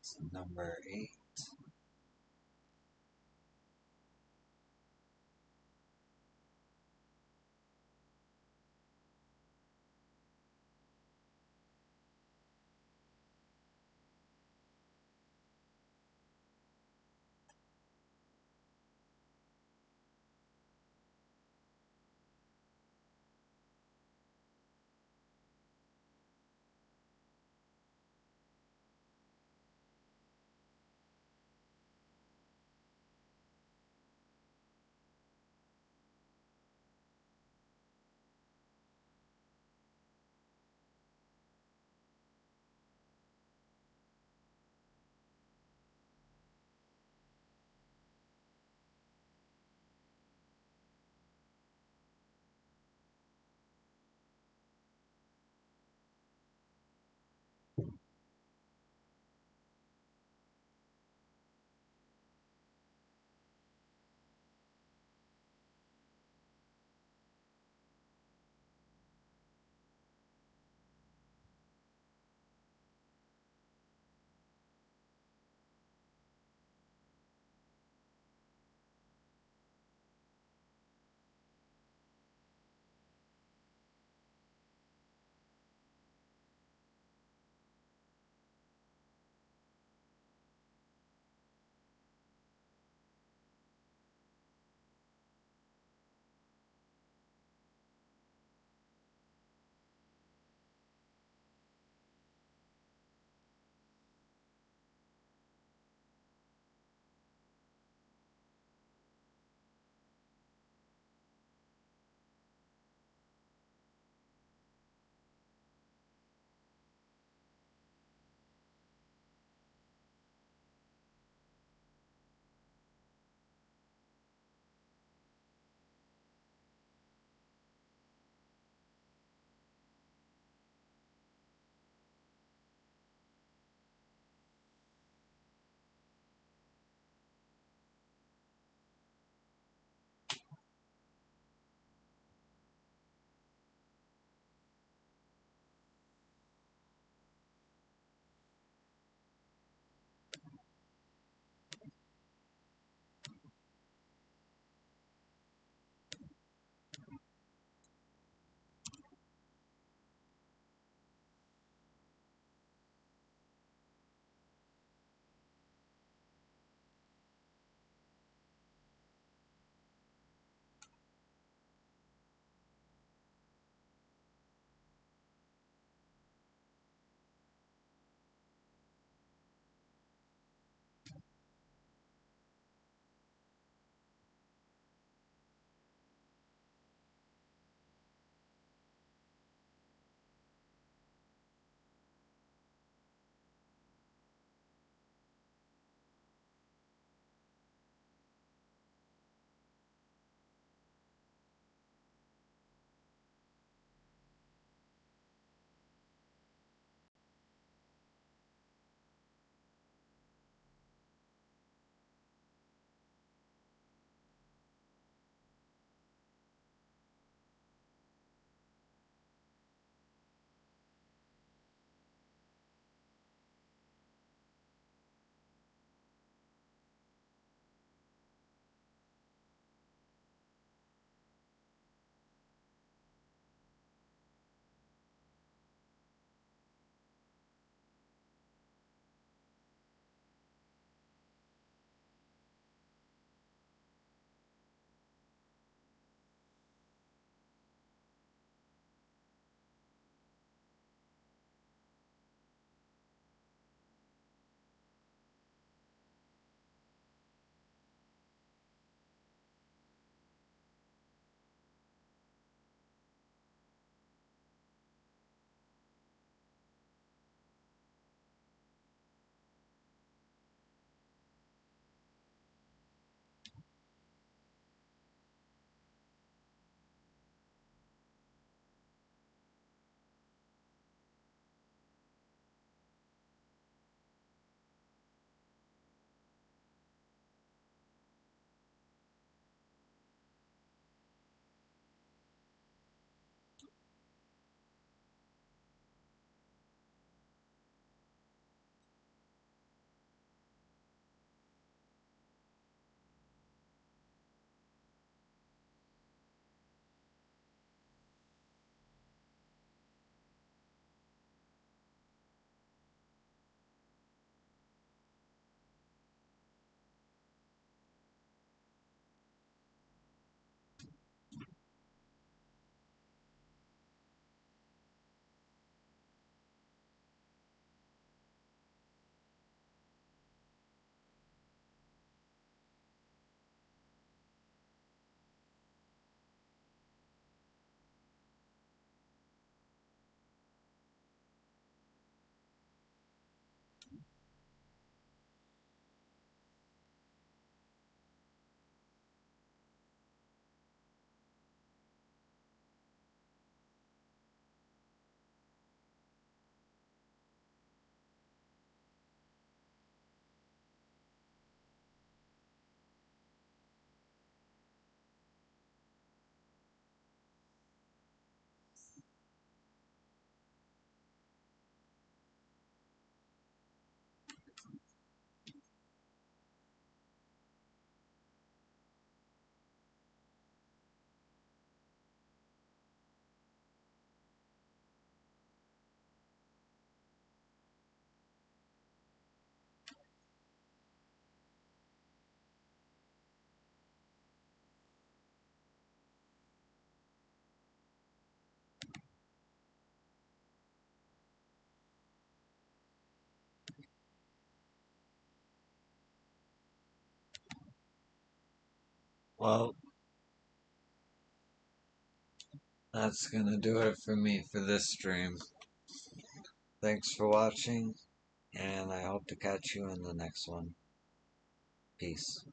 So number 8. Well, that's gonna do it for me for this stream. Thanks for watching, and I hope to catch you in the next one. Peace.